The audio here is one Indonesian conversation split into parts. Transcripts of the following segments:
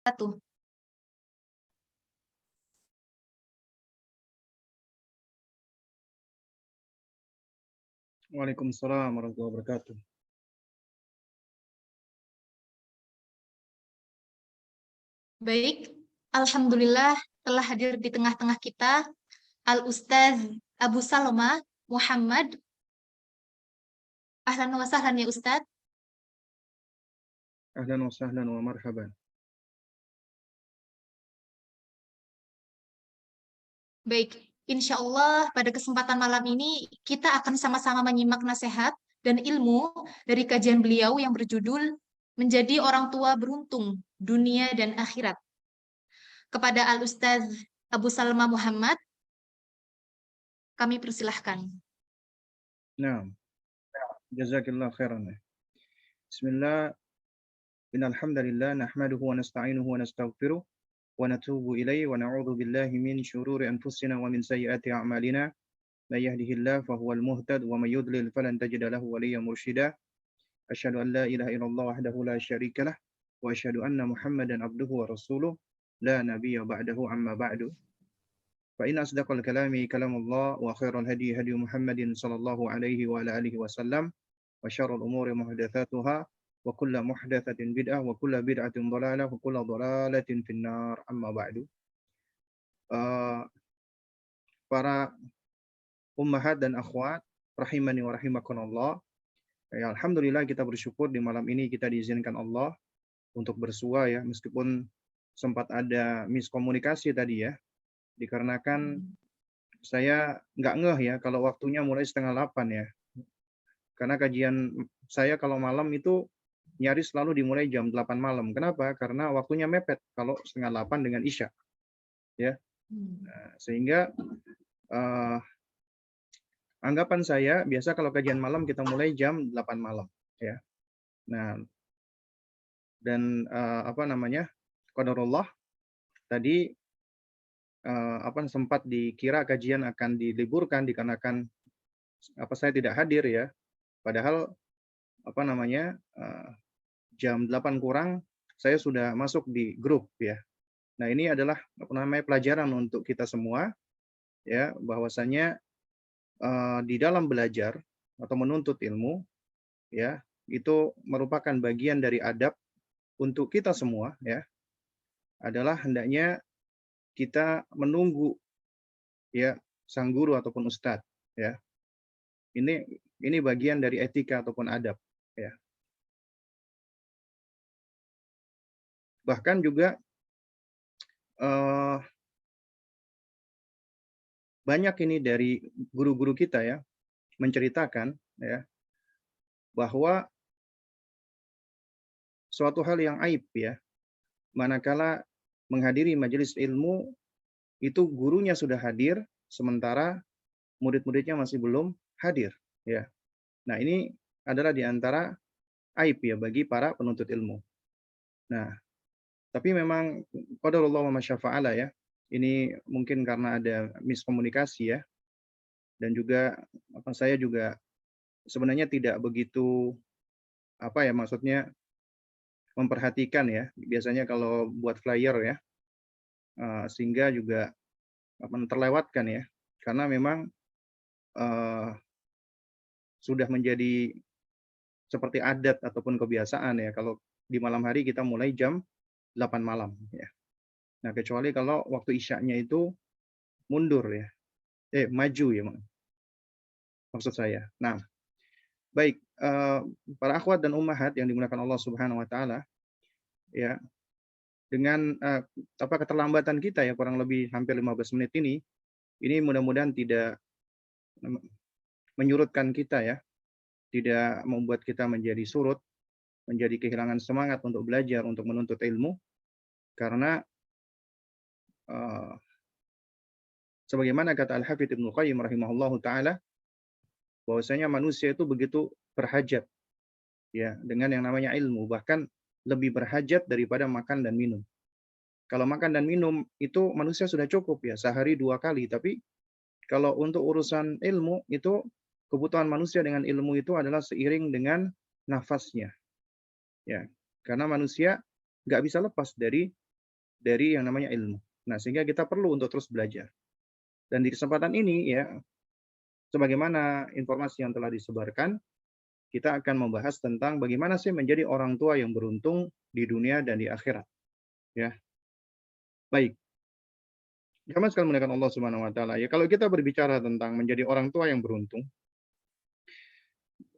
wabarakatuh. Waalaikumsalam warahmatullahi wabarakatuh. Baik, alhamdulillah telah hadir di tengah-tengah kita Al-Ustaz Abu Salma Muhammad. Ahlan wa sahlan ya Ustaz. Ahlan wa sahlan wa marhaban. Baik, insya Allah pada kesempatan malam ini kita akan sama-sama menyimak nasihat dan ilmu dari kajian beliau yang berjudul Menjadi Orang Tua Beruntung Dunia dan Akhirat. Kepada Al-Ustaz Abu Salma Muhammad, kami persilahkan. Naam. Jazakillah khairan. Bismillah. Innal hamdalillah nahmaduhu wa nasta'inuhu wa nastaghfiruh wa natubu ilayhi wa na'udzu billahi min syururi anfusina wa min sayyiati a'malina. May yahdihillahu fahuwal muhtad wa may yudlil falan tajida lahu waliyyan mursyida. Asyhadu an la ilaha illallah wahdahu la syarika lah wa asyhadu anna Muhammadan abduhu wa rasuluh la nabiyya ba'dahu amma ba'du. فإن أصدق الكلام كلام الله وخير الهدي هدي محمد صلى الله عليه وعلى آله وسلم وشر الأمور محدثاتها وكل محدثة بدعة وكل بدعة ضلالة وكل ضلالة في النار أما بعد. Para ummahat dan akhwat rahimani wa rahimakumullah. Ya, alhamdulillah kita bersyukur di malam ini kita diizinkan Allah untuk bersua ya, meskipun sempat ada miskomunikasi tadi ya, dikarenakan saya nggak ngeh ya kalau waktunya mulai 7:30 ya. Karena kajian saya kalau malam itu nyaris selalu dimulai jam 8 malam. Kenapa? Karena waktunya mepet kalau 7:30 dengan Isya. Ya. Nah, sehingga anggapan saya biasa kalau kajian malam kita mulai jam 8 malam ya. Nah, dan qadarullah tadi sempat dikira kajian akan diliburkan dikarenakan saya tidak hadir ya. Padahal jam 8 kurang saya sudah masuk di grup ya. Nah, ini adalah pelajaran untuk kita semua ya, bahwasanya di dalam belajar atau menuntut ilmu ya, itu merupakan bagian dari adab untuk kita semua ya. Adalah hendaknya kita menunggu ya sang guru ataupun ustadz ya. Ini bagian dari etika ataupun adab ya. Bahkan juga banyak ini dari guru-guru kita ya menceritakan ya bahwa suatu hal yang aib ya, manakala menghadiri majelis ilmu itu gurunya sudah hadir sementara murid-muridnya masih belum hadir ya. Nah, ini adalah di antara aib ya bagi para penuntut ilmu. Nah, tapi memang qadarullah wa masyafa'ala ya. Ini mungkin karena ada miskomunikasi ya. Dan juga saya juga sebenarnya tidak begitu maksudnya memperhatikan ya. Biasanya kalau buat flyer ya, sehingga juga terlewatkan ya. Karena memang sudah menjadi seperti adat ataupun kebiasaan ya. Kalau di malam hari kita mulai jam 8 malam ya. Nah, kecuali kalau waktu isyaknya itu mundur ya. Maju ya maksud saya. Nah, baik para akhwat dan ummahat yang dimuliakan Allah Subhanahu wa taala ya. Dengan keterlambatan kita ya kurang lebih hampir 15 menit ini mudah-mudahan tidak menyurutkan kita ya. Tidak membuat kita menjadi surut, menjadi kehilangan semangat untuk belajar, untuk menuntut ilmu. Karena sebagaimana kata Al-Hafidz Ibnu Qayyim rahimahullahu taala, bahwasanya manusia itu begitu berhajat ya dengan yang namanya ilmu, bahkan lebih berhajat daripada makan dan minum. Kalau makan dan minum itu manusia sudah cukup ya sehari 2 kali, tapi kalau untuk urusan ilmu itu kebutuhan manusia dengan ilmu itu adalah seiring dengan nafasnya. Ya, karena manusia nggak bisa lepas dari dari yang namanya ilmu. Nah, sehingga kita perlu untuk terus belajar. Dan di kesempatan ini ya, sebagaimana informasi yang telah disebarkan, kita akan membahas tentang bagaimana sih menjadi orang tua yang beruntung di dunia dan di akhirat. Ya, baik. Jamaah sekalian muliakan Allah Subhanahu wa taala. Ya, kalau kita berbicara tentang menjadi orang tua yang beruntung,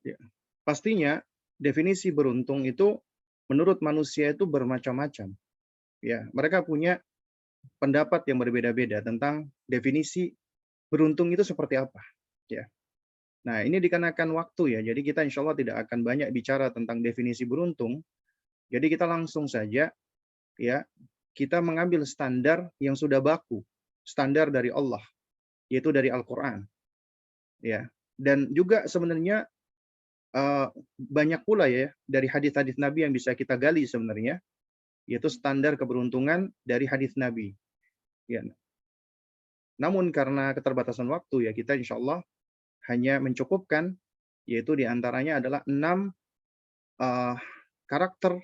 ya, pastinya definisi beruntung itu menurut manusia itu bermacam-macam. Ya, mereka punya pendapat yang berbeda-beda tentang definisi beruntung itu seperti apa. Ya. Nah, ini dikarenakan waktu ya. Jadi kita insya Allah tidak akan banyak bicara tentang definisi beruntung. Jadi kita langsung saja ya, kita mengambil standar yang sudah baku, standar dari Allah, yaitu dari Al-Qur'an. Ya. Dan juga sebenarnya banyak pula ya dari hadis-hadis Nabi yang bisa kita gali sebenarnya, yaitu standar keberuntungan dari hadis Nabi. Ya. Namun karena keterbatasan waktu ya, kita insya Allah hanya mencukupkan, yaitu diantaranya adalah 6 karakter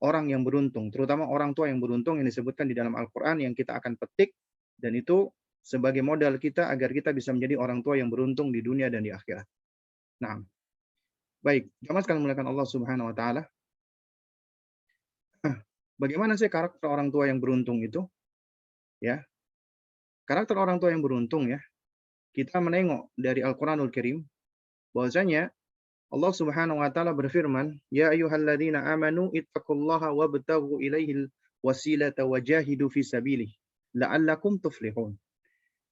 orang yang beruntung, terutama orang tua yang beruntung yang disebutkan di dalam Al-Quran yang kita akan petik, dan itu sebagai modal kita agar kita bisa menjadi orang tua yang beruntung di dunia dan di akhirat. Nah, baik, jamaah sekalian muliakan Allah Subhanahu wa taala. Bagaimana sih karakter orang tua yang beruntung itu? Ya, karakter orang tua yang beruntung ya, kita menengok dari Al-Qur'anul Karim bahwasanya Allah Subhanahu wa taala berfirman, "Ya ayyuhalladzina amanu ittaqullaha wabtaghu ilaihil wasilata wajahidu fi sabilih la'allakum tuflihun."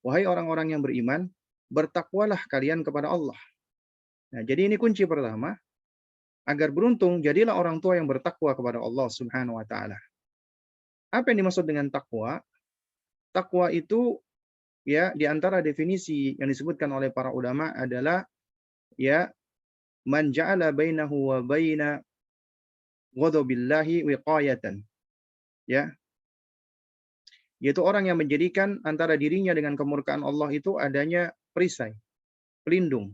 Wahai orang-orang yang beriman, bertakwalah kalian kepada Allah. Nah, jadi ini kunci pertama, agar beruntung jadilah orang tua yang bertakwa kepada Allah Subhanahu wa taala. Apa yang dimaksud dengan takwa? Takwa itu ya di antara definisi yang disebutkan oleh para ulama adalah ya man ja'ala bainahu wa baina ghadabillahi wiqayatan. Ya, yaitu orang yang menjadikan antara dirinya dengan kemurkaan Allah itu adanya perisai, pelindung.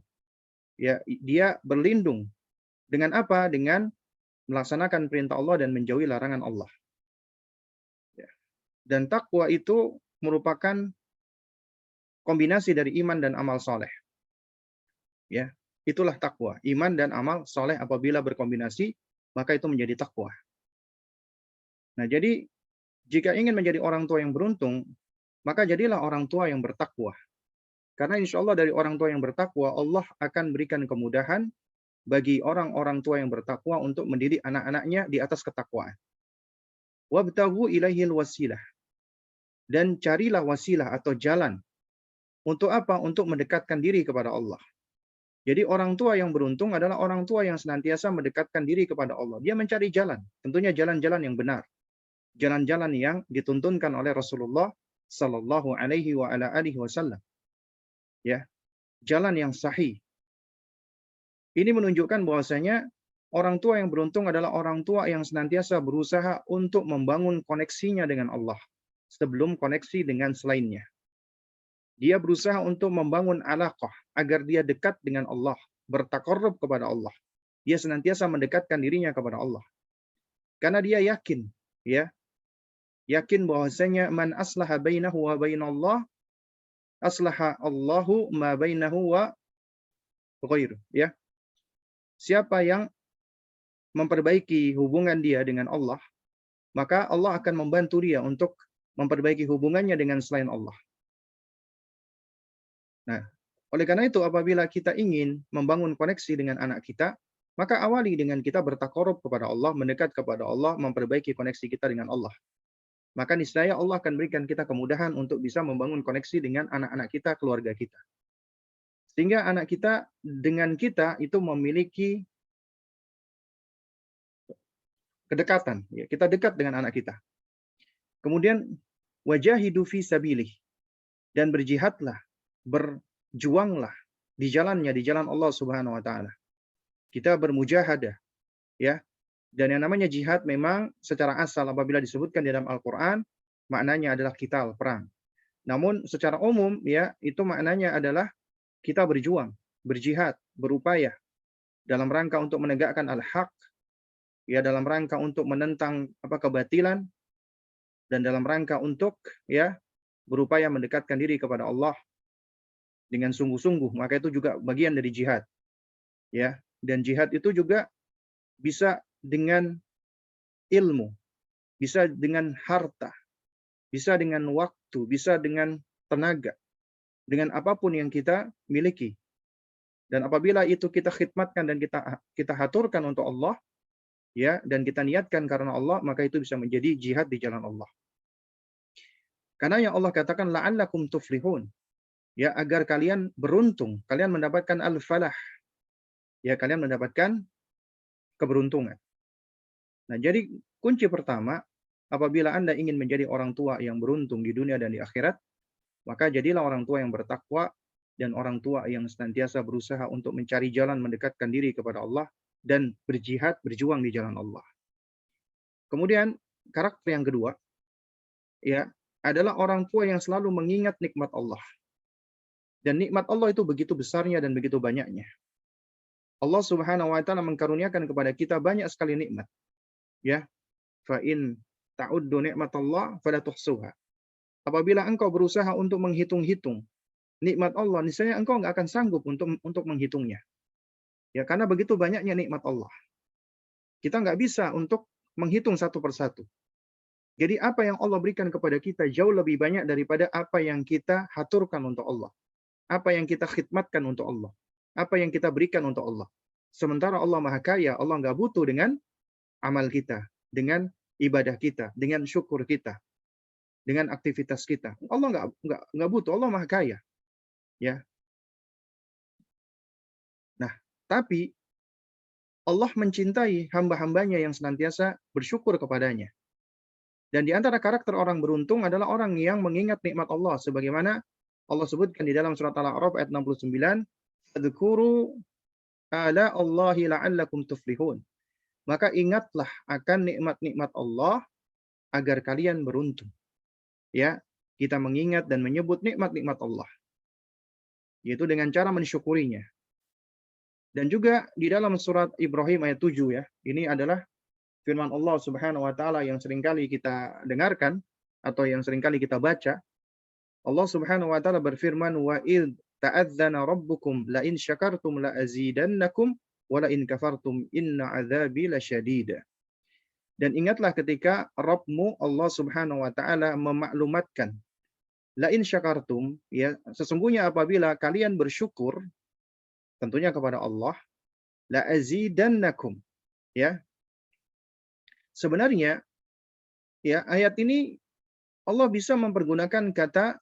Ya, dia berlindung dengan apa? Dengan melaksanakan perintah Allah dan menjauhi larangan Allah. Ya. Dan takwa itu merupakan kombinasi dari iman dan amal soleh. Ya, itulah takwa. Iman dan amal soleh apabila berkombinasi, maka itu menjadi takwa. Nah, jadi jika ingin menjadi orang tua yang beruntung, maka jadilah orang tua yang bertakwa. Karena insya Allah dari orang tua yang bertakwa, Allah akan berikan kemudahan bagi orang-orang tua yang bertakwa untuk mendidik anak-anaknya di atas ketakwaan. Wabtaghu ilaihil wasilah. Dan carilah wasilah atau jalan. Untuk apa? Untuk mendekatkan diri kepada Allah. Jadi orang tua yang beruntung adalah orang tua yang senantiasa mendekatkan diri kepada Allah. Dia mencari jalan. Tentunya jalan-jalan yang benar. Jalan-jalan yang dituntunkan oleh Rasulullah Sallallahu Alaihi Wasallam. Ya, jalan yang sahih. Ini menunjukkan bahwasanya orang tua yang beruntung adalah orang tua yang senantiasa berusaha untuk membangun koneksinya dengan Allah sebelum koneksi dengan selainnya. Dia berusaha untuk membangun alaqah agar dia dekat dengan Allah, bertaqarrub kepada Allah. Dia senantiasa mendekatkan dirinya kepada Allah. Karena dia yakin, ya, yakin bahwasanya man aslaha bainahu wa bainallah aslaha Allahu ma bainahu wa ghairuh, ya. Siapa yang memperbaiki hubungan dia dengan Allah, maka Allah akan membantu dia untuk memperbaiki hubungannya dengan selain Allah. Nah, oleh karena itu apabila kita ingin membangun koneksi dengan anak kita, maka awali dengan kita bertaqarrub kepada Allah, mendekat kepada Allah, memperbaiki koneksi kita dengan Allah. Maka niscaya Allah akan berikan kita kemudahan untuk bisa membangun koneksi dengan anak-anak kita, keluarga kita. Sehingga anak kita dengan kita itu memiliki kedekatan. Ya, kita dekat dengan anak kita. Kemudian wajahidu fi sabilih. Dan berjihadlah, berjuanglah di jalannya, di jalan Allah Subhanahu wa taala. Kita bermujahadah, ya. Dan yang namanya jihad memang secara asal apabila disebutkan di dalam Al-Qur'an maknanya adalah qital, perang. Namun secara umum ya, itu maknanya adalah kita berjuang, berjihad, berupaya dalam rangka untuk menegakkan al-haq, ya, dalam rangka untuk menentang kebatilan, dan dalam rangka untuk ya berupaya mendekatkan diri kepada Allah dengan sungguh-sungguh, maka itu juga bagian dari jihad, ya. Dan jihad itu juga bisa dengan ilmu, bisa dengan harta, bisa dengan waktu, bisa dengan tenaga, dengan apapun yang kita miliki. Dan apabila itu kita khidmatkan dan kita haturkan untuk Allah, ya, dan kita niatkan karena Allah, maka itu bisa menjadi jihad di jalan Allah. Karena yang Allah katakan la'allakum tuflihun, ya, agar kalian beruntung, kalian mendapatkan al-falah, ya, kalian mendapatkan keberuntungan. Nah, jadi kunci pertama, apabila Anda ingin menjadi orang tua yang beruntung di dunia dan di akhirat, maka jadilah orang tua yang bertakwa dan orang tua yang senantiasa berusaha untuk mencari jalan mendekatkan diri kepada Allah dan berjihad, berjuang di jalan Allah. Kemudian karakter yang kedua, ya, adalah orang tua yang selalu mengingat nikmat Allah. Dan nikmat Allah itu begitu besarnya dan begitu banyaknya. Allah Subhanahu wa taala mengkaruniakan kepada kita banyak sekali nikmat. Ya, fa in ta'uddu nikmatallah fala tuhsuha. Apabila engkau berusaha untuk menghitung-hitung nikmat Allah, niscaya engkau nggak akan sanggup untuk menghitungnya. Ya, karena begitu banyaknya nikmat Allah. Kita nggak bisa untuk menghitung satu persatu. Jadi apa yang Allah berikan kepada kita jauh lebih banyak daripada apa yang kita haturkan untuk Allah. Apa yang kita khidmatkan untuk Allah. Apa yang kita berikan untuk Allah. Sementara Allah Maha Kaya, Allah nggak butuh dengan amal kita, dengan ibadah kita, dengan syukur kita, dengan aktivitas kita. Allah nggak butuh, Allah Maha Kaya. Ya. Nah, tapi Allah mencintai hamba-hambanya yang senantiasa bersyukur kepadanya. Dan di antara karakter orang beruntung adalah orang yang mengingat nikmat Allah. Sebagaimana Allah sebutkan di dalam surat Al-A'raf ayat 69, "Fadhkuru ala Allahi la'allakum tuflihun." Maka ingatlah akan nikmat-nikmat Allah agar kalian beruntung. Ya, kita mengingat dan menyebut nikmat-nikmat Allah, yaitu dengan cara mensyukurinya. Dan juga di dalam surat Ibrahim ayat 7, ya, ini adalah firman Allah Subhanahu wa taala yang seringkali kita dengarkan atau yang seringkali kita baca. Allah Subhanahu wa taala berfirman, "Wa id ta'adzana rabbukum la in syakartum la azidannakum wa la in kafartum inna adzabi lasyadid." Dan ingatlah ketika Rabbmu Allah Subhanahu wa taala memaklumatkan, la in syakartum, ya, sesungguhnya apabila kalian bersyukur tentunya kepada Allah, la azidannakum, ya. Sebenarnya, ya, ayat ini Allah bisa mempergunakan kata,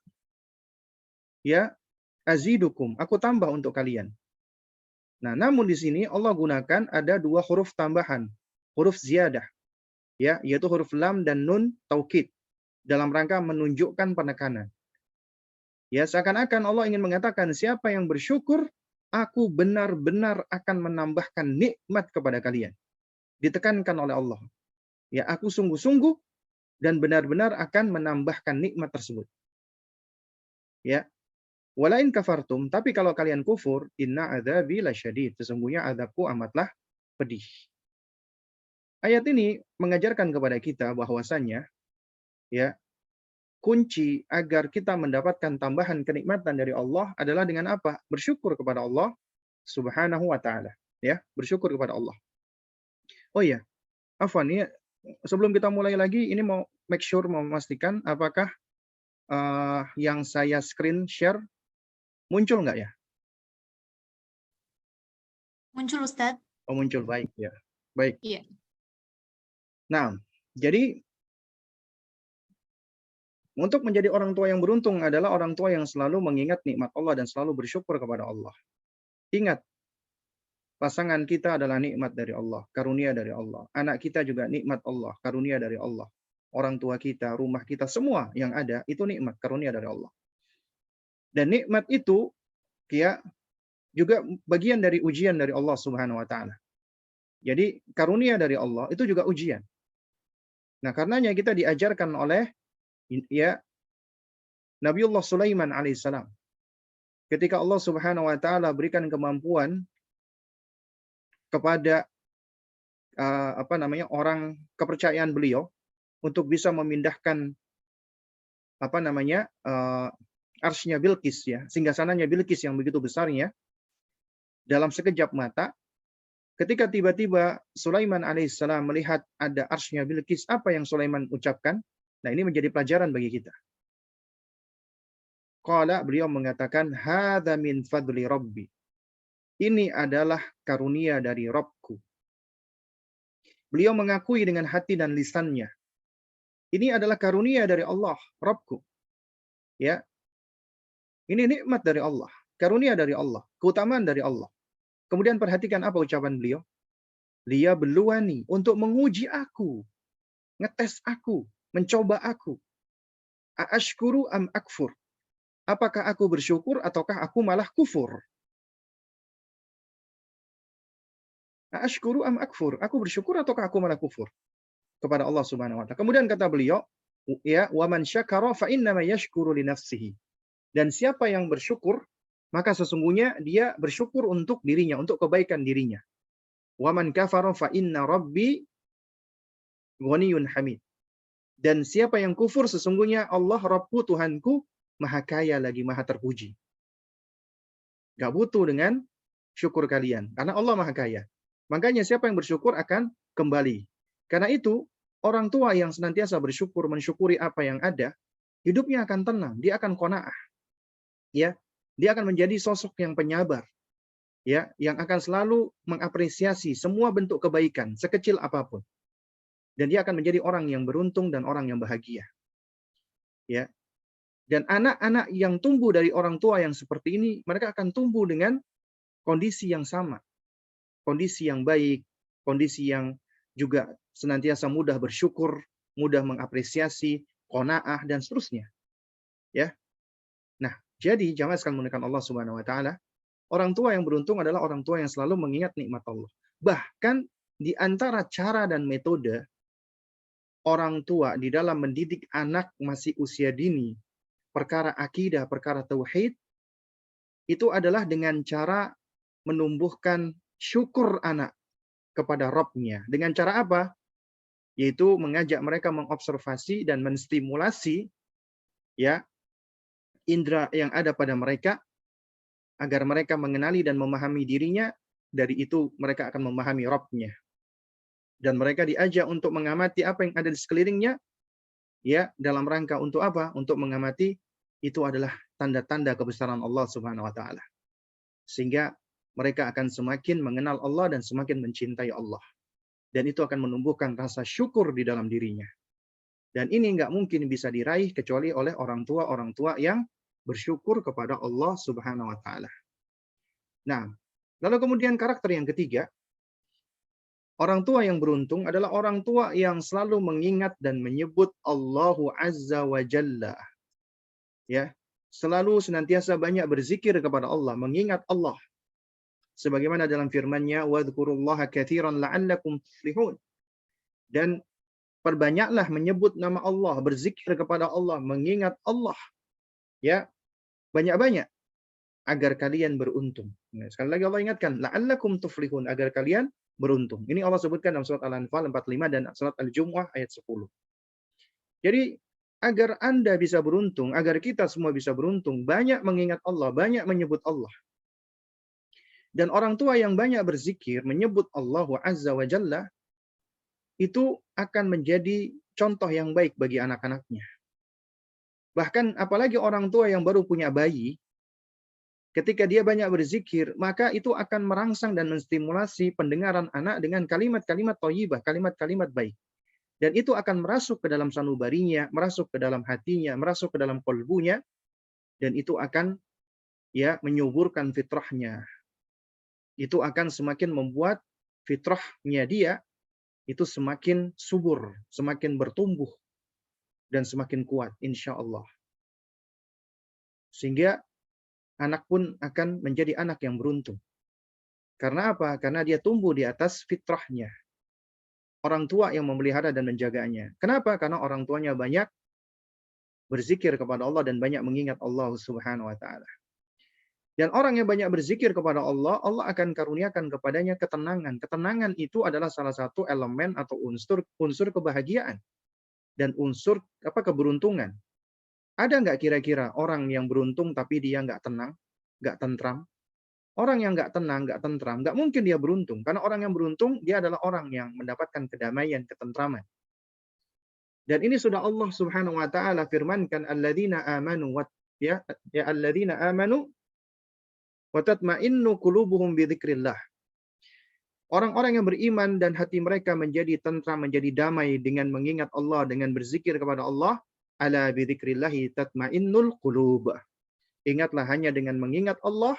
ya, azidukum, aku tambah untuk kalian. Nah, namun di sini Allah gunakan ada dua huruf tambahan, huruf ziyadah, ya, yaitu huruf lam dan nun taukid dalam rangka menunjukkan penekanan. Ya, seakan-akan Allah ingin mengatakan siapa yang bersyukur, aku benar-benar akan menambahkan nikmat kepada kalian. Ditekankan oleh Allah. Ya, aku sungguh-sungguh dan benar-benar akan menambahkan nikmat tersebut. Ya. Walain kafartum, tapi kalau kalian kufur, inna adzabi lasyadid, sesungguhnya azabku amatlah pedih. Ayat ini mengajarkan kepada kita bahwasannya, ya, kunci agar kita mendapatkan tambahan kenikmatan dari Allah adalah dengan apa? Bersyukur kepada Allah Subhanahu wa taala, ya, bersyukur kepada Allah. Oh iya, afwan ya, sebelum kita mulai lagi, ini mau make sure, mau memastikan apakah yang saya screen share muncul nggak ya? Muncul Ustadz? Oh, muncul, baik ya. Baik. Iya. Nah, jadi untuk menjadi orang tua yang beruntung adalah orang tua yang selalu mengingat nikmat Allah dan selalu bersyukur kepada Allah. Ingat, pasangan kita adalah nikmat dari Allah, karunia dari Allah. Anak kita juga nikmat Allah, karunia dari Allah. Orang tua kita, rumah kita, semua yang ada itu nikmat, karunia dari Allah. Dan nikmat itu, ya, juga bagian dari ujian dari Allah Subhanahu wa taala. Jadi karunia dari Allah itu juga ujian. Nah, karenanya kita diajarkan oleh, ya, Nabiullah Sulaiman alaihissalam. Ketika Allah Subhanahu wa taala berikan kemampuan kepada orang kepercayaan beliau, untuk bisa memindahkan apa namanya arsy-nya Bilqis ya, singgasananya Bilqis yang begitu besarnya dalam sekejap mata. Ketika tiba-tiba Sulaiman alaihissalam melihat ada arsy-nya Bilqis, apa yang Sulaiman ucapkan? Nah, ini menjadi pelajaran bagi kita. Qala, beliau mengatakan, hadza min fadli rabbi. Ini adalah karunia dari Rabbku. Beliau mengakui dengan hati dan lisannya. Ini adalah karunia dari Allah, Rabbku. Ya. Ini nikmat dari Allah, karunia dari Allah, keutamaan dari Allah. Kemudian perhatikan apa ucapan beliau. Dia beluani untuk menguji aku, ngetes aku, mencoba aku. Aashkuru am akfur. Apakah aku bersyukur ataukah aku malah kufur? Aashkuru am akfur. Aku bersyukur ataukah aku malah kufur kepada Allah Subhanahu wa taala. Kemudian kata beliau, ya, wa man syakara fa innama yashkuru li nafsihi. Dan siapa yang bersyukur, maka sesungguhnya dia bersyukur untuk dirinya, untuk kebaikan dirinya. Wa man kafara fa inna rabbi ghaniyun hamid. Dan siapa yang kufur, sesungguhnya Allah Rabbku, Tuhanku, maha kaya lagi maha terpuji. Gak butuh dengan syukur kalian, karena Allah maha kaya. Makanya siapa yang bersyukur akan kembali. Karena itu, orang tua yang senantiasa bersyukur, mensyukuri apa yang ada, hidupnya akan tenang, dia akan qanaah. Ya, dia akan menjadi sosok yang penyabar, ya, yang akan selalu mengapresiasi semua bentuk kebaikan sekecil apapun, dan dia akan menjadi orang yang beruntung dan orang yang bahagia, ya. Dan anak-anak yang tumbuh dari orang tua yang seperti ini, mereka akan tumbuh dengan kondisi yang sama, kondisi yang baik, kondisi yang juga senantiasa mudah bersyukur, mudah mengapresiasi, qanaah dan seterusnya, ya. Nah, jadi jamaah sekalian menekan Allah Subhanahu wa taala, orang tua yang beruntung adalah orang tua yang selalu mengingat nikmat Allah. Bahkan di antara cara dan metode orang tua di dalam mendidik anak masih usia dini, perkara akidah, perkara tauhid, itu adalah dengan cara menumbuhkan syukur anak kepada Rabb-nya. Dengan cara apa? Yaitu mengajak mereka mengobservasi dan menstimulasi, ya, indera yang ada pada mereka, agar mereka mengenali dan memahami dirinya. Dari itu mereka akan memahami Rabb-nya. Dan mereka diajak untuk mengamati apa yang ada di sekelilingnya, ya, dalam rangka untuk apa? Untuk mengamati itu adalah tanda-tanda kebesaran Allah Subhanahu wa taala. Sehingga mereka akan semakin mengenal Allah dan semakin mencintai Allah. Dan itu akan menumbuhkan rasa syukur di dalam dirinya. Dan ini nggak mungkin bisa diraih kecuali oleh orang tua yang bersyukur kepada Allah Subhanahu wa taala. Nah, lalu kemudian karakter yang ketiga, orang tua yang beruntung adalah orang tua yang selalu mengingat dan menyebut Allahu Azza wa Jalla. Ya, selalu senantiasa banyak berzikir kepada Allah, mengingat Allah. Sebagaimana dalam firman-Nya, "Wadhkurullaha katsiran la'allakum tuflihun." Dan perbanyaklah menyebut nama Allah, berzikir kepada Allah, mengingat Allah. Ya, banyak-banyak agar kalian beruntung. Nah, sekali lagi Allah ingatkan, la'allakum tuflihun, agar kalian beruntung. Ini Allah sebutkan dalam surat Al-Anfal 45 dan surat Al-Jumu'ah ayat 10. Jadi, agar Anda bisa beruntung, agar kita semua bisa beruntung, banyak mengingat Allah, banyak menyebut Allah. Dan orang tua yang banyak berzikir, menyebut Allah Azza wa Jalla, itu akan menjadi contoh yang baik bagi anak-anaknya. Bahkan apalagi orang tua yang baru punya bayi, ketika dia banyak berzikir, maka itu akan merangsang dan menstimulasi pendengaran anak dengan kalimat-kalimat thayyibah, kalimat-kalimat baik. Dan itu akan merasuk ke dalam sanubarinya, merasuk ke dalam hatinya, merasuk ke dalam kolbunya, dan itu akan, ya, menyuburkan fitrahnya. Itu akan semakin membuat fitrahnya dia itu semakin subur, semakin bertumbuh, dan semakin kuat, insya Allah. Sehingga anak pun akan menjadi anak yang beruntung. Karena apa? Karena dia tumbuh di atas fitrahnya. Orang tua yang memelihara dan menjaganya. Kenapa? Karena orang tuanya banyak berzikir kepada Allah dan banyak mengingat Allah Subhanahu wa taala. Dan orang yang banyak berzikir kepada Allah, Allah akan karuniakan kepadanya ketenangan. Ketenangan itu adalah salah satu elemen atau unsur kebahagiaan. dan unsur keberuntungan. Ada nggak kira-kira orang yang beruntung tapi dia nggak tenang, nggak tentram? Orang yang nggak tenang, nggak tentram, nggak mungkin dia beruntung. Karena orang yang beruntung, dia adalah orang yang mendapatkan kedamaian, ketentraman. Dan ini sudah Allah Subhanahu wa taala firmankan, alladzina amanu ya alladzina amanu wa tatma'innu qulubuhum bi dzikrillah. Orang-orang yang beriman dan hati mereka menjadi tentram, menjadi damai dengan mengingat Allah, dengan berzikir kepada Allah. Ala bi dzikrillahi tatma'innul qulub. Ingatlah, hanya dengan mengingat Allah,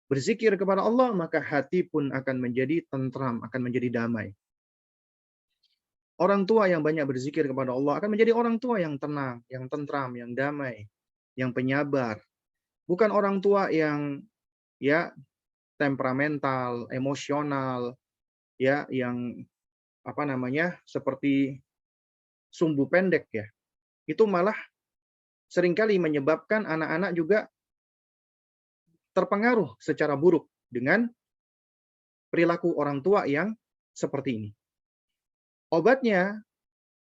berzikir kepada Allah, maka hati pun akan menjadi tentram, akan menjadi damai. Orang tua yang banyak berzikir kepada Allah akan menjadi orang tua yang tenang, yang tentram, yang damai, yang penyabar. Bukan orang tua yang ya temperamental, emosional, ya yang seperti sumbu pendek ya. Itu malah seringkali menyebabkan anak-anak juga terpengaruh secara buruk dengan perilaku orang tua yang seperti ini. Obatnya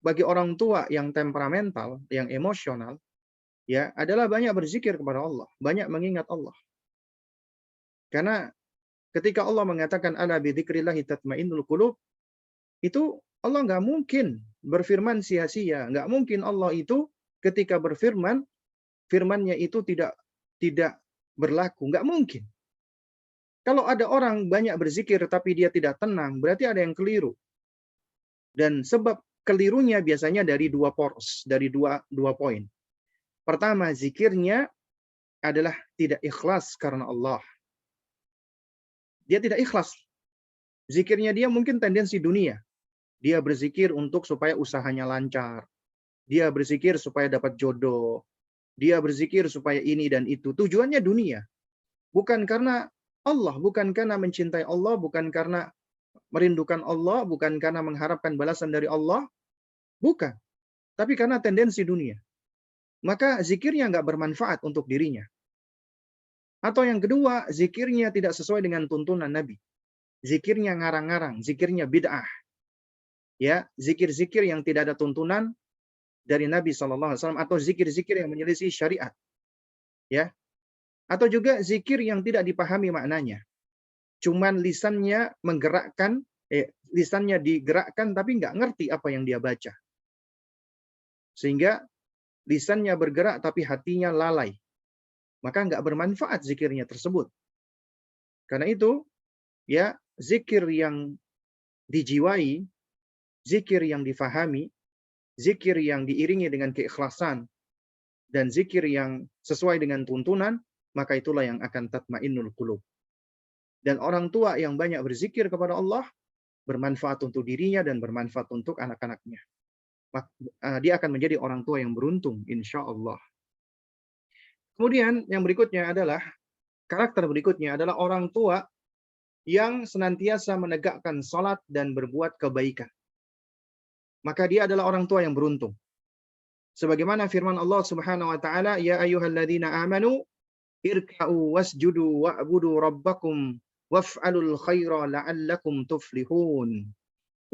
bagi orang tua yang temperamental, yang emosional, ya adalah banyak berzikir kepada Allah, banyak mengingat Allah. Karena ketika Allah mengatakan ala bidzikrillahi tatmainnul qulub, itu Allah nggak mungkin berfirman sia-sia, nggak mungkin Allah itu ketika berfirman, firmannya itu tidak berlaku, nggak mungkin. Kalau ada orang banyak berzikir tapi dia tidak tenang, berarti ada yang keliru. Dan sebab kelirunya biasanya dari dua poros, dari dua poin. Pertama, zikirnya adalah tidak ikhlas karena Allah. Dia tidak ikhlas. Zikirnya dia mungkin tendensi dunia. Dia berzikir untuk supaya usahanya lancar. Dia berzikir supaya dapat jodoh. Dia berzikir supaya ini dan itu. Tujuannya dunia. Bukan karena Allah, bukan karena mencintai Allah, bukan karena merindukan Allah, bukan karena mengharapkan balasan dari Allah, bukan. Tapi karena tendensi dunia. Maka zikirnya nggak bermanfaat untuk dirinya. Atau yang kedua, zikirnya tidak sesuai dengan tuntunan Nabi. Zikirnya ngarang-ngarang, zikirnya bid'ah. Ya, zikir-zikir yang tidak ada tuntunan dari Nabi SAW, atau zikir-zikir yang menyelisih syariat. Ya. Atau juga zikir yang tidak dipahami maknanya. Cuman lisannya menggerakkan, lisannya digerakkan tapi nggak ngerti apa yang dia baca. Sehingga lisannya bergerak tapi hatinya lalai. Maka nggak bermanfaat zikirnya tersebut. Karena itu, ya, zikir yang dijiwai, zikir yang difahami, zikir yang diiringi dengan keikhlasan, dan zikir yang sesuai dengan tuntunan, maka itulah yang akan tatmainnul qulub. Dan orang tua yang banyak berzikir kepada Allah, bermanfaat untuk dirinya dan bermanfaat untuk anak-anaknya. Dia akan menjadi orang tua yang beruntung, insya Allah. Kemudian yang berikutnya adalah, karakter berikutnya adalah orang tua yang senantiasa menegakkan salat dan berbuat kebaikan. Maka dia adalah orang tua yang beruntung. Sebagaimana firman Allah Subhanahu wa taala, ya ayyuhalladzina amanu irka'u wasjudu wa'budu rabbakum waf'alul khaira la'allakum tuflihun.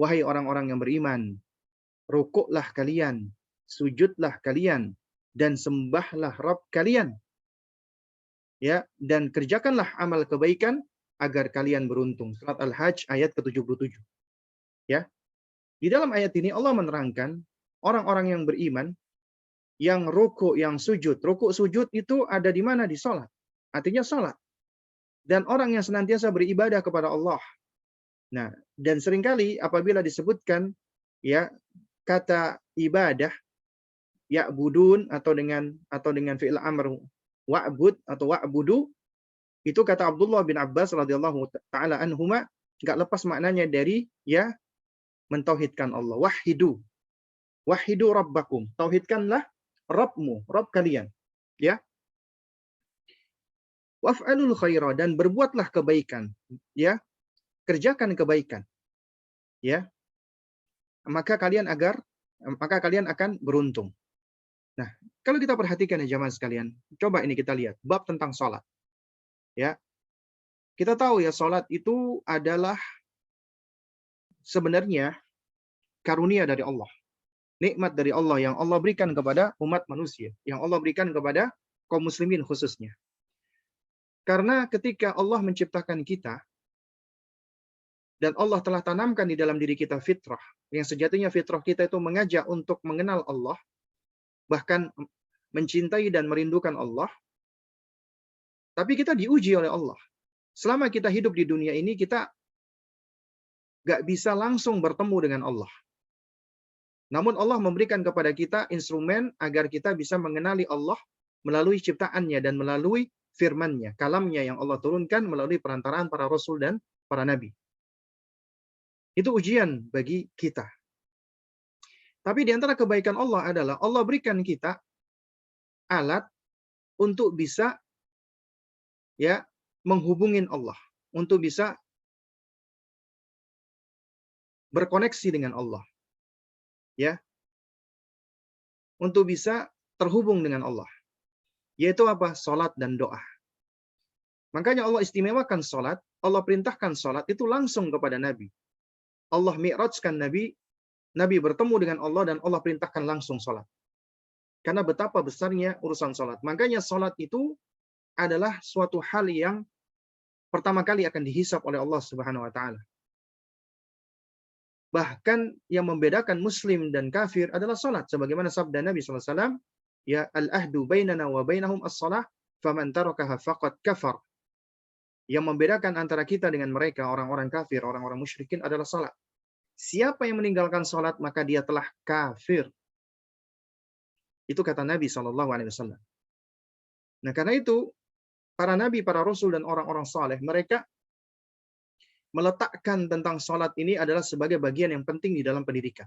Wahai orang-orang yang beriman, rukuklah kalian, sujudlah kalian, dan sembahlah Rabb kalian. Ya, dan kerjakanlah amal kebaikan agar kalian beruntung. Surat Al-Hajj ayat ke-77. Ya. Di dalam ayat ini Allah menerangkan orang-orang yang beriman yang rukuk, yang sujud. Rukuk sujud itu ada di mana? Di salat. Artinya salat. Dan orang yang senantiasa beribadah kepada Allah. Nah, dan seringkali apabila disebutkan ya kata ibadah, ya'budun atau dengan fi'il amr wa'bud atau wa'budu, itu kata Abdullah bin Abbas radhiyallahu taala anhuma, enggak lepas maknanya dari ya mentauhidkan Allah. Wahidu rabbakum. Tauhidkanlah Rabbmu, Rabb kalian. Ya. Waf'alul khaira, dan berbuatlah kebaikan. Ya. Kerjakan kebaikan. Ya. Maka kalian akan beruntung. Nah, kalau kita perhatikan ya jamaah sekalian, coba ini kita lihat bab tentang salat. Ya. Kita tahu ya salat itu adalah sebenarnya karunia dari Allah. nikmat dari Allah yang Allah berikan kepada umat manusia, yang Allah berikan kepada kaum muslimin khususnya. Karena ketika Allah menciptakan kita, dan Allah telah tanamkan di dalam diri kita fitrah, yang sejatinya fitrah kita itu mengajak untuk mengenal Allah, bahkan mencintai dan merindukan Allah, tapi kita diuji oleh Allah. Selama kita hidup di dunia ini, kita gak bisa langsung bertemu dengan Allah. Namun Allah memberikan kepada kita instrumen agar kita bisa mengenali Allah melalui ciptaannya dan melalui firman-Nya, kalamnya yang Allah turunkan melalui perantaraan para rasul dan para nabi. Itu ujian bagi kita. Tapi di antara kebaikan Allah adalah Allah berikan kita alat untuk bisa ya menghubungin Allah, untuk bisa berkoneksi dengan Allah. Ya. Untuk bisa terhubung dengan Allah. Yaitu apa? Salat dan doa. Makanya Allah istimewakan salat, Allah perintahkan salat itu langsung kepada Nabi. Allah mi'rajkan Nabi, Nabi bertemu dengan Allah dan Allah perintahkan langsung salat. Karena betapa besarnya urusan salat. Makanya salat itu adalah suatu hal yang pertama kali akan dihisab oleh Allah Subhanahu wa taala. Bahkan yang membedakan muslim dan kafir adalah salat, sebagaimana sabda Nabi sallallahu alaihi wasallam, ya al-ahdu bainana wa bainahum as-shalah, faman tarakaha faqad kafar. Yang membedakan antara kita dengan mereka, orang-orang kafir, orang-orang musyrikin adalah salat. Siapa yang meninggalkan salat maka dia telah kafir. Itu kata Nabi sallallahu alaihi wasallam. Nah, karena itu para nabi, para rasul dan orang-orang saleh, mereka meletakkan tentang salat ini adalah sebagai bagian yang penting di dalam pendidikan.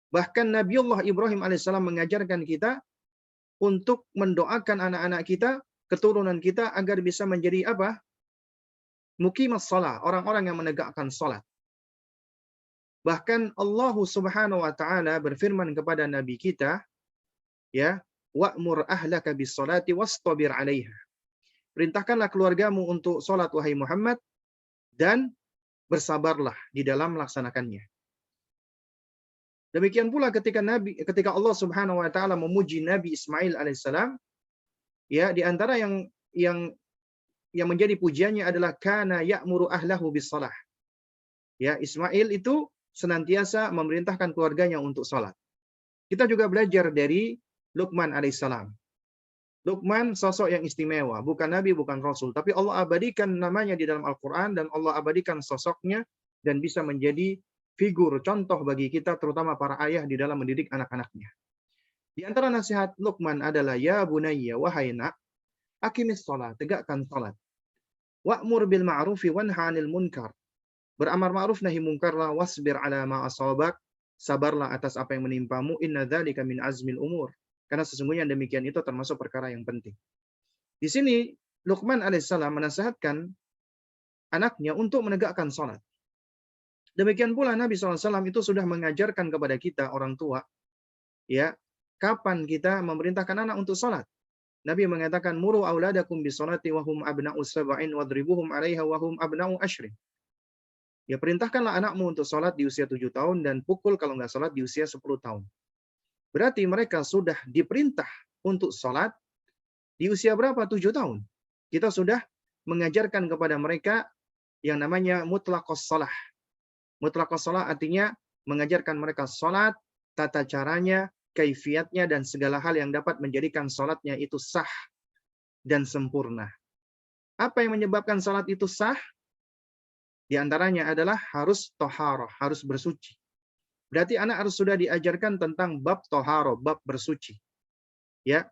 Bahkan Nabiullah Ibrahim alaihissalam mengajarkan kita untuk mendoakan anak-anak kita, keturunan kita agar bisa menjadi apa? Muqimas shalah, orang-orang yang menegakkan salat. Bahkan Allah Subhanahu wa taala berfirman kepada nabi kita, ya, wa'mur ahlaka bis salati wastabir 'alaiha. Perintahkanlah keluargamu untuk salat wahai Muhammad dan bersabarlah di dalam melaksanakannya. Demikian pula ketika Allah Subhanahu wa taala memuji Nabi Ismail alaihissalam, ya, di antara yang menjadi pujiannya adalah kana ya'muru ahlahu bis shalah. Ya, Ismail itu senantiasa memerintahkan keluarganya untuk salat. Kita juga belajar dari Luqman alaihissalam. Luqman sosok yang istimewa, bukan nabi, bukan rasul, tapi Allah abadikan namanya di dalam Al-Qur'an dan Allah abadikan sosoknya dan bisa menjadi figur contoh bagi kita, terutama para ayah di dalam mendidik anak-anaknya. Di antara nasihat Luqman adalah ya bunayya, wahai nak, aqimis shalah, tegakkan salat. Wa'mur bil ma'rufi wanha 'anil munkar. Beramar ma'ruf nahi munkarlah, wasbir 'ala ma asabak, sabarlah atas apa yang menimpamu, inna dzalika min azmil umur. Karena sesungguhnya demikian itu termasuk perkara yang penting. Di sini Luqman alaihissalam menasihatkan anaknya untuk menegakkan salat. Demikian pula Nabi SAW itu sudah mengajarkan kepada kita orang tua, ya, kapan kita memerintahkan anak untuk salat. Nabi mengatakan muru auladakum bisolati wa hum abna'u sab'in wadribuhum 'alaiha wa hum abna'u ashrin. Ya, perintahkanlah anakmu untuk salat di usia 7 tahun dan pukul kalau nggak salat di usia 10 tahun. Berarti mereka sudah diperintah untuk sholat di usia berapa? 7 tahun. Kita sudah mengajarkan kepada mereka yang namanya mutlaqos shalah. Mutlaqos shalah artinya mengajarkan mereka sholat, tata caranya, kaifiatnya, dan segala hal yang dapat menjadikan sholatnya itu sah dan sempurna. Apa yang menyebabkan sholat itu sah? Di antaranya adalah harus toharoh, harus bersuci. Berarti anak harus sudah diajarkan tentang bab toharo, bab bersuci. Ya.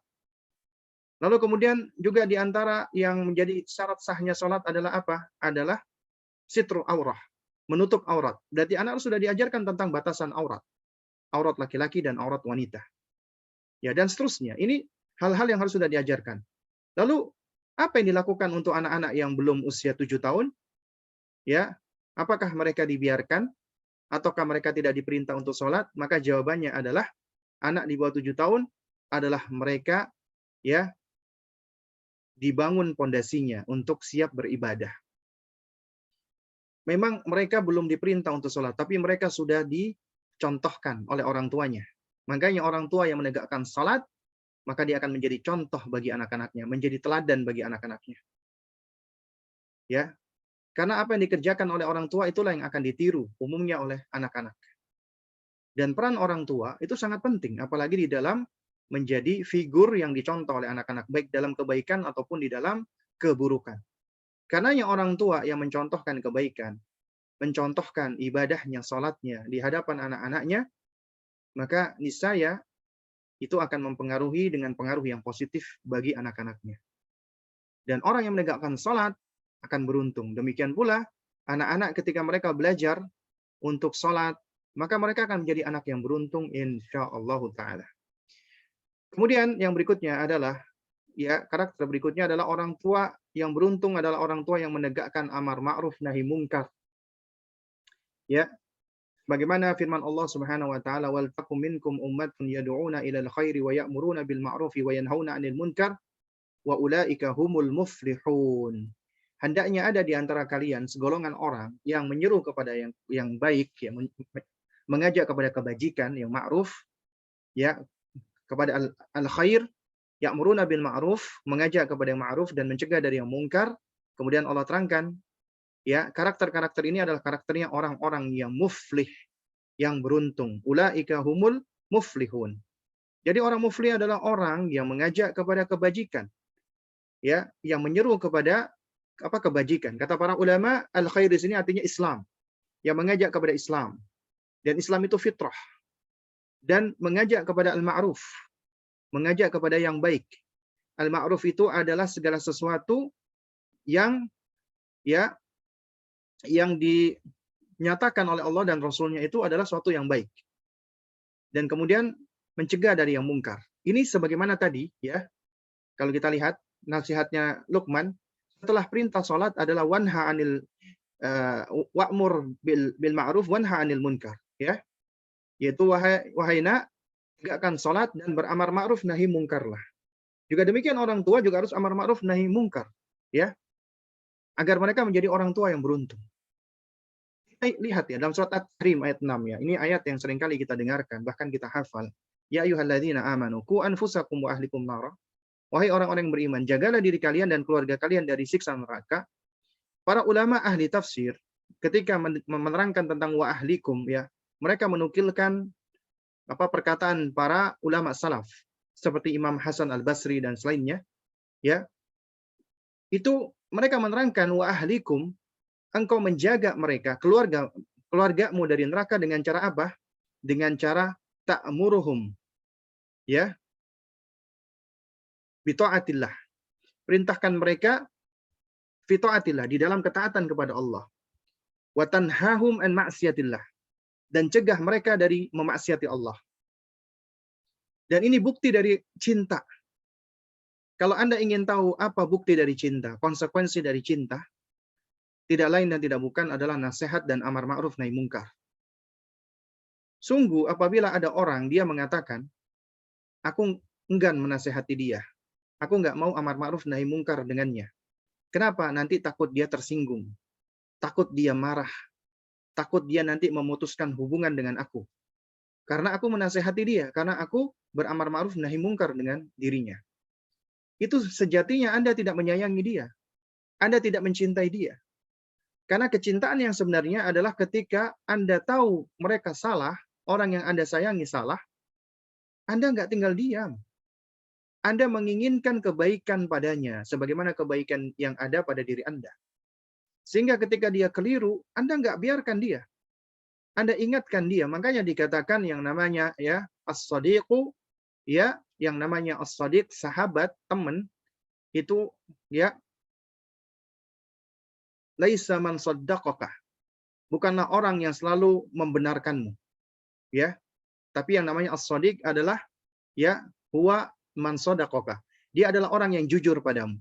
Lalu kemudian juga di antara yang menjadi syarat sahnya sholat adalah apa? Adalah sitru aurah, menutup aurat. Berarti anak harus sudah diajarkan tentang batasan aurat. Aurat laki-laki dan aurat wanita. Ya, dan seterusnya. Ini hal-hal yang harus sudah diajarkan. Lalu, apa yang dilakukan untuk anak-anak yang belum usia 7 tahun? Ya, apakah mereka dibiarkan? Ataukah mereka tidak diperintah untuk sholat? Maka jawabannya adalah anak di bawah 7 tahun adalah mereka, ya, dibangun pondasinya untuk siap beribadah. Memang mereka belum diperintah untuk sholat, tapi mereka sudah dicontohkan oleh orang tuanya. Makanya orang tua yang menegakkan salat, maka dia akan menjadi contoh bagi anak-anaknya, menjadi teladan bagi anak-anaknya. Ya, karena apa yang dikerjakan oleh orang tua itulah yang akan ditiru umumnya oleh anak-anak. Dan peran orang tua itu sangat penting, apalagi di dalam menjadi figur yang dicontoh oleh anak-anak, baik dalam kebaikan ataupun di dalam keburukan. Karena yang orang tua yang mencontohkan kebaikan, mencontohkan ibadahnya, salatnya di hadapan anak-anaknya, maka niscaya itu akan mempengaruhi dengan pengaruh yang positif bagi anak-anaknya. Dan orang yang menegakkan salat akan beruntung. Demikian pula anak-anak ketika mereka belajar untuk salat, maka mereka akan menjadi anak yang beruntung insyaallah taala. Kemudian yang berikutnya adalah karakter berikutnya adalah orang tua yang beruntung adalah orang tua yang menegakkan amar ma'ruf nahi munkar. Ya, bagaimana firman Allah Subhanahu wa taala, "Wal takum minkum ummatun yad'una ilal khairi wa ya'muruna bil ma'rufi wa yanhauna 'anil munkar wa ulaika humul muflihun." Hendaknya ada di antara kalian segolongan orang yang menyeru kepada yang baik, yang mengajak kepada kebajikan, yang ma'ruf, ya, kepada al-khair, ya'muruna bil ma'ruf, mengajak kepada yang ma'ruf dan mencegah dari yang mungkar. Kemudian Allah terangkan, ya, karakter-karakter ini adalah karakternya orang-orang yang muflih, yang beruntung. Ulaika humul muflihun. Jadi orang muflih adalah orang yang mengajak kepada kebajikan, ya, yang menyeru kepada kebajikan. Kata para ulama, al-khair di sini artinya Islam, yang mengajak kepada Islam. Dan Islam itu fitrah. Dan mengajak kepada al-ma'ruf, mengajak kepada yang baik. Al-ma'ruf itu adalah segala sesuatu yang yang dinyatakan oleh Allah dan Rasulnya itu adalah sesuatu yang baik. Dan kemudian mencegah dari yang mungkar. Ini sebagaimana tadi, ya, kalau kita lihat nasihatnya Luqman, setelah perintah salat adalah wanha anil wa'mur bil ma'ruf wanha anil munkar, ya. Yaitu wahai nak, tegakkan salat dan beramar ma'ruf nahi mungkarlah. Juga demikian orang tua juga harus amar ma'ruf nahi mungkar, ya. Agar mereka menjadi orang tua yang beruntung. Kita lihat ya dalam surat At-Tahrim ayat 6 ya. Ini ayat yang sering kali kita dengarkan, bahkan kita hafal. Ya ayyuhalladzina amanu qu anfusakum wa ahlikum nar. Wahai orang-orang yang beriman, jagalah diri kalian dan keluarga kalian dari siksa neraka. Para ulama ahli tafsir ketika menerangkan tentang wa ahlikum, ya, mereka menukilkan perkataan para ulama salaf seperti Imam Hasan Al-Basri dan selainnya, ya. Itu mereka menerangkan wa ahlikum, engkau menjaga mereka, keluargamu dari neraka dengan cara apa? Dengan cara ta'muruhum, ya, bi ta'atillah. Perintahkan mereka fi ta'atillah, di dalam ketaatan kepada Allah. Wa tanhahum an ma'siyatillah, dan cegah mereka dari memaksiati Allah. Dan ini bukti dari cinta. Kalau Anda ingin tahu apa bukti dari cinta, konsekuensi dari cinta, tidak lain dan tidak bukan adalah nasihat dan amar ma'ruf nahi mungkar. Sungguh apabila ada orang dia mengatakan, aku enggan menasehati dia, aku nggak mau amar ma'ruf nahi mungkar dengannya. Kenapa? Nanti takut dia tersinggung, takut dia marah, takut dia nanti memutuskan hubungan dengan aku. Karena aku menasehati dia, karena aku beramar ma'ruf nahi mungkar dengan dirinya. Itu sejatinya Anda tidak menyayangi dia. Anda tidak mencintai dia. Karena kecintaan yang sebenarnya adalah ketika Anda tahu mereka salah, orang yang Anda sayangi salah, Anda nggak tinggal diam. Anda menginginkan kebaikan padanya, sebagaimana kebaikan yang ada pada diri Anda. Sehingga ketika dia keliru, Anda nggak biarkan dia. Anda ingatkan dia. Makanya dikatakan yang namanya ya as-sadiqu, ya, yang namanya as-sadiq, sahabat, teman, itu ya laisa man saddaqaka. Bukanlah orang yang selalu membenarkanmu. Ya. Tapi yang namanya as-sadiq adalah ya huwa man saddaqaka. Dia adalah orang yang jujur padamu.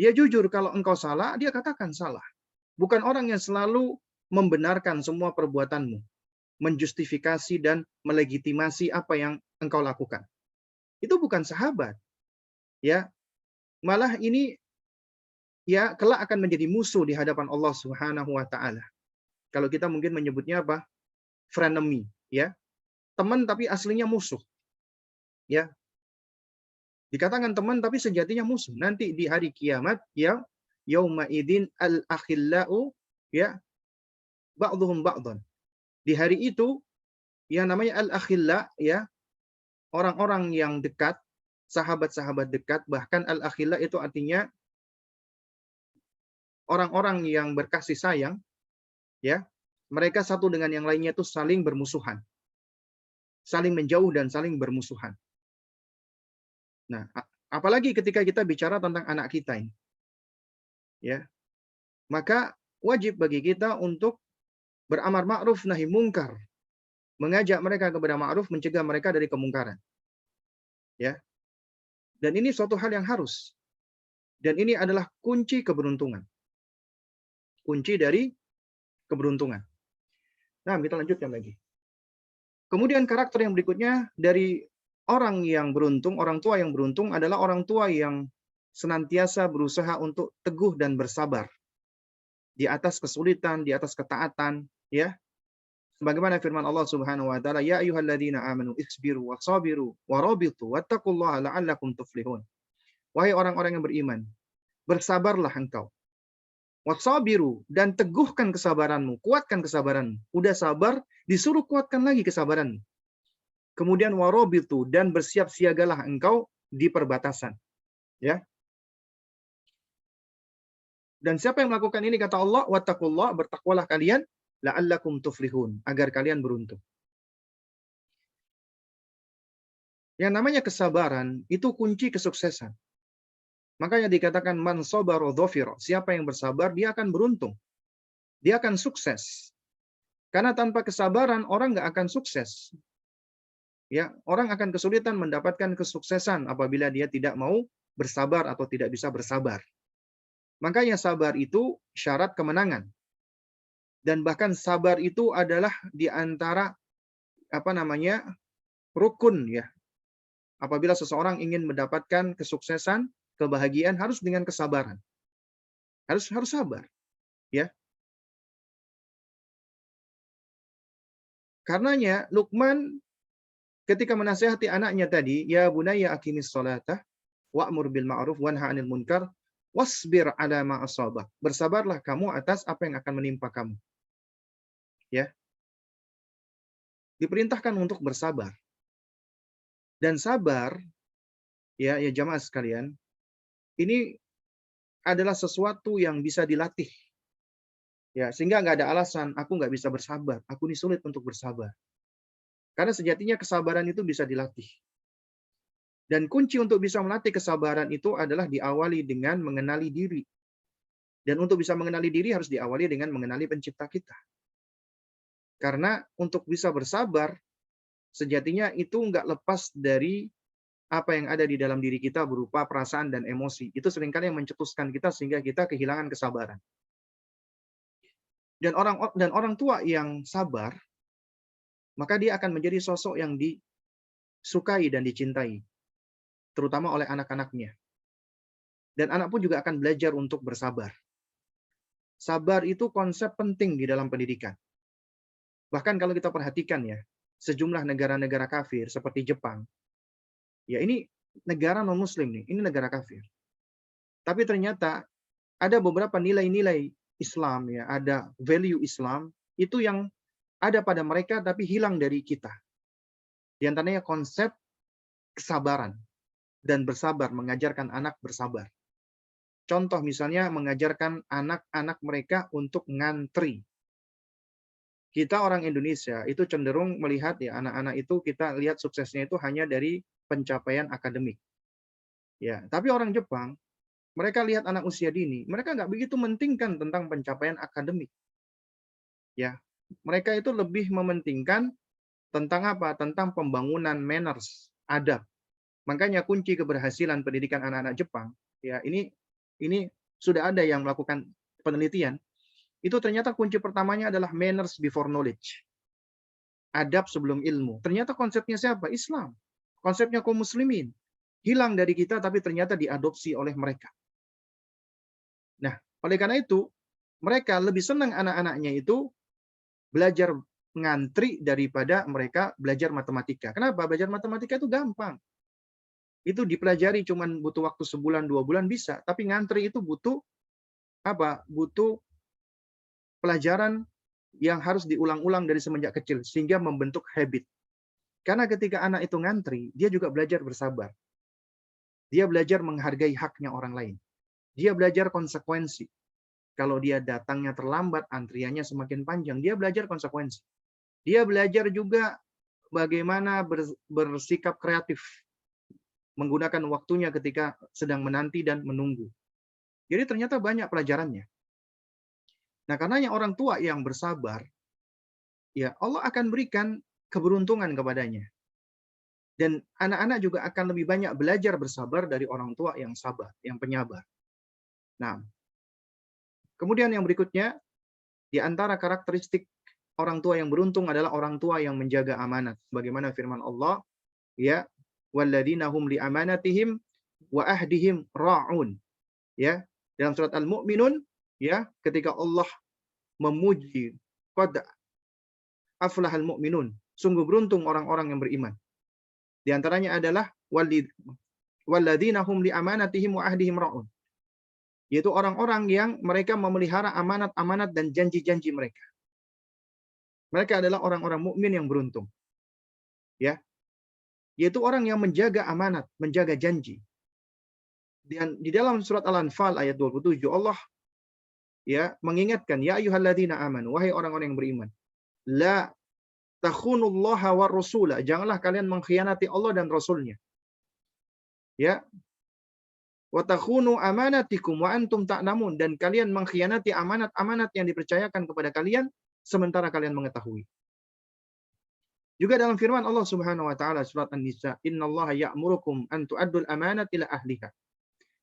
Dia jujur kalau engkau salah, dia katakan salah. Bukan orang yang selalu membenarkan semua perbuatanmu, menjustifikasi dan melegitimasi apa yang engkau lakukan. Itu bukan sahabat. Ya. Malah ini ya kelak akan menjadi musuh di hadapan Allah Subhanahu wa taala. Kalau kita mungkin menyebutnya apa? Frenemy. ya, teman tapi aslinya musuh, ya. Dikatakan teman tapi sejatinya musuh. Nanti di hari kiamat, ya, yauma idzin al-akhillau, ya, ba'dhum ba'dhan. Di hari itu yang namanya al-akhilla, ya, orang-orang yang dekat, sahabat-sahabat dekat, bahkan al-akhilla itu artinya orang-orang yang berkasih sayang, ya. Mereka satu dengan yang lainnya itu saling bermusuhan, saling menjauh dan saling bermusuhan. Nah, apalagi ketika kita bicara tentang anak kita ini, ya. Maka wajib bagi kita untuk beramar ma'ruf nahi mungkar, mengajak mereka kepada ma'ruf, mencegah mereka dari kemungkaran. Ya. Dan ini suatu hal yang harus. Dan ini adalah kunci keberuntungan. Kunci dari keberuntungan. Nah, kita lanjutkan lagi. Kemudian karakter yang berikutnya dari orang yang beruntung, orang tua yang beruntung adalah orang tua yang senantiasa berusaha untuk teguh dan bersabar di atas kesulitan, di atas ketaatan, ya. Sebagaimana firman Allah Subhanahu wa taala, "Ya ayyuhalladzina amanu isbiru wasabiru warabitu wattaqullaha la'allakum tuflihun." Wahai orang-orang yang beriman, bersabarlah engkau. Wasabiru, dan teguhkan kesabaranmu, kuatkan kesabaranmu. Udah sabar, disuruh kuatkan lagi kesabaranmu. Kemudian warabitu, dan bersiap siagalah engkau di perbatasan. Ya. Dan siapa yang melakukan ini, kata Allah, wattaqullah, bertakwalah kalian, la'allakum tuflihun, agar kalian beruntung. Yang namanya kesabaran itu kunci kesuksesan. Makanya dikatakan man sabara dhafira, siapa yang bersabar dia akan beruntung. Dia akan sukses. Karena tanpa kesabaran orang nggak akan sukses. Ya, orang akan kesulitan mendapatkan kesuksesan apabila dia tidak mau bersabar atau tidak bisa bersabar. Makanya sabar itu syarat kemenangan. Dan bahkan sabar itu adalah di antara rukun, ya. Apabila seseorang ingin mendapatkan kesuksesan, kebahagiaan, harus dengan kesabaran. Harus sabar, ya. Karenanya Luqman ketika menasihati anaknya tadi, ya bunayya aqimis sholata wa'mur bil ma'ruf wanha 'anil munkar wasbir 'ala ma asabak. Bersabarlah kamu atas apa yang akan menimpa kamu. Ya. Diperintahkan untuk bersabar. Dan sabar, ya jamaah sekalian, ini adalah sesuatu yang bisa dilatih. Ya, sehingga nggak ada alasan aku nggak bisa bersabar, aku ini sulit untuk bersabar. Karena sejatinya kesabaran itu bisa dilatih. Dan kunci untuk bisa melatih kesabaran itu adalah diawali dengan mengenali diri. Dan untuk bisa mengenali diri harus diawali dengan mengenali pencipta kita. Karena untuk bisa bersabar, sejatinya itu nggak lepas dari apa yang ada di dalam diri kita berupa perasaan dan emosi. Itu seringkali yang mencetuskan kita sehingga kita kehilangan kesabaran. Dan orang tua yang sabar, maka dia akan menjadi sosok yang disukai dan dicintai, terutama oleh anak-anaknya. Dan anak pun juga akan belajar untuk bersabar. Sabar itu konsep penting di dalam pendidikan. Bahkan kalau kita perhatikan, ya, sejumlah negara-negara kafir seperti Jepang, ya ini negara non-muslim nih, ini negara kafir. Tapi ternyata ada beberapa nilai-nilai Islam, ya, ada value Islam itu yang ada pada mereka tapi hilang dari kita. Di antaranya konsep kesabaran dan bersabar, mengajarkan anak bersabar. Contoh misalnya mengajarkan anak-anak mereka untuk ngantri. Kita orang Indonesia itu cenderung melihat, ya, anak-anak itu kita lihat suksesnya itu hanya dari pencapaian akademik. Ya, tapi orang Jepang, mereka lihat anak usia dini, mereka nggak begitu mementingkan tentang pencapaian akademik. Ya, mereka itu lebih mementingkan tentang apa? Tentang pembangunan manners, adab. Makanya kunci keberhasilan pendidikan anak-anak Jepang, ya ini sudah ada yang melakukan penelitian. Itu ternyata kunci pertamanya adalah manners before knowledge. Adab sebelum ilmu. Ternyata konsepnya siapa? Islam. Konsepnya kaum muslimin. Hilang dari kita tapi ternyata diadopsi oleh mereka. Nah, oleh karena itu, mereka lebih senang anak-anaknya itu belajar ngantri daripada mereka belajar matematika. Kenapa? Belajar matematika itu gampang. Itu dipelajari cuman butuh waktu sebulan, 2 bulan bisa. Tapi ngantri itu butuh apa? Butuh pelajaran yang harus diulang-ulang dari semenjak kecil sehingga membentuk habit. Karena ketika anak itu ngantri, dia juga belajar bersabar. Dia belajar menghargai haknya orang lain. Dia belajar konsekuensi. Kalau dia datangnya terlambat, antriannya semakin panjang, dia belajar konsekuensi. Dia belajar juga bagaimana bersikap kreatif, menggunakan waktunya ketika sedang menanti dan menunggu. Jadi ternyata banyak pelajarannya. Nah, karenanya orang tua yang bersabar, ya Allah akan berikan keberuntungan kepadanya. Dan anak-anak juga akan lebih banyak belajar bersabar dari orang tua yang sabar, yang penyabar. Nah, kemudian yang berikutnya, di antara karakteristik orang tua yang beruntung adalah orang tua yang menjaga amanat. Bagaimana firman Allah, ya, walladzina hum li amanatihim wa ahdihim ra'un. Ya, dalam surat Al-Mu'minun, ya, ketika Allah memuji qad aflahal mu'minun, sungguh beruntung orang-orang yang beriman. Di antaranya adalah walladzina hum li amanatihim wa ahdihim ra'un. Yaitu orang-orang yang mereka memelihara amanat-amanat dan janji-janji mereka. Mereka adalah orang-orang mukmin yang beruntung. Ya. Yaitu orang yang menjaga amanat, menjaga janji. Dan di dalam surat Al-Anfal ayat 27 Allah ya mengingatkan, ya ayyuhalladzina amanu, wahai orang-orang yang beriman, la takhunullaha war rasula, janganlah kalian mengkhianati Allah dan Rasulnya. Ya. Wa takhunu amanatikum wa antum ta'lamun, dan kalian mengkhianati amanat-amanat yang dipercayakan kepada kalian sementara kalian mengetahui. Juga dalam firman Allah Subhanahu wa taala surat An-Nisa, innallaha ya'murukum an tu'addul amanati ila ahliha.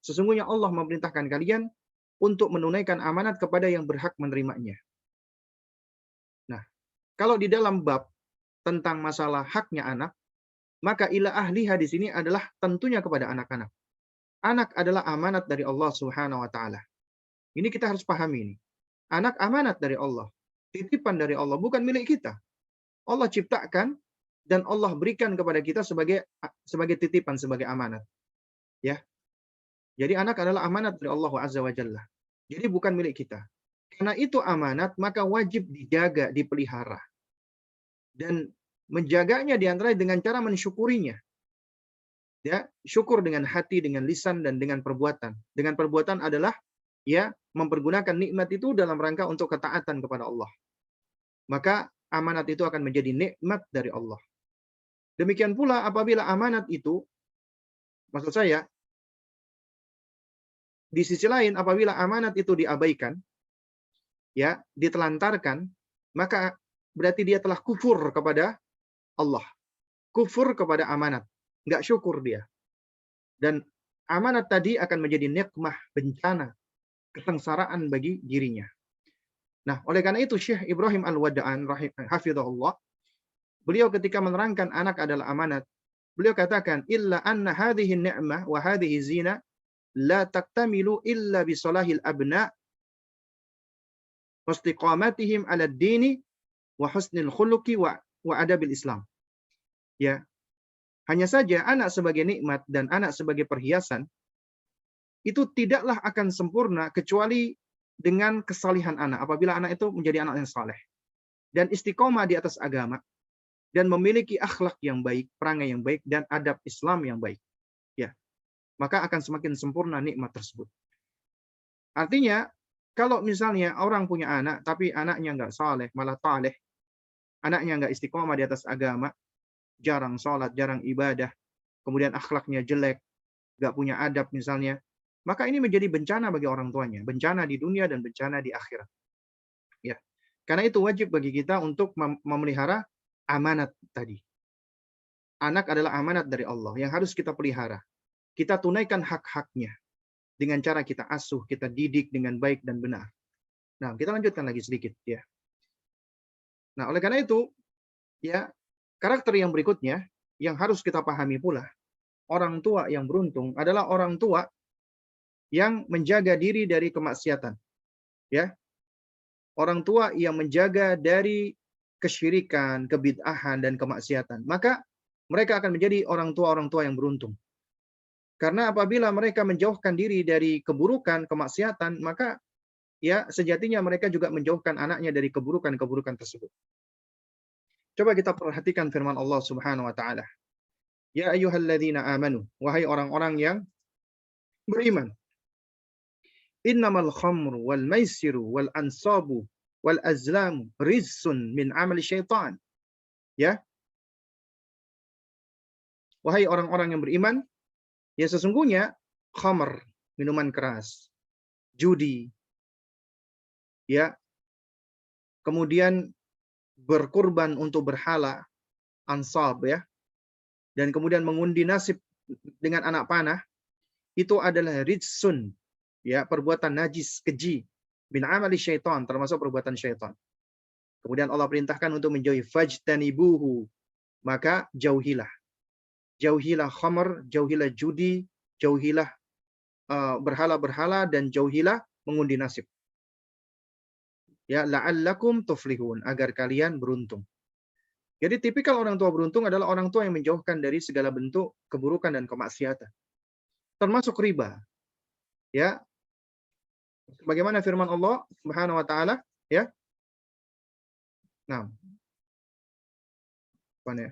Sesungguhnya Allah memerintahkan kalian untuk menunaikan amanat kepada yang berhak menerimanya. Nah, kalau di dalam bab tentang masalah haknya anak, maka ila ahliha di sini adalah tentunya kepada anak-anak. Anak adalah amanat dari Allah Subhanahu wa taala. Ini kita harus pahami ini. Anak amanat dari Allah, titipan dari Allah, bukan milik kita. Allah ciptakan dan Allah berikan kepada kita sebagai titipan, sebagai amanat. Ya. Jadi anak adalah amanat dari Allah Azza wa Jalla. Jadi bukan milik kita. Karena itu amanat, maka wajib dijaga, dipelihara. Dan menjaganya diantaranya dengan cara mensyukurinya. Ya, syukur dengan hati, dengan lisan, dan dengan perbuatan. Dengan perbuatan adalah ya mempergunakan nikmat itu dalam rangka untuk ketaatan kepada Allah. Maka amanat itu akan menjadi nikmat dari Allah. Demikian pula apabila amanat itu, maksud saya, di sisi lain apabila amanat itu diabaikan, ya, ditelantarkan, maka berarti dia telah kufur kepada Allah. Kufur kepada amanat. Nggak syukur dia. Dan amanat tadi akan menjadi nikmah, bencana, kesengsaraan bagi dirinya. Nah, oleh karena itu Syekh Ibrahim Al-Wada'an hafizahullah, beliau ketika menerangkan anak adalah amanat, beliau katakan illa anna hadhihi ni'mah wa hadhihi zina la taktamilu illa bi salahil abna wa istiqamatihim 'ala ad-dini wa husnil khuluqi wa adabil Islam. Ya. Hanya saja anak sebagai nikmat dan anak sebagai perhiasan itu tidaklah akan sempurna kecuali dengan kesalihan anak. Apabila anak itu menjadi anak yang saleh dan istiqomah di atas agama dan memiliki akhlak yang baik, perangai yang baik, dan adab Islam yang baik, ya, maka akan semakin sempurna nikmat tersebut. Artinya, kalau misalnya orang punya anak tapi anaknya nggak saleh, malah taleh, anaknya nggak istiqomah di atas agama, jarang sholat, jarang ibadah, kemudian akhlaknya jelek, nggak punya adab misalnya, maka ini menjadi bencana bagi orang tuanya, bencana di dunia dan bencana di akhirat. Ya, karena itu wajib bagi kita untuk memelihara amanat tadi. Anak adalah amanat dari Allah yang harus kita pelihara. Kita tunaikan hak-haknya dengan cara kita asuh, kita didik dengan baik dan benar. Nah, kita lanjutkan lagi sedikit ya. Nah, oleh karena itu, ya, karakter yang berikutnya yang harus kita pahami pula, orang tua yang beruntung adalah orang tua yang menjaga diri dari kemaksiatan. Ya. Orang tua yang menjaga dari kesyirikan, kebid'ahan, dan kemaksiatan, maka mereka akan menjadi orang tua yang beruntung. Karena apabila mereka menjauhkan diri dari keburukan, kemaksiatan, maka ya sejatinya mereka juga menjauhkan anaknya dari keburukan-keburukan tersebut. Coba kita perhatikan firman Allah Subhanahu wa taala. Ya ayyuhalladzina amanu, wahai orang-orang yang beriman. Innamal khamru wal maisiru wal ansabu wal azlamu rizsun min amali syaitan. Ya, wahai orang-orang yang beriman, ya sesungguhnya khamr, minuman keras, judi, ya, kemudian berkurban untuk berhala, ansab ya, dan kemudian mengundi nasib dengan anak panah, itu adalah rijsun, ya, perbuatan najis, keji, bin amali syaitan, termasuk perbuatan syaitan. Kemudian Allah perintahkan untuk menjauhi fajtanibuhu, maka jauhilah. Jauhilah khamr, jauhilah judi, jauhilah berhala-berhala, dan jauhilah mengundi nasib. Ya, la'allakum tuflihun, agar kalian beruntung. Jadi tipikal orang tua beruntung adalah orang tua yang menjauhkan dari segala bentuk keburukan dan kemaksiatan. Termasuk riba. Ya. Bagaimana firman Allah Subhanahu wa taala, ya? Nah. Mana ya?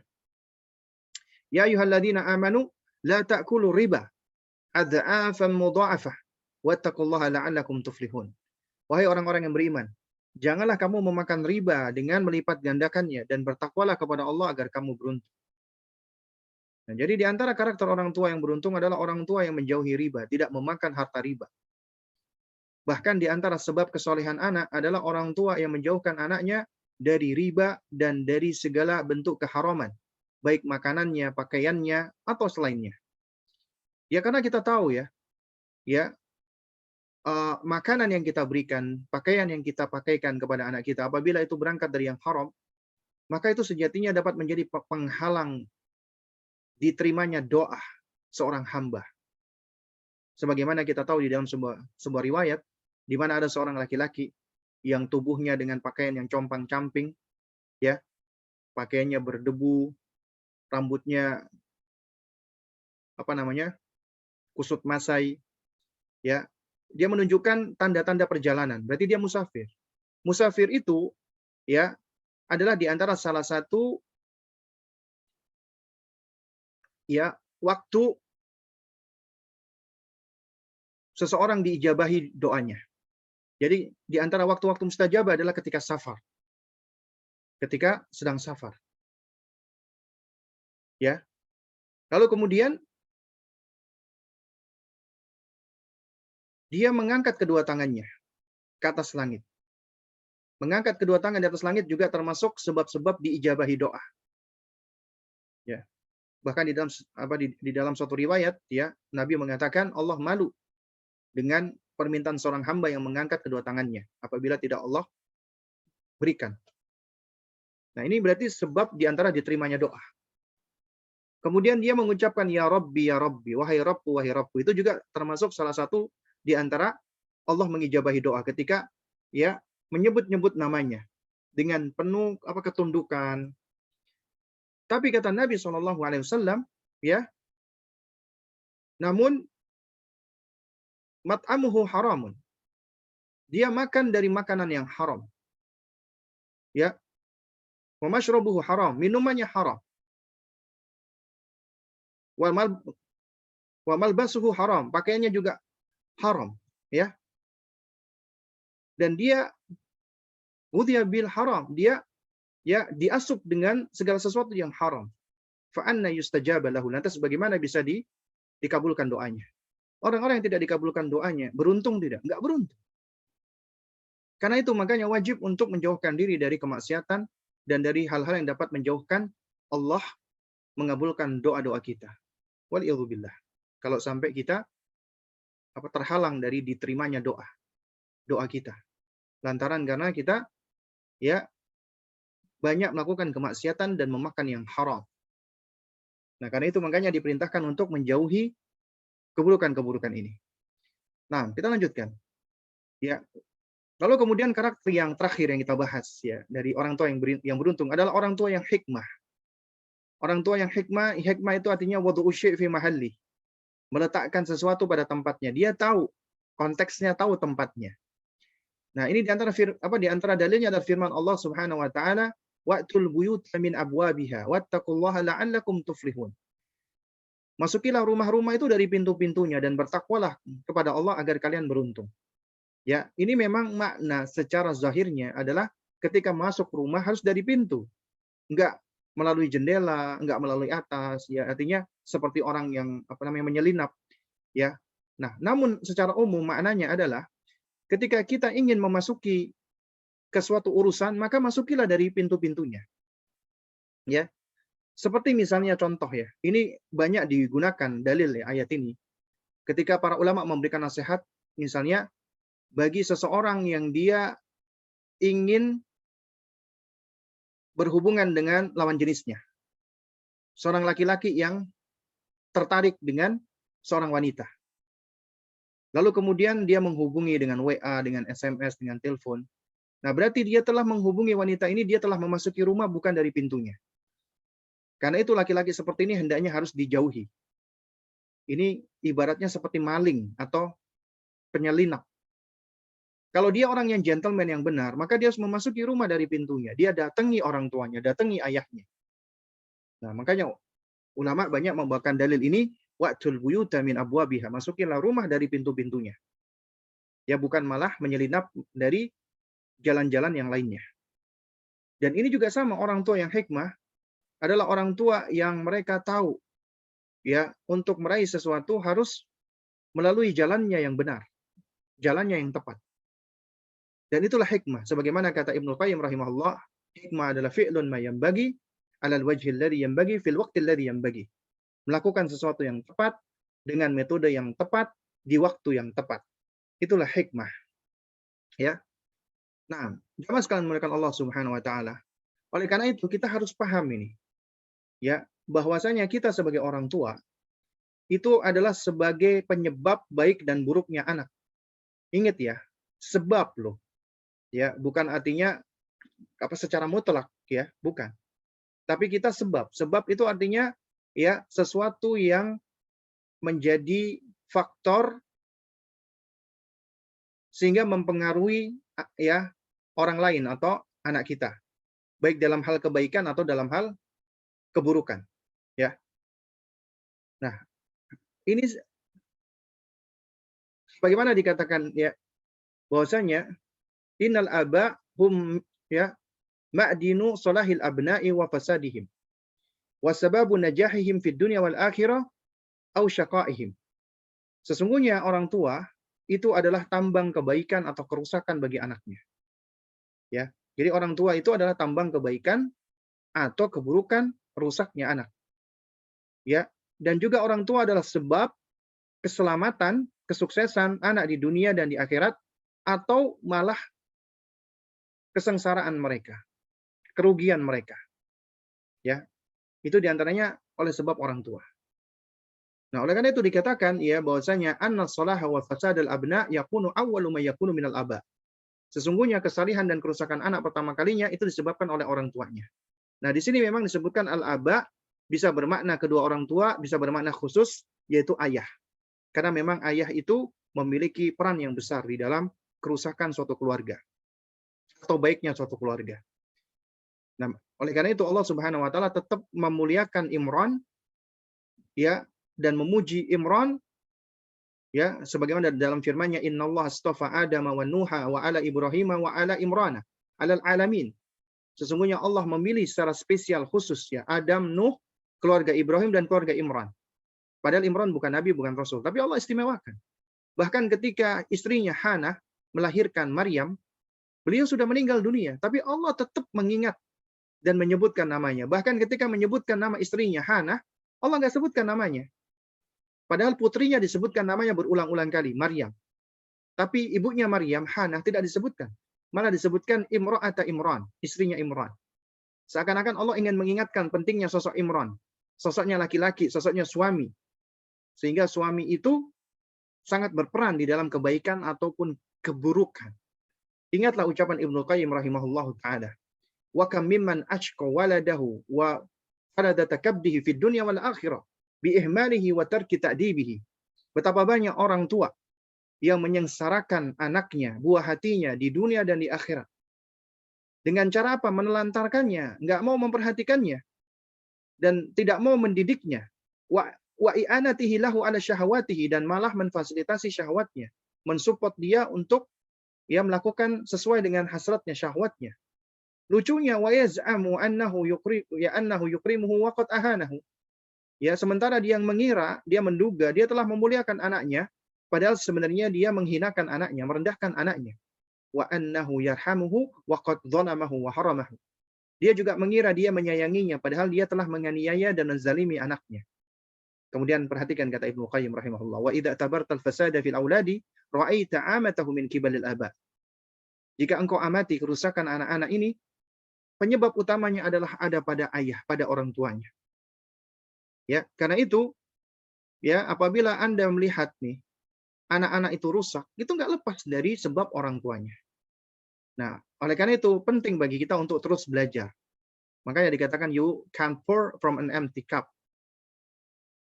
Ya ayyuhalladzina amanu la ta'kulu riba adha'afan mudha'afah wattaqullaha la'allakum tuflihun. Wahai orang-orang yang beriman, janganlah kamu memakan riba dengan melipat gandakannya, dan bertakwalah kepada Allah agar kamu beruntung. Nah, jadi di antara karakter orang tua yang beruntung adalah orang tua yang menjauhi riba, tidak memakan harta riba. Bahkan di antara sebab kesolehan anak adalah orang tua yang menjauhkan anaknya dari riba dan dari segala bentuk keharaman, baik makanannya, pakaiannya, atau selainnya. Ya karena kita tahu ya, makanan yang kita berikan, pakaian yang kita pakaikan kepada anak kita, apabila itu berangkat dari yang haram, maka itu sejatinya dapat menjadi penghalang diterimanya doa seorang hamba. Sebagaimana kita tahu di dalam sebuah riwayat, di mana ada seorang laki-laki yang tubuhnya dengan pakaian yang compang-camping, ya, pakaiannya berdebu, rambutnya kusut masai, ya, dia menunjukkan tanda-tanda perjalanan. Berarti dia musafir. Musafir itu, ya, adalah di antara salah satu, ya, waktu seseorang diijabahi doanya. Jadi di antara waktu-waktu mustajabah adalah ketika safar. Ketika sedang safar. Ya. Lalu kemudian dia mengangkat kedua tangannya ke atas langit. Mengangkat kedua tangan di atas langit juga termasuk sebab-sebab diijabahi doa. Ya. Bahkan di dalam suatu riwayat, ya, Nabi mengatakan Allah malu dengan permintaan seorang hamba yang mengangkat kedua tangannya apabila tidak Allah berikan. Nah, ini berarti sebab di antara diterimanya doa. Kemudian dia mengucapkan ya Rabbi, wahai Rabbku, wahai Rabbku. Itu juga termasuk salah satu di antara Allah mengijabahi doa ketika, ya, menyebut-nyebut namanya dengan penuh ketundukan. Tapi kata Nabi SAW, ya, namun mat'amuhu haramun. Dia makan dari makanan yang haram. Ya. Wa mashrabuhu haram, minumannya haram. Wa malbasuhu haram, pakaiannya juga haram, ya. Dan dia udhiya bil haram, dia, ya, diasup dengan segala sesuatu yang haram. Fa anna yustajaba lahu, lantas bagaimana bisa dikabulkan doanya? Orang-orang yang tidak dikabulkan doanya, beruntung tidak? Enggak beruntung. Karena itu makanya wajib untuk menjauhkan diri dari kemaksiatan dan dari hal-hal yang dapat menjauhkan Allah mengabulkan doa-doa kita. Waliyadzubillah. Kalau sampai kita terhalang dari diterimanya doa kita. Lantaran karena kita, ya, banyak melakukan kemaksiatan dan memakan yang haram. Nah, karena itu makanya diperintahkan untuk menjauhi keburukan-keburukan ini. Nah, kita lanjutkan. Ya. Lalu kemudian karakter yang terakhir yang kita bahas ya dari orang tua yang beruntung adalah orang tua yang hikmah. Orang tua yang hikmah, hikmah itu artinya wad'u syai' fi mahalli, meletakkan sesuatu pada tempatnya. Dia tahu konteksnya, tahu tempatnya. Nah, ini di antara dalilnya adalah firman Allah Subhanahu wa taala, "Wa'tul buyuta min abwabiha wattaqullaha la'allakum tuflihun." Masukilah rumah-rumah itu dari pintu-pintunya dan bertakwalah kepada Allah agar kalian beruntung. Ya, ini memang makna secara zahirnya adalah ketika masuk rumah harus dari pintu, enggak melalui jendela, enggak melalui atas, ya artinya seperti orang yang menyelinap, ya. Nah, namun secara umum maknanya adalah ketika kita ingin memasuki ke suatu urusan, maka masukilah dari pintu-pintunya. Ya, seperti misalnya contoh ya, ini banyak digunakan dalil ya ayat ini. Ketika para ulama memberikan nasihat, misalnya bagi seseorang yang dia ingin berhubungan dengan lawan jenisnya. Seorang laki-laki yang tertarik dengan seorang wanita. Lalu kemudian dia menghubungi dengan WA, dengan SMS, dengan telepon. Nah, berarti dia telah menghubungi wanita ini, dia telah memasuki rumah bukan dari pintunya. Karena itu laki-laki seperti ini hendaknya harus dijauhi. Ini ibaratnya seperti maling atau penyelinap. Kalau dia orang yang gentleman yang benar, maka dia harus memasuki rumah dari pintunya. Dia datangi orang tuanya, datangi ayahnya. Nah, makanya ulama banyak membawakan dalil ini, wa'tul buyuta min abwabiha, masukilah rumah dari pintu-pintunya. Ya, bukan malah menyelinap dari jalan-jalan yang lainnya. Dan ini juga sama, orang tua yang hikmah adalah orang tua yang mereka tahu ya, untuk meraih sesuatu harus melalui jalannya yang benar, jalannya yang tepat. Dan itulah hikmah. Sebagaimana kata Ibnu Qayyim rahimahullah, hikmah adalah fi'lun ma yanbaghi 'alal wajhil ladzi yanbaghi fil waqtil ladzi yanbaghi. Melakukan sesuatu yang tepat dengan metode yang tepat di waktu yang tepat. Itulah hikmah. Ya. Nah, jamaah sekalian dimuliakan Allah Subhanahu wa taala. Oleh karena itu kita harus paham ini. Ya, bahwasanya kita sebagai orang tua itu adalah sebagai penyebab baik dan buruknya anak. Ingat ya, sebab loh. Ya, bukan artinya secara mutlak ya, bukan. Tapi kita sebab. Sebab itu artinya ya sesuatu yang menjadi faktor sehingga mempengaruhi ya orang lain atau anak kita. Baik dalam hal kebaikan atau dalam hal keburukan, ya. Nah, ini bagaimana dikatakan ya bahwasanya innal aba hum ya ma'dinu salahil abna'i wa fasadihim wa sababu najahihim fid dunya wal akhirah au syaqaihim. Sesungguhnya orang tua itu adalah tambang kebaikan atau kerusakan bagi anaknya. Ya. Jadi orang tua itu adalah tambang kebaikan atau keburukan rusaknya anak. Ya. Dan juga orang tua adalah sebab keselamatan, kesuksesan anak di dunia dan di akhirat atau malah kesengsaraan mereka, kerugian mereka. Ya. Itu diantaranya oleh sebab orang tua. Nah, oleh karena itu dikatakan ya bahwasanya anna salaha wa fasadal abna yakunu awwalu ma yakunu minal aba. Sesungguhnya kesalihan dan kerusakan anak pertama kalinya itu disebabkan oleh orang tuanya. Nah, di sini memang disebutkan al-aba bisa bermakna kedua orang tua, bisa bermakna khusus yaitu ayah. Karena memang ayah itu memiliki peran yang besar di dalam kerusakan suatu keluarga atau baiknya suatu keluarga. Nah, oleh karena itu Allah Subhanahu wa taala tetap memuliakan Imran ya dan memuji Imran ya sebagaimana dalam firman-Nya innallaha astafa Adama wa Nuha wa ala Ibrahim wa ala Imrana alal alamin. Sesungguhnya Allah memilih secara spesial khusus ya Adam, Nuh, keluarga Ibrahim dan keluarga Imran. Padahal Imran bukan nabi, bukan rasul, tapi Allah istimewakan. Bahkan ketika istrinya Hana melahirkan Maryam, beliau sudah meninggal dunia, tapi Allah tetap mengingat dan menyebutkan namanya. Bahkan ketika menyebutkan nama istrinya Hana, Allah nggak sebutkan namanya. Padahal putrinya disebutkan namanya berulang-ulang kali, Maryam. Tapi ibunya Maryam, Hana, tidak disebutkan. Malah disebutkan Imra'ata Imran, istrinya Imran. Seakan-akan Allah ingin mengingatkan pentingnya sosok Imran. Sosoknya laki-laki, sosoknya suami. Sehingga suami itu sangat berperan di dalam kebaikan ataupun keburukan. Ingatlah ucapan Ibnu Qayyim rahimahullahu taala, wa kam mimman ashqa waladahu wa faladata kabdihi fid dunya wal akhirah bi ihmalihi wa tarki ta'dibihi. Betapa banyak orang tua yang menyengsarakan anaknya, buah hatinya di dunia dan di akhirat. Dengan cara apa? Menelantarkannya, nggak mau memperhatikannya, dan tidak mau mendidiknya. Wa i'anatihi lahu ala syahawatihi, dan malah memfasilitasi syahwatnya, mensupport dia untuk melakukan sesuai dengan hasratnya, syahwatnya. Lucunya, wa yaz'amu annahu yukrimuhu wa qad ahanahu. Ya, sementara dia mengira, dia menduga dia telah memuliakan anaknya, padahal sebenarnya dia menghinakan anaknya, merendahkan anaknya. Wa annahu yarhamuhu wa qad dzalamahu wa haramahu. Dia juga mengira dia menyayanginya, padahal dia telah menganiaya dan menzalimi anaknya. Kemudian perhatikan kata Ibnu Qayyim rahimahullah, wa idza tabartal fasada fil auladi ra'aita amatahu min kibalil aba. Jika engkau amati kerusakan anak-anak ini, penyebab utamanya adalah ada pada ayah, pada orang tuanya. Ya, karena itu, ya, apabila Anda melihat nih anak-anak itu rusak, itu nggak lepas dari sebab orang tuanya. Nah, oleh karena itu penting bagi kita untuk terus belajar. Makanya dikatakan you can't pour from an empty cup.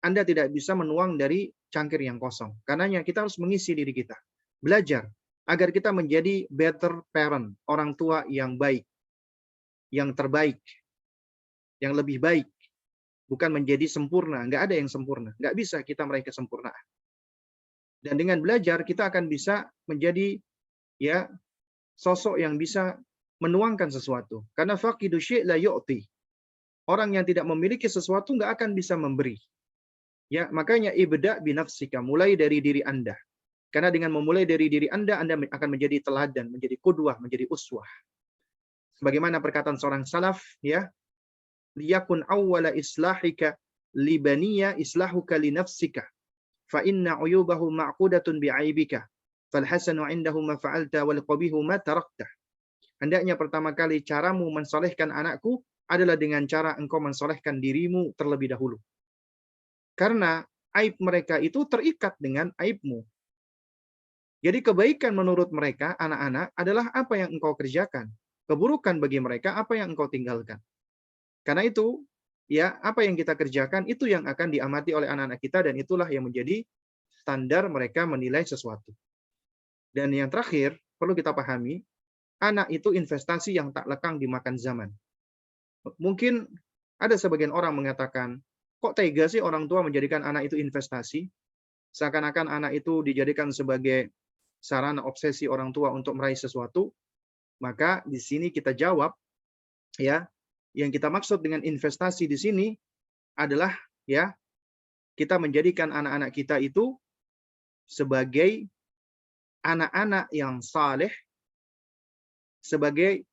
Anda tidak bisa menuang dari cangkir yang kosong. Karenanya kita harus mengisi diri kita. Belajar agar kita menjadi better parent, orang tua yang baik, yang terbaik, yang lebih baik. Bukan menjadi sempurna, nggak ada yang sempurna. Nggak bisa kita meraih kesempurnaan. Dan dengan belajar kita akan bisa menjadi sosok yang bisa menuangkan sesuatu. Karena faqidu syai' la yu'ti. Orang yang tidak memiliki sesuatu nggak akan bisa memberi. Ya, makanya ibda' binafsika, mulai dari diri Anda. Karena dengan memulai dari diri Anda akan menjadi teladan, menjadi qudwah, menjadi uswah. Sebagaimana perkataan seorang salaf, ya, liyakun awwala islahika libaniya islahuka li nafsika fa inna uyubahu ma'qudatun bi'aibika fal hasanu 'indahu ma fa'alta wal qabihu ma tarakta. Hendaknya pertama kali caramu mensolehkan anakku adalah dengan cara engkau mensolehkan dirimu terlebih dahulu. Karena aib mereka itu terikat dengan aibmu. Jadi kebaikan menurut mereka, anak-anak, adalah apa yang engkau kerjakan. Keburukan bagi mereka, apa yang engkau tinggalkan. Karena itu, ya, apa yang kita kerjakan itu yang akan diamati oleh anak-anak kita, dan itulah yang menjadi standar mereka menilai sesuatu. Dan yang terakhir, perlu kita pahami, anak itu investasi yang tak lekang dimakan zaman. Mungkin ada sebagian orang mengatakan, kok tega sih orang tua menjadikan anak itu investasi? Seakan-akan anak itu dijadikan sebagai sarana obsesi orang tua untuk meraih sesuatu. Maka di sini kita jawab, ya, yang kita maksud dengan investasi di sini adalah, ya, kita menjadikan anak-anak kita itu sebagai anak-anak yang saleh, sebagai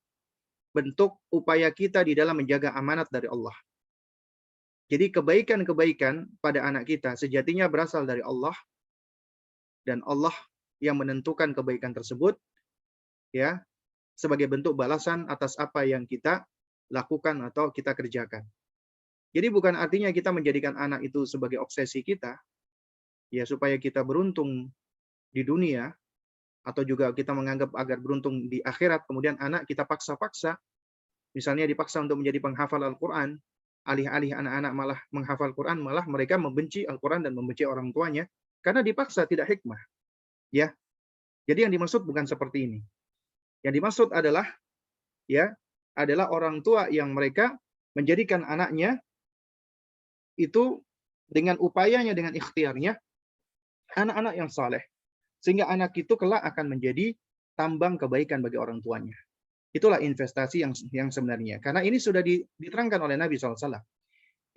bentuk upaya kita di dalam menjaga amanat dari Allah. Jadi kebaikan-kebaikan pada anak kita sejatinya berasal dari Allah, dan Allah yang menentukan kebaikan tersebut, ya, sebagai bentuk balasan atas apa yang kita lakukan atau kita kerjakan. Jadi bukan artinya kita menjadikan anak itu sebagai obsesi kita, ya, supaya kita beruntung di dunia, atau juga kita menganggap agar beruntung di akhirat, kemudian anak kita paksa-paksa, misalnya dipaksa untuk menjadi penghafal Al-Quran, alih-alih anak-anak malah menghafal Quran, malah mereka membenci Al-Quran dan membenci orang tuanya, karena dipaksa, tidak hikmah. Ya, jadi yang dimaksud bukan seperti ini. Yang dimaksud adalah, ya, adalah orang tua yang mereka menjadikan anaknya itu dengan upayanya, dengan ikhtiarnya, anak-anak yang saleh. Sehingga anak itu kelak akan menjadi tambang kebaikan bagi orang tuanya. Itulah investasi yang sebenarnya. Karena ini sudah diterangkan oleh Nabi SAW.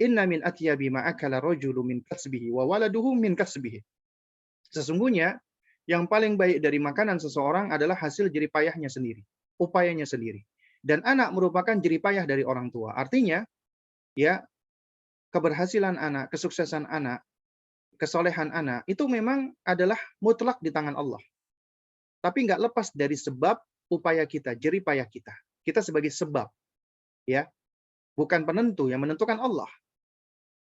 Inna min atyabi ma'akala rajulu min kasbihi wa waladuhu min kasbihi. Sesungguhnya, yang paling baik dari makanan seseorang adalah hasil jeripayahnya sendiri. Upayanya sendiri. Dan anak merupakan jeripayah dari orang tua. Artinya, ya, keberhasilan anak, kesuksesan anak, kesolehan anak, itu memang adalah mutlak di tangan Allah. Tapi nggak lepas dari sebab upaya kita, jeripayah kita. Kita sebagai sebab, ya, bukan penentu, yang menentukan Allah.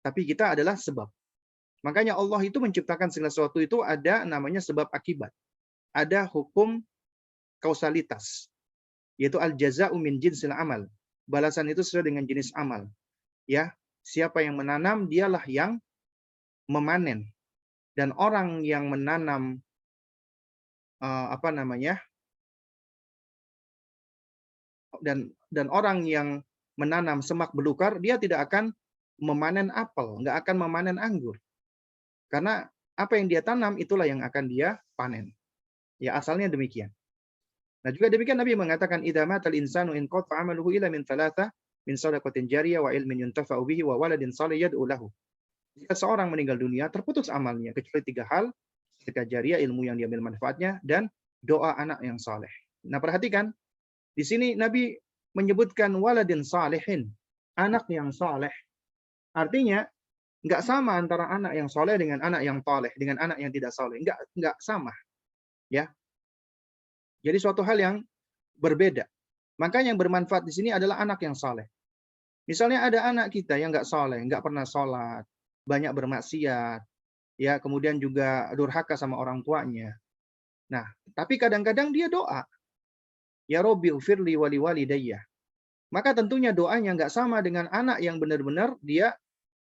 Tapi kita adalah sebab. Makanya Allah itu menciptakan segala sesuatu itu ada namanya sebab akibat. Ada hukum kausalitas, yaitu al-jaza'u min jinsil amal. Balasan itu sesuai dengan jenis amal. Ya, siapa yang menanam dialah yang memanen. Dan orang yang menanam apa namanya? Dan orang yang menanam semak belukar, dia tidak akan memanen apel, nggak akan memanen anggur. Karena apa yang dia tanam itulah yang akan dia panen. Ya, asalnya demikian. Nah, juga demikian Nabi mengatakan idza matal insanu in qata amaluhu illa min thalatha min shadaqatin jariyah wa ilmin yuntafa'u bihi wa waladin shalih yad'u lahu. Jika seorang meninggal dunia, terputus amalnya kecuali 3 hal, sedekah jariyah, ilmu yang diambil manfaatnya, dan doa anak yang saleh. Nah, perhatikan di sini Nabi menyebutkan waladin salihin, anak yang saleh. Artinya nggak sama antara anak yang saleh dengan anak yang taleh, dengan anak yang tidak saleh. Nggak sama. Ya. Jadi suatu hal yang berbeda. Maka yang bermanfaat di sini adalah anak yang saleh. Misalnya ada anak kita yang nggak saleh, nggak pernah sholat, banyak bermaksiat, ya, kemudian juga durhaka sama orang tuanya. Nah, tapi kadang-kadang dia doa, ya Robbi ufirli wali walidayya. Maka tentunya doanya nggak sama dengan anak yang benar-benar dia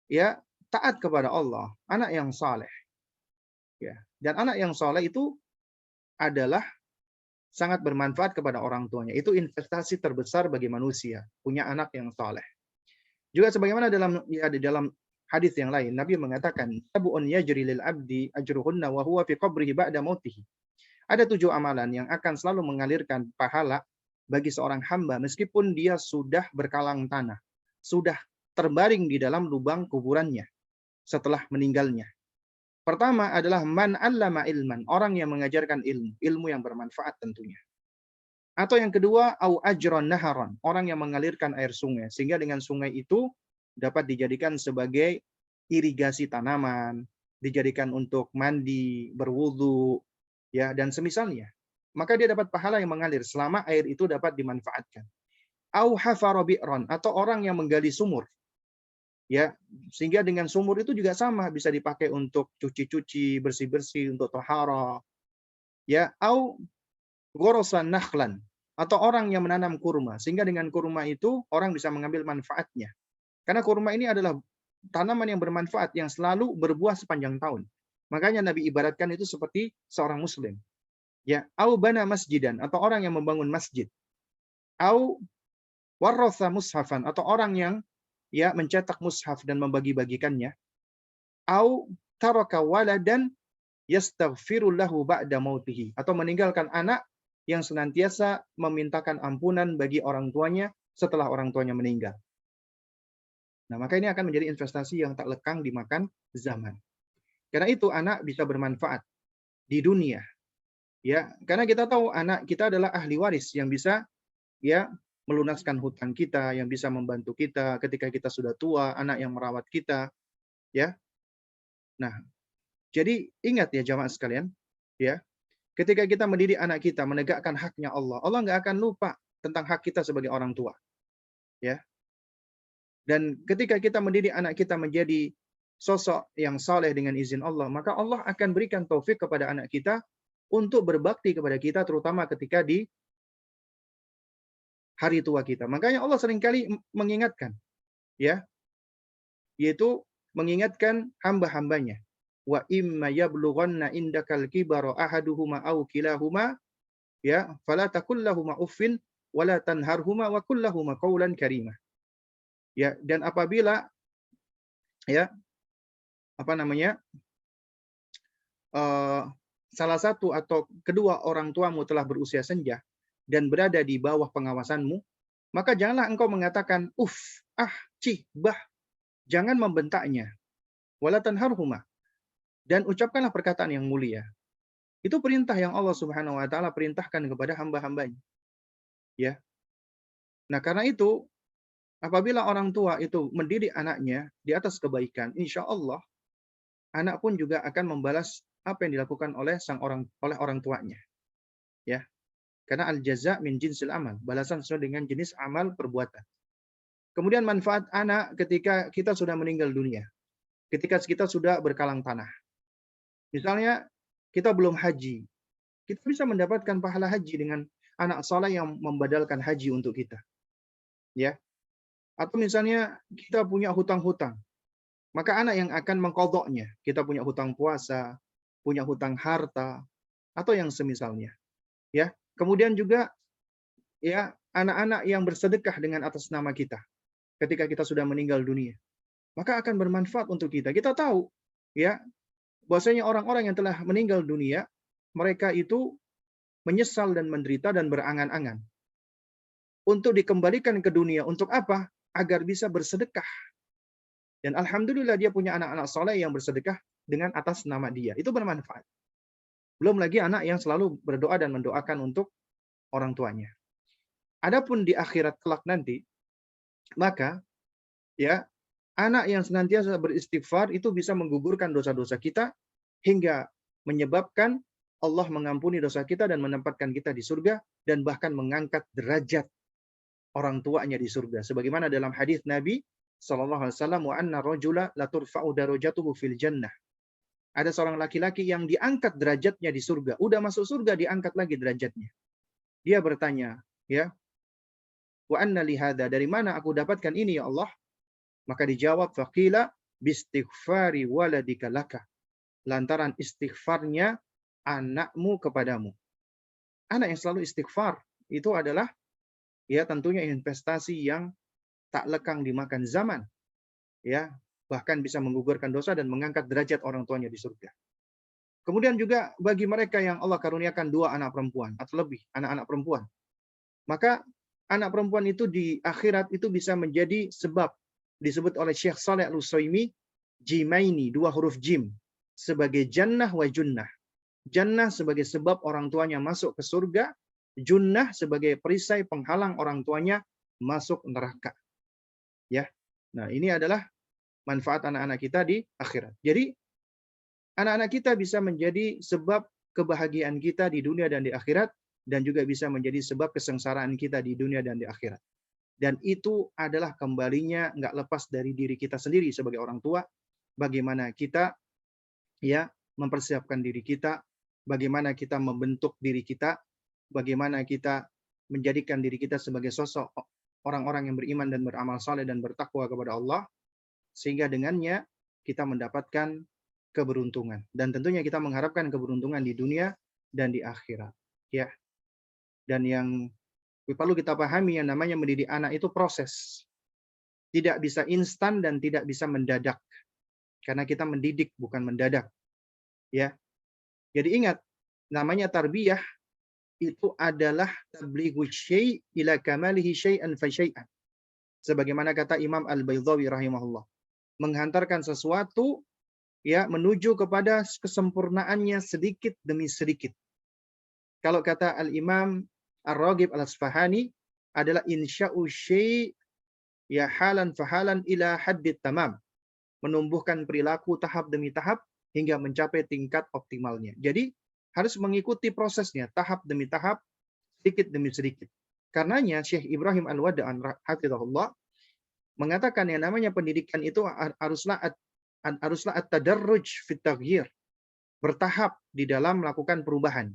ya taat kepada Allah, anak yang saleh. Ya. Dan anak yang saleh itu adalah sangat bermanfaat kepada orang tuanya. Itu investasi terbesar bagi manusia, punya anak yang saleh. Juga sebagaimana di dalam hadis yang lain, Nabi mengatakan, "Sab'un yajri lil abdi ajruhunna wa huwa fi qabrihi ba'da mautihi." Ada 7 amalan yang akan selalu mengalirkan pahala bagi seorang hamba meskipun dia sudah berkalang tanah, sudah terbaring di dalam lubang kuburannya setelah meninggalnya. Pertama adalah man 'allama ilman, orang yang mengajarkan ilmu yang bermanfaat tentunya. Atau yang kedua, au ajron naharon, orang yang mengalirkan air sungai sehingga dengan sungai itu dapat dijadikan sebagai irigasi tanaman, dijadikan untuk mandi, berwudu, ya, dan semisalnya. Maka dia dapat pahala yang mengalir selama air itu dapat dimanfaatkan. Au hafara bi'ron, atau orang yang menggali sumur. Ya, sehingga dengan sumur itu juga sama bisa dipakai untuk cuci-cuci, bersih-bersih, untuk tohara. Ya, au ghorosan nakhlan, atau orang yang menanam kurma sehingga dengan kurma itu orang bisa mengambil manfaatnya. Karena kurma ini adalah tanaman yang bermanfaat yang selalu berbuah sepanjang tahun. Makanya Nabi ibaratkan itu seperti seorang muslim. Ya, au bana masjidan, atau orang yang membangun masjid. Au warratha mushafan, atau orang yang ya mencetak mushaf dan membagi-bagikannya. Au taraka waladan yastaghfiru lahu ba'da mautihi, atau meninggalkan anak yang senantiasa memintakan ampunan bagi orang tuanya setelah orang tuanya meninggal. Nah, maka ini akan menjadi investasi yang tak lekang dimakan zaman. Karena itu anak bisa bermanfaat di dunia. Ya, karena kita tahu anak kita adalah ahli waris yang bisa ya melunaskan hutang kita, yang bisa membantu kita ketika kita sudah tua, anak yang merawat kita, ya. Nah, jadi ingat ya jamaah sekalian, ya. Ketika kita mendidik anak kita menegakkan haknya Allah, Allah nggak akan lupa tentang hak kita sebagai orang tua, ya. Dan ketika kita mendidik anak kita menjadi sosok yang saleh dengan izin Allah, maka Allah akan berikan taufik kepada anak kita untuk berbakti kepada kita, terutama ketika di hari tua kita. Makanya Allah seringkali mengingatkan, ya, yaitu mengingatkan hamba-hambanya. Wa imma yablughanna indakal kibara ahaduhuma aw kilahuma, ya, fala taqul lahumu uffin wala tanharhuma wa qul lahumu qawlan karimah. Ya, dan apabila ya apa namanya? Salah satu atau kedua orang tuamu telah berusia senja dan berada di bawah pengawasanmu, maka janganlah engkau mengatakan cih, bah, jangan membentaknya. Wala tanharhuma, dan ucapkanlah perkataan yang mulia. Itu perintah yang Allah Subhanahu wa taala perintahkan kepada hamba-hambanya. Ya. Nah, karena itu apabila orang tua itu mendidik anaknya di atas kebaikan, insya Allah anak pun juga akan membalas apa yang dilakukan oleh orang tuanya. Ya. Karena al-jaza min jinsil amal, balasan sesuai dengan jenis amal perbuatan. Kemudian manfaat anak ketika kita sudah meninggal dunia. Ketika kita sudah berkalang tanah. Misalnya kita belum haji. Kita bisa mendapatkan pahala haji dengan anak soleh yang membadalkan haji untuk kita. Ya. Atau misalnya kita punya hutang-hutang. Maka anak yang akan mengkodoknya. Kita punya hutang puasa, punya hutang harta, atau yang semisalnya. Ya. Kemudian juga ya anak-anak yang bersedekah dengan atas nama kita ketika kita sudah meninggal dunia. Maka akan bermanfaat untuk kita. Kita tahu ya bahwasanya orang-orang yang telah meninggal dunia, mereka itu menyesal dan menderita dan berangan-angan untuk dikembalikan ke dunia. Untuk apa? Agar bisa bersedekah. Dan alhamdulillah dia punya anak-anak soleh yang bersedekah dengan atas nama dia. Itu bermanfaat. Belum lagi anak yang selalu berdoa dan mendoakan untuk orang tuanya. Adapun di akhirat kelak nanti, maka ya anak yang senantiasa beristighfar itu bisa menggugurkan dosa-dosa kita hingga menyebabkan Allah mengampuni dosa kita dan menempatkan kita di surga dan bahkan mengangkat derajat orang tuanya di surga. Sebagaimana dalam hadis Nabi sallallahu alaihi wasallam, wa anna rajula la turfa'u darajatuhu fil jannah. Ada seorang laki-laki yang diangkat derajatnya di surga. Udah masuk surga diangkat lagi derajatnya. Dia bertanya, ya, wa anna li hadza, dari mana aku dapatkan ini ya Allah? Maka dijawab, faqila bistighfari waladika laka. Lantaran istighfarnya anakmu kepadamu. Anak yang selalu istighfar itu adalah ya tentunya investasi yang tak lekang dimakan zaman. Ya, bahkan bisa menggugurkan dosa dan mengangkat derajat orang tuanya di surga. Kemudian juga bagi mereka yang Allah karuniakan 2 anak perempuan atau lebih anak-anak perempuan. Maka anak perempuan itu di akhirat itu bisa menjadi sebab, disebut oleh Syekh Shalih Al-Utsaimin, jimaini, 2 huruf jim, sebagai jannah wa junnah. Jannah sebagai sebab orang tuanya masuk ke surga, junnah sebagai perisai penghalang orang tuanya masuk neraka. Ya. Nah, ini adalah manfaat anak-anak kita di akhirat. Jadi anak-anak kita bisa menjadi sebab kebahagiaan kita di dunia dan di akhirat, dan juga bisa menjadi sebab kesengsaraan kita di dunia dan di akhirat. Dan itu adalah kembalinya nggak lepas dari diri kita sendiri sebagai orang tua. Bagaimana kita ya mempersiapkan diri kita, bagaimana kita membentuk diri kita, bagaimana kita menjadikan diri kita sebagai sosok orang-orang yang beriman dan beramal saleh dan bertakwa kepada Allah, sehingga dengannya kita mendapatkan keberuntungan. Dan tentunya kita mengharapkan keberuntungan di dunia dan di akhirat. Ya. Dan yang perlu kita pahami, yang namanya mendidik anak itu proses. Tidak bisa instan dan tidak bisa mendadak. Karena kita mendidik bukan mendadak. Ya. Jadi ingat, namanya tarbiyah itu adalah tablighu syai' ila kamalihi syai'an fa syai'an. Sebagaimana kata Imam Al-Baydhawi rahimahullah, menghantarkan sesuatu ya menuju kepada kesempurnaannya sedikit demi sedikit. Kalau kata Al-Imam Ar-Raghib Al-Asfahani adalah insya'u syai' ya halan fahalan ila haddit tamam. Menumbuhkan perilaku tahap demi tahap hingga mencapai tingkat optimalnya. Jadi harus mengikuti prosesnya tahap demi tahap, sedikit demi sedikit. Karenanya Syekh Ibrahim Al-Wada'an hafizahullah mengatakan yang namanya pendidikan itu haruslah at-tadarruj fit taghyir, bertahap di dalam melakukan perubahan.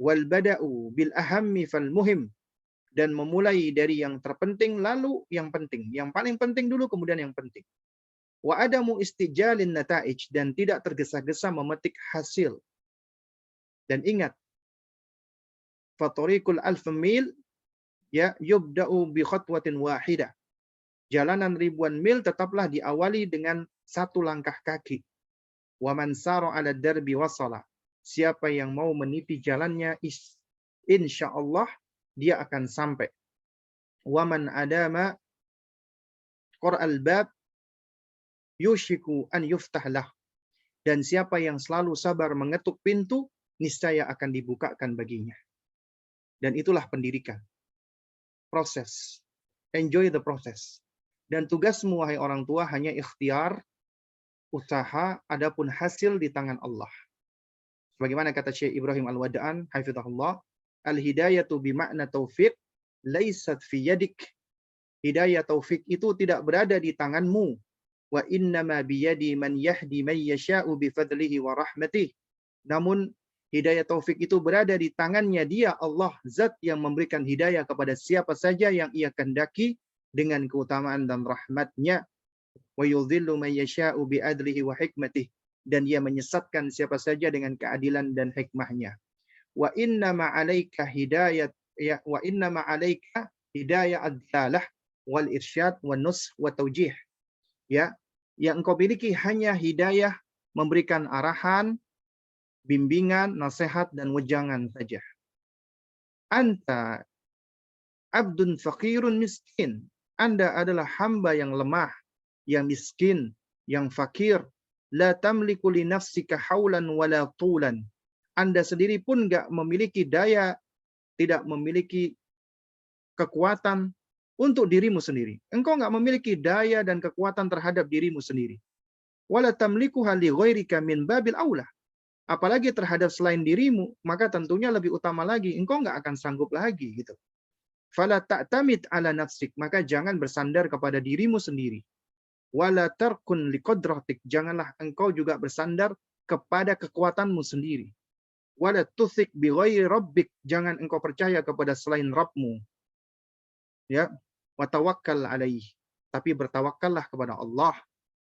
Wal bada'u bil ahammi fal muhim, dan memulai dari yang terpenting lalu yang penting. Yang paling penting dulu kemudian yang penting. Wa adamu istijalin nata'ij, dan tidak tergesa-gesa memetik hasil. Dan ingat, fatoriqul alf mil ya yubda'u bi khatwatin wahidah. Jalanan ribuan mil tetaplah diawali dengan 1 langkah kaki. Wa man sara 'ala darbi wasala. Siapa yang mau meniti jalannya, insyaallah dia akan sampai. Wa man adama qur'al bab yushiku an yuftah lah. Dan siapa yang selalu sabar mengetuk pintu, niscaya akan dibukakan baginya. Dan itulah pendidikan. Proses. Enjoy the process. Dan tugasmu wahai orang tua hanya ikhtiar, usaha, adapun hasil di tangan Allah. Sebagaimana kata Syekh Ibrahim Al-Wada'an hafizahullah, al-hidayatu bimakna taufiq laisat fi yadik. Hidayah taufik itu tidak berada di tanganmu. Wa innama biyadi man yahdi man yasha'u bifadlihi wa rahmatih. Namun Hidayah taufik itu berada di tangannya dia, Allah, zat yang memberikan hidayah kepada siapa saja yang ia kehendaki dengan keutamaan dan rahmatnya. Wa yudhillu man yasha'u bi'adlihi wa hikmatih. Dan ia menyesatkan siapa saja dengan keadilan dan hikmahnya. Wa inna ma'alaika hidayat ya wa inna ma'alaika hidayah ad-dalalah wal irsyad wan nusх wa taujih. Ya, yang engkau miliki hanya hidayah memberikan arahan, bimbingan, nasihat, dan wejangan saja. Anta abdun fakirun miskin. Anda adalah hamba yang lemah, yang miskin, yang fakir. La tamliku li nafsika haulan wala tulan. Anda sendiri pun enggak memiliki daya, tidak memiliki kekuatan untuk dirimu sendiri. Engkau enggak memiliki daya dan kekuatan terhadap dirimu sendiri. Wala tamlikuha li ghairika min babil aula. Apalagi terhadap selain dirimu, maka tentunya lebih utama lagi, engkau nggak akan sanggup lagi gitu. Fala ta'tamid ala nafsik, maka jangan bersandar kepada dirimu sendiri. Wala tarkun liqadratik, janganlah engkau juga bersandar kepada kekuatanmu sendiri. Wala tuthik bi ghairi rabbik, jangan engkau percaya kepada selain Rabbmu. Ya, wa tawakkal alaih, tapi bertawakkallah kepada Allah.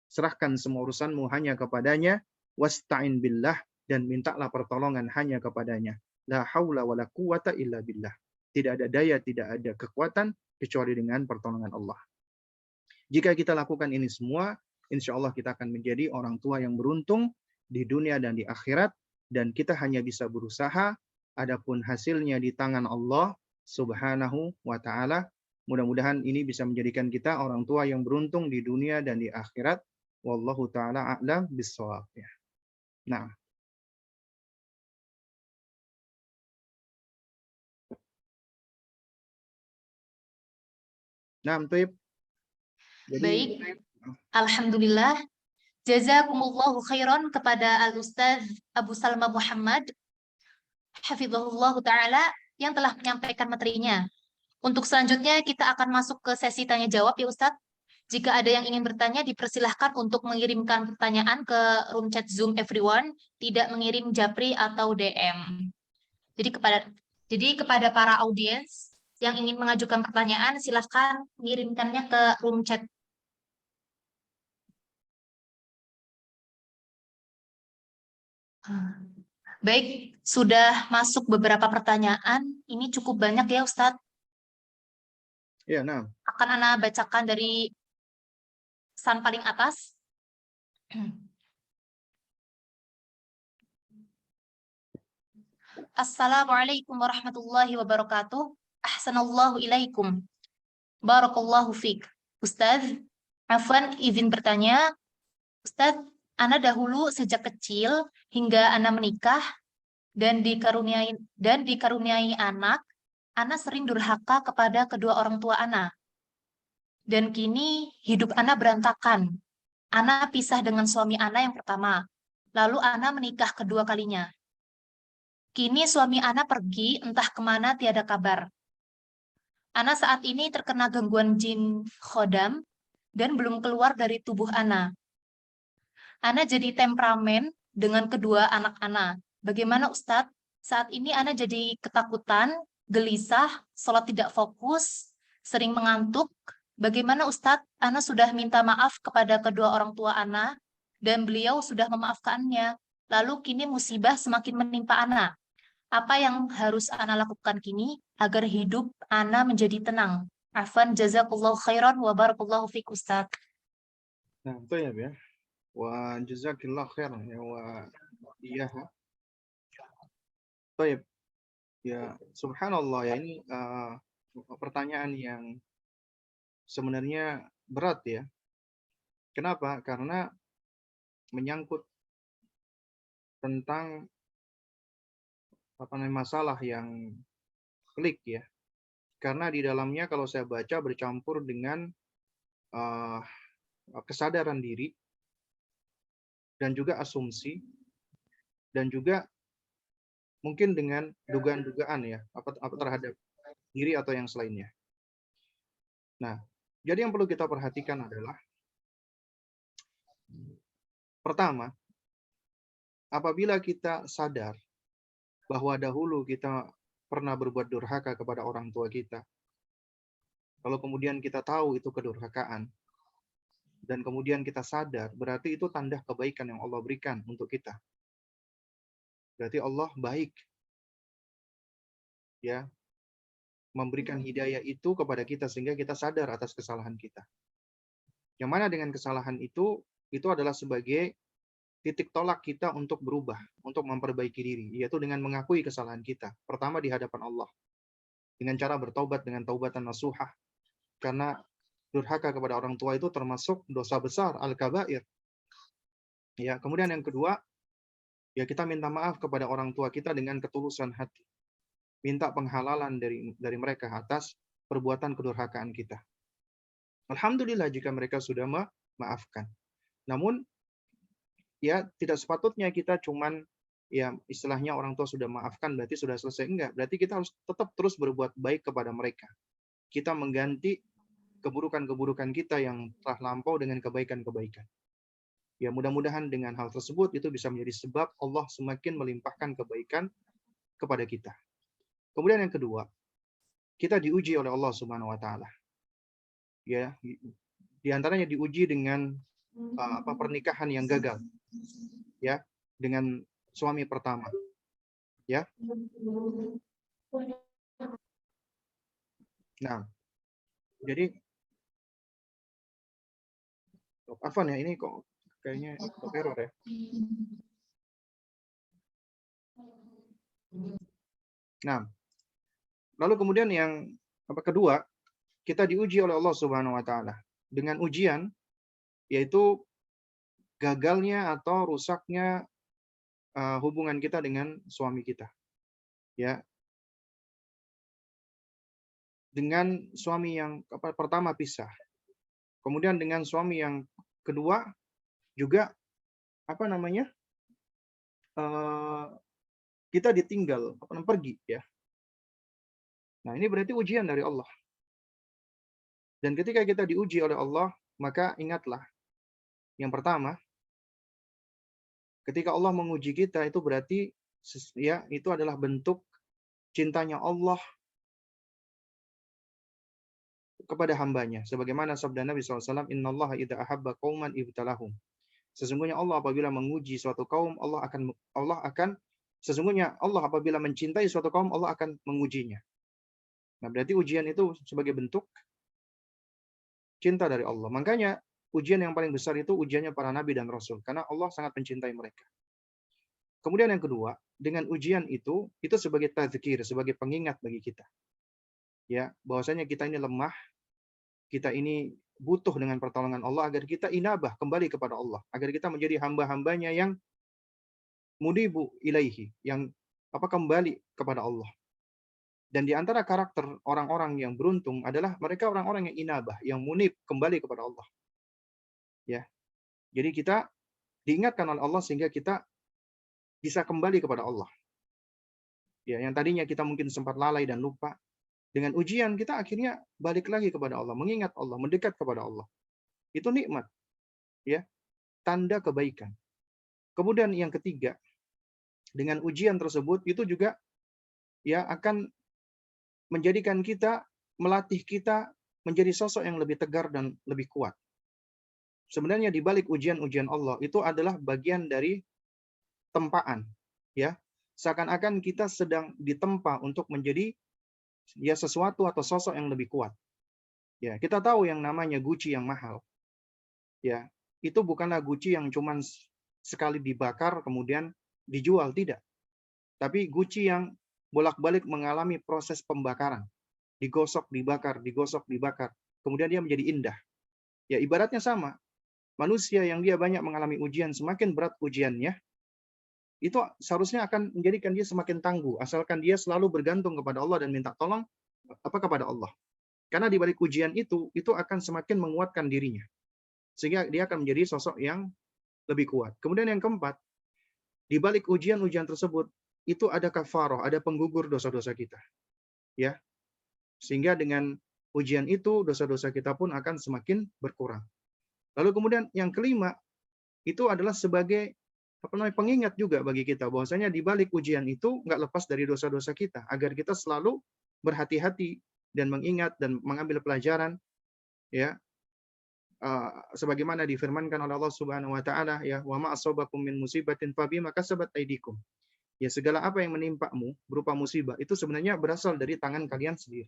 Serahkan semua urusanmu hanya kepadanya. Wasta'in billah, dan mintalah pertolongan hanya kepadanya. La haula wala quwata illa billah. Tidak ada daya, tidak ada kekuatan kecuali dengan pertolongan Allah. Jika kita lakukan ini semua, insya Allah kita akan menjadi orang tua yang beruntung di dunia dan di akhirat, dan kita hanya bisa berusaha, adapun hasilnya di tangan Allah Subhanahu wa taala. Mudah-mudahan ini bisa menjadikan kita orang tua yang beruntung di dunia dan di akhirat. Wallahu taala a'lam bissawab. Nah, Tib. Jadi, Baik, alhamdulillah. Jazakumullahu khairan kepada Al-Ustaz Abu Salma Muhammad, hafizahullah ta'ala, yang telah menyampaikan materinya. Untuk selanjutnya kita akan masuk ke sesi tanya jawab ya Ustadz. Jika ada yang ingin bertanya, dipersilahkan untuk mengirimkan pertanyaan ke room chat Zoom everyone, tidak mengirim japri atau DM. Jadi kepada para audiens yang ingin mengajukan pertanyaan, silahkan mengirimkannya ke room chat. Baik, sudah masuk beberapa pertanyaan. Ini cukup banyak ya Ustadz. ya, nah. Akan Ana bacakan dari pesan paling atas. Assalamualaikum warahmatullahi wabarakatuh. Ahsanallahu ilaikum. Barakallahu fiq. Ustadz, Afwan izin bertanya. Ustadz, Ana dahulu sejak kecil hingga Ana menikah dan dikaruniai anak, Ana sering durhaka kepada kedua orang tua Ana. Dan kini hidup Ana berantakan. Ana pisah dengan suami Ana yang pertama. Lalu Ana menikah kedua kalinya. Kini suami Ana pergi entah kemana tiada kabar. Ana saat ini terkena gangguan jin khodam dan belum keluar dari tubuh Ana. Ana jadi temperamen dengan kedua anak Ana. Bagaimana Ustadz? Saat ini Ana jadi ketakutan, gelisah, sholat tidak fokus, sering mengantuk. Bagaimana Ustadz? Ana sudah minta maaf kepada kedua orang tua Ana dan beliau sudah memaafkannya. Lalu kini musibah semakin menimpa Ana. Apa yang harus Ana lakukan kini agar hidup Ana menjadi tenang? Afwan, jazakallahu khairan wa barakallahu fiik Ustaz. Nah, ya. Wa jazakillah khairan ya wa iyaha. Baik. Ya, subhanallah ya, ini pertanyaan yang sebenarnya berat ya. Kenapa? Karena menyangkut tentang masalah yang pelik ya. Karena di dalamnya kalau saya baca bercampur dengan kesadaran diri dan juga asumsi dan juga mungkin dengan dugaan-dugaan ya apa terhadap diri atau yang selainnya. Nah, jadi yang perlu kita perhatikan adalah pertama, apabila kita sadar bahwa dahulu kita pernah berbuat durhaka kepada orang tua kita. Kalau kemudian kita tahu itu kedurhakaan, dan kemudian kita sadar, berarti itu tanda kebaikan yang Allah berikan untuk kita. Berarti Allah baik, ya, memberikan hidayah itu kepada kita sehingga kita sadar atas kesalahan kita. Yang mana dengan kesalahan itu adalah sebagai titik tolak kita untuk berubah, untuk memperbaiki diri, yaitu dengan mengakui kesalahan kita. Pertama di hadapan Allah, dengan cara bertaubat dengan taubatan nasuhah, karena durhaka kepada orang tua itu termasuk dosa besar, al-kabair. Ya, kemudian yang kedua, ya kita minta maaf kepada orang tua kita dengan ketulusan hati. Minta penghalalan dari mereka atas perbuatan kedurhakaan kita. Alhamdulillah jika mereka sudah memaafkan. Namun, ya tidak sepatutnya kita cuman, ya istilahnya orang tua sudah maafkan berarti sudah selesai. Enggak, berarti kita harus tetap terus berbuat baik kepada mereka. Kita mengganti keburukan-keburukan kita yang telah lampau dengan kebaikan-kebaikan. Ya mudah-mudahan dengan hal tersebut itu bisa menjadi sebab Allah semakin melimpahkan kebaikan kepada kita. Kemudian yang kedua, kita diuji oleh Allah Subhanahu wa taala. Ya, di antaranya diuji dengan pernikahan yang gagal. Ya, dengan suami pertama. Ya. Nah, jadi Afwan ya, ini kok kayaknya error ya. Nah, lalu kemudian yang kedua, kita diuji oleh Allah Subhanahu wa taala dengan ujian yaitu gagalnya atau rusaknya hubungan kita dengan suami kita. Ya. Dengan suami yang pertama pisah. Kemudian dengan suami yang kedua juga kita ditinggal, pergi ya. Nah, ini berarti ujian dari Allah. Dan ketika kita diuji oleh Allah, maka ingatlah yang pertama, ketika Allah menguji kita itu berarti ya itu adalah bentuk cintanya Allah kepada hambanya. Sebagaimana sabda Nabi SAW, Innallaha idza ahabba qauman ibtalahum. Sesungguhnya Allah apabila menguji suatu kaum, sesungguhnya Allah apabila mencintai suatu kaum, Allah akan mengujinya. Nah, berarti ujian itu sebagai bentuk cinta dari Allah. Makanya ujian yang paling besar itu ujiannya para nabi dan rasul, karena Allah sangat mencintai mereka. Kemudian yang kedua, dengan ujian itu sebagai tadzkir, sebagai pengingat bagi kita. Ya, bahwasanya kita ini lemah, kita ini butuh dengan pertolongan Allah agar kita inabah kembali kepada Allah, agar kita menjadi hamba-hambanya yang munibu ilaihi, yang kembali kepada Allah. Dan di antara karakter orang-orang yang beruntung adalah mereka orang-orang yang inabah, yang munib kembali kepada Allah. Ya. Jadi kita diingatkan oleh Allah sehingga kita bisa kembali kepada Allah. Ya, yang tadinya kita mungkin sempat lalai dan lupa, dengan ujian kita akhirnya balik lagi kepada Allah, mengingat Allah, mendekat kepada Allah. Itu nikmat. Ya. Tanda kebaikan. Kemudian yang ketiga, dengan ujian tersebut itu juga ya akan menjadikan kita, melatih kita menjadi sosok yang lebih tegar dan lebih kuat. Sebenarnya di balik ujian-ujian Allah itu adalah bagian dari tempaan, ya. Seakan-akan kita sedang ditempa untuk menjadi ya sesuatu atau sosok yang lebih kuat. Ya, kita tahu yang namanya Gucci yang mahal. Ya, itu bukanlah Gucci yang cuman sekali dibakar kemudian dijual, tidak. Tapi Gucci yang bolak-balik mengalami proses pembakaran. Digosok, dibakar, digosok, dibakar. Kemudian dia menjadi indah. Ya, ibaratnya sama. Manusia yang dia banyak mengalami ujian, semakin berat ujiannya, itu seharusnya akan menjadikan dia semakin tangguh, asalkan dia selalu bergantung kepada Allah dan minta tolong kepada Allah. Karena di balik ujian itu akan semakin menguatkan dirinya. Sehingga dia akan menjadi sosok yang lebih kuat. Kemudian yang keempat, di balik ujian-ujian tersebut, itu ada kafarah, ada penggugur dosa-dosa kita. Ya. Sehingga dengan ujian itu, dosa-dosa kita pun akan semakin berkurang. Lalu kemudian yang kelima, itu adalah sebagai pengingat juga bagi kita bahwasanya di balik ujian itu nggak lepas dari dosa-dosa kita, agar kita selalu berhati-hati dan mengingat dan mengambil pelajaran, ya, sebagaimana difirmankan oleh Allah Subhanahu wa taala, ya, wa ma asabakum min musibatin fabima kasabat aydikum. Ya, segala apa yang menimpamu berupa musibah itu sebenarnya berasal dari tangan kalian sendiri.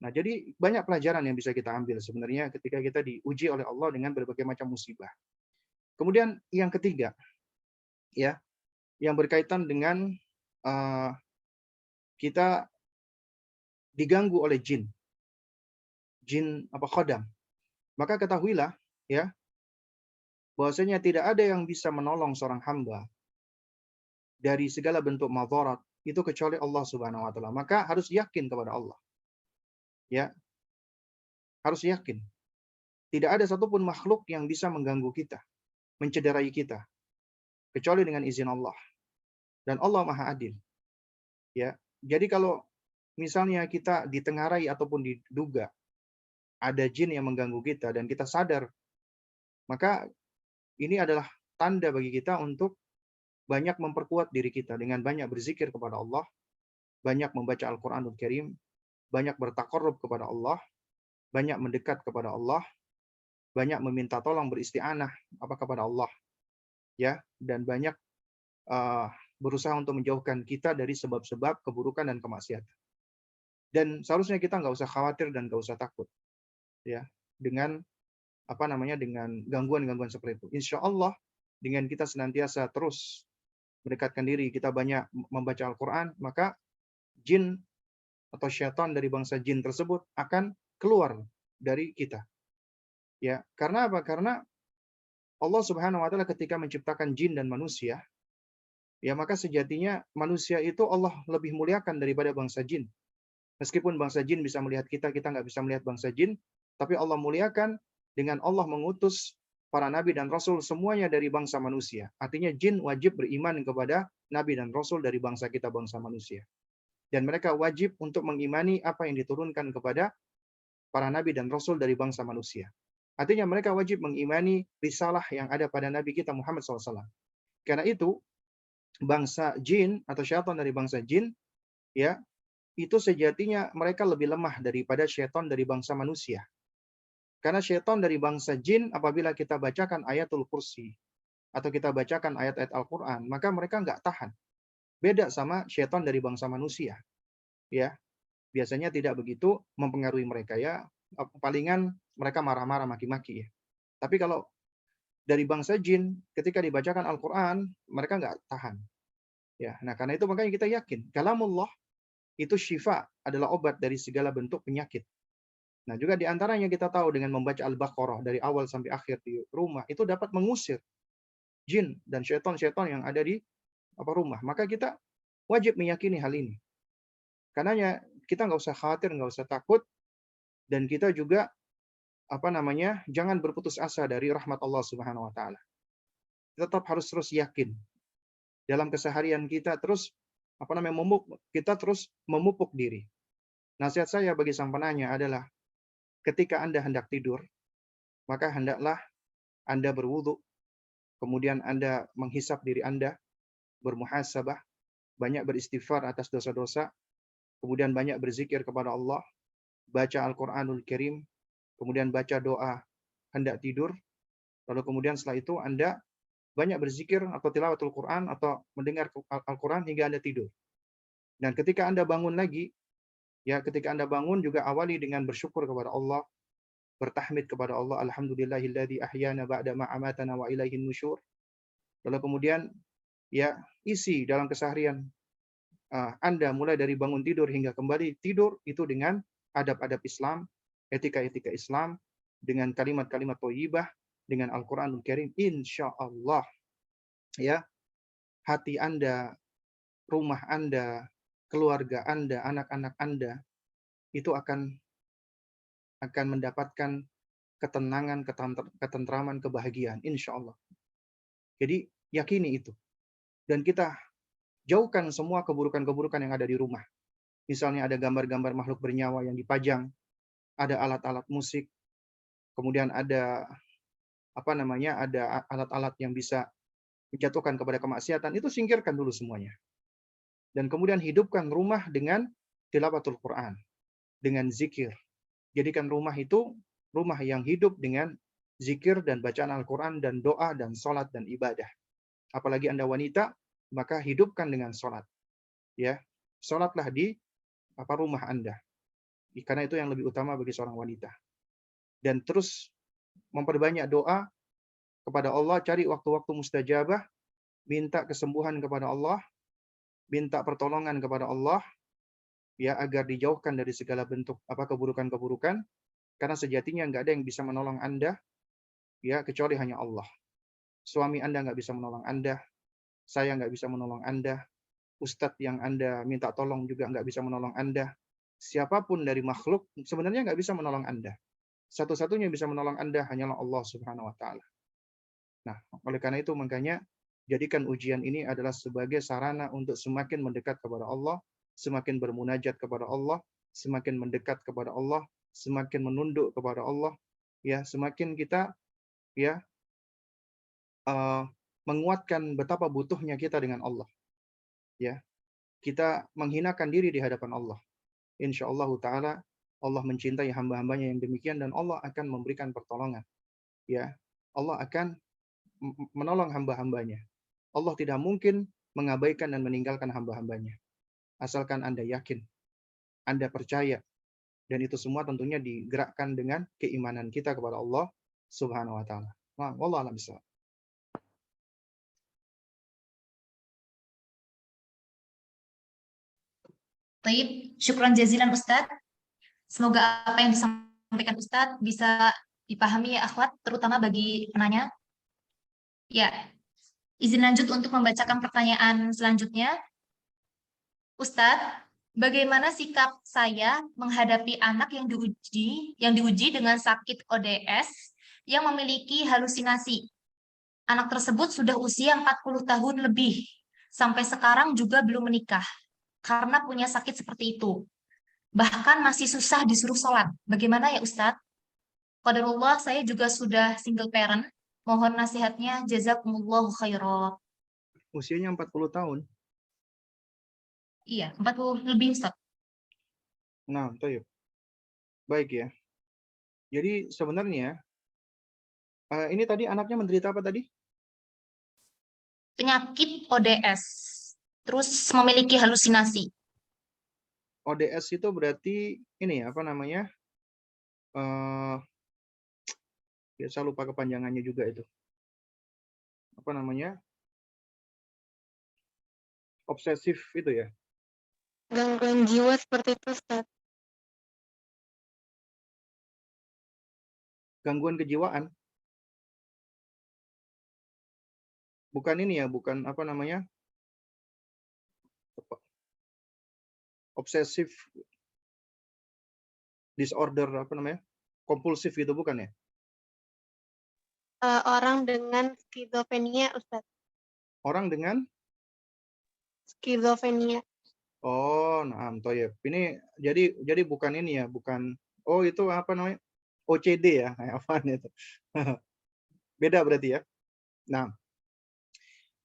Nah, jadi banyak pelajaran yang bisa kita ambil sebenarnya ketika kita diuji oleh Allah dengan berbagai macam musibah. Kemudian yang ketiga, ya, yang berkaitan dengan kita diganggu oleh jin, khodam. Maka ketahuilah, ya, bahwasanya tidak ada yang bisa menolong seorang hamba dari segala bentuk madharat itu kecuali Allah Subhanahu wa taala. Maka harus yakin kepada Allah. Ya, harus yakin. Tidak ada satupun makhluk yang bisa mengganggu kita, mencederai kita, kecuali dengan izin Allah. Dan Allah Maha Adil. Ya. Jadi kalau misalnya kita ditengarai ataupun diduga ada jin yang mengganggu kita dan kita sadar, maka ini adalah tanda bagi kita untuk banyak memperkuat diri kita dengan banyak berzikir kepada Allah, banyak membaca Al-Qur'anul Karim, banyak bertaqarrub kepada Allah, banyak mendekat kepada Allah, banyak meminta tolong beristi'anah kepada Allah, ya, dan banyak berusaha untuk menjauhkan kita dari sebab-sebab keburukan dan kemaksiatan. Dan seharusnya kita nggak usah khawatir dan nggak usah takut, ya, dengan dengan gangguan-gangguan seperti itu. Insya Allah dengan kita senantiasa terus mendekatkan diri, kita banyak membaca Al-Quran, maka jin atau syaitan dari bangsa jin tersebut akan keluar dari kita. Ya, karena apa? Karena Allah Subhanahu wa taala ketika menciptakan jin dan manusia, ya, maka sejatinya manusia itu Allah lebih muliakan daripada bangsa jin. Meskipun bangsa jin bisa melihat kita, kita nggak bisa melihat bangsa jin, tapi Allah muliakan dengan Allah mengutus para nabi dan rasul semuanya dari bangsa manusia. Artinya jin wajib beriman kepada nabi dan rasul dari bangsa kita, bangsa manusia. Dan mereka wajib untuk mengimani apa yang diturunkan kepada para nabi dan rasul dari bangsa manusia. Artinya mereka wajib mengimani risalah yang ada pada nabi kita Muhammad SAW. Karena itu, bangsa jin atau syaitan dari bangsa jin, ya, itu sejatinya mereka lebih lemah daripada syaitan dari bangsa manusia. Karena syaitan dari bangsa jin, apabila kita bacakan ayatul kursi, atau kita bacakan ayat-ayat Al-Quran, maka mereka nggak tahan. Beda sama syaitan dari bangsa manusia. Ya, biasanya tidak begitu mempengaruhi mereka, ya. Palingan mereka marah-marah, maki-maki, ya. Tapi kalau dari bangsa jin, ketika dibacakan Al-Quran, mereka nggak tahan. Ya, nah karena itu makanya kita yakin, kalamullah itu syifa, adalah obat dari segala bentuk penyakit. Nah, juga diantaranya kita tahu dengan membaca Al-Baqarah dari awal sampai akhir di rumah, itu dapat mengusir jin dan syaitan-syaitan yang ada di rumah. Maka kita wajib meyakini hal ini. Karenanya kita nggak usah khawatir, nggak usah takut, dan kita juga jangan berputus asa dari rahmat Allah Subhanahu wa taala. Tetap harus terus yakin dalam keseharian kita, terus kita terus memupuk diri. Nasihat saya bagi sang penanya adalah ketika Anda hendak tidur, maka hendaklah Anda berwudu, kemudian Anda menghisap diri Anda, bermuhasabah, banyak beristighfar atas dosa-dosa, kemudian banyak berzikir kepada Allah, baca Al-Qur'anul Karim, kemudian baca doa hendak tidur, lalu kemudian setelah itu Anda banyak berzikir atau tilawatul Quran atau mendengar Al-Quran hingga Anda tidur. Dan ketika Anda bangun lagi, ya, ketika Anda bangun juga awali dengan bersyukur kepada Allah, bertahmid kepada Allah, alhamdulillahilladzi ahyana ba'da ma amatana wa ilaihin nusyur. Lalu kemudian, ya, isi dalam keseharian Anda mulai dari bangun tidur hingga kembali tidur itu dengan adab-adab Islam, etika-etika Islam, dengan kalimat-kalimat thayyibah, dengan Al-Qur'anul Karim, insya Allah, ya, hati Anda, rumah Anda, keluarga Anda, anak-anak Anda itu akan mendapatkan ketenangan, ketentraman, kebahagiaan, insya Allah. Jadi yakini itu. Dan kita jauhkan semua keburukan-keburukan yang ada di rumah. Misalnya ada gambar-gambar makhluk bernyawa yang dipajang, ada alat-alat musik, kemudian ada ada alat-alat yang bisa menjatuhkan kepada kemaksiatan, itu singkirkan dulu semuanya. Dan kemudian hidupkan rumah dengan tilawatul Quran, dengan zikir. Jadikan rumah itu rumah yang hidup dengan zikir dan bacaan Al-Quran dan doa dan sholat dan ibadah. Apalagi Anda wanita, maka hidupkan dengan sholat. Ya, sholatlah di rumah Anda. Karena itu yang lebih utama bagi seorang wanita. Dan terus memperbanyak doa kepada Allah, cari waktu-waktu mustajabah, minta kesembuhan kepada Allah, minta pertolongan kepada Allah, ya, agar dijauhkan dari segala bentuk keburukan-keburukan, karena sejatinya nggak ada yang bisa menolong Anda, ya, kecuali hanya Allah. Suami Anda nggak bisa menolong Anda, saya nggak bisa menolong Anda, Ustadz yang Anda minta tolong juga nggak bisa menolong Anda. Siapapun dari makhluk sebenarnya nggak bisa menolong Anda. Satu-satunya yang bisa menolong Anda hanyalah Allah Subhanahu wa Ta'ala. Nah, oleh karena itu, makanya jadikan ujian ini adalah sebagai sarana untuk semakin mendekat kepada Allah, semakin bermunajat kepada Allah, semakin mendekat kepada Allah, semakin menunduk kepada Allah, ya, semakin kita, ya, menguatkan betapa butuhnya kita dengan Allah. Ya, kita menghinakan diri di hadapan Allah. Insyaallah taala Allah mencintai hamba-hambanya yang demikian, dan Allah akan memberikan pertolongan. Ya, Allah akan menolong hamba-hambanya. Allah tidak mungkin mengabaikan dan meninggalkan hamba-hambanya. Asalkan Anda yakin, Anda percaya, dan itu semua tentunya digerakkan dengan keimanan kita kepada Allah Subhanahu wa Ta'ala. Wallahu a'lam bishawab. Baik, syukran jazilan Ustadz. Semoga apa yang disampaikan Ustadz bisa dipahami ya akhwat, terutama bagi penanya. Ya, izin lanjut untuk membacakan pertanyaan selanjutnya. Ustadz, bagaimana sikap saya menghadapi anak yang diuji dengan sakit ODS yang memiliki halusinasi? Anak tersebut sudah usia 40 tahun lebih, sampai sekarang juga belum menikah, karena punya sakit seperti itu. Bahkan masih susah disuruh sholat. Bagaimana ya Ustadz? Qadarullah, saya juga sudah single parent. Mohon nasihatnya, jazakumullahu khairan. Usianya 40 tahun. Iya, 40 lebih Ustadz. Nah, baik ya. Jadi sebenarnya ini tadi anaknya menderita apa tadi? Penyakit ODS, terus memiliki halusinasi. ODS itu berarti ini ya, apa namanya? Biasa lupa kepanjangannya juga itu. Apa namanya? Obsesif itu ya. Gangguan jiwa seperti itu, Ustaz. Gangguan kejiwaan. Bukan ini ya, bukan apa namanya? Obsesif disorder, apa namanya? Kompulsif gitu, bukan ya? Orang dengan skizofrenia, Ustaz. Orang dengan Skizofrenia. oh, nah, toyib. Ini jadi bukan ini ya, bukan. Oh, itu apa namanya? OCD ya, kayak apaan itu? Beda berarti ya. Nah,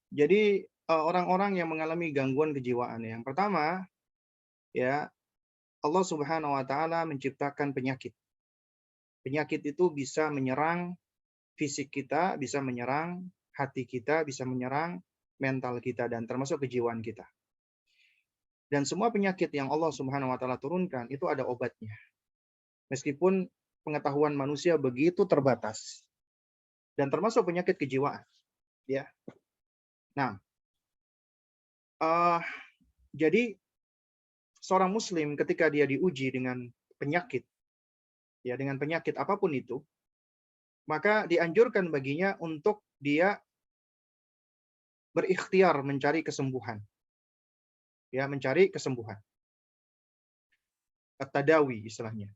jadi orang-orang yang mengalami gangguan kejiwaan, yang pertama ya, Allah Subhanahu wa Ta'ala menciptakan penyakit. Penyakit itu bisa menyerang fisik kita, bisa menyerang hati kita, bisa menyerang mental kita, dan termasuk kejiwaan kita. Dan semua penyakit yang Allah Subhanahu wa Ta'ala turunkan itu ada obatnya. Meskipun pengetahuan manusia begitu terbatas. Dan termasuk penyakit kejiwaan. Ya. Nah, jadi seorang muslim ketika dia diuji dengan penyakit, ya, dengan penyakit apapun itu, maka dianjurkan baginya untuk dia berikhtiar mencari kesembuhan. Ya, mencari kesembuhan. At-tadawi istilahnya.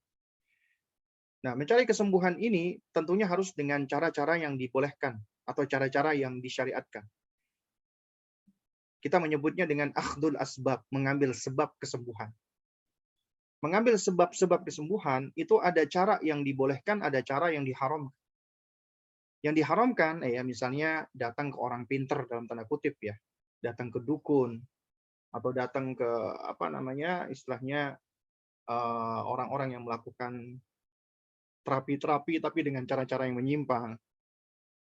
Nah, mencari kesembuhan ini tentunya harus dengan cara-cara yang dibolehkan atau cara-cara yang disyariatkan. Kita menyebutnya dengan akhdul asbab, mengambil sebab kesembuhan. Mengambil sebab-sebab kesembuhan itu ada cara yang dibolehkan, ada cara yang diharamkan. Yang diharamkan ya misalnya datang ke orang pinter dalam tanda kutip ya, datang ke dukun atau datang ke apa namanya istilahnya orang-orang yang melakukan terapi-terapi tapi dengan cara-cara yang menyimpang,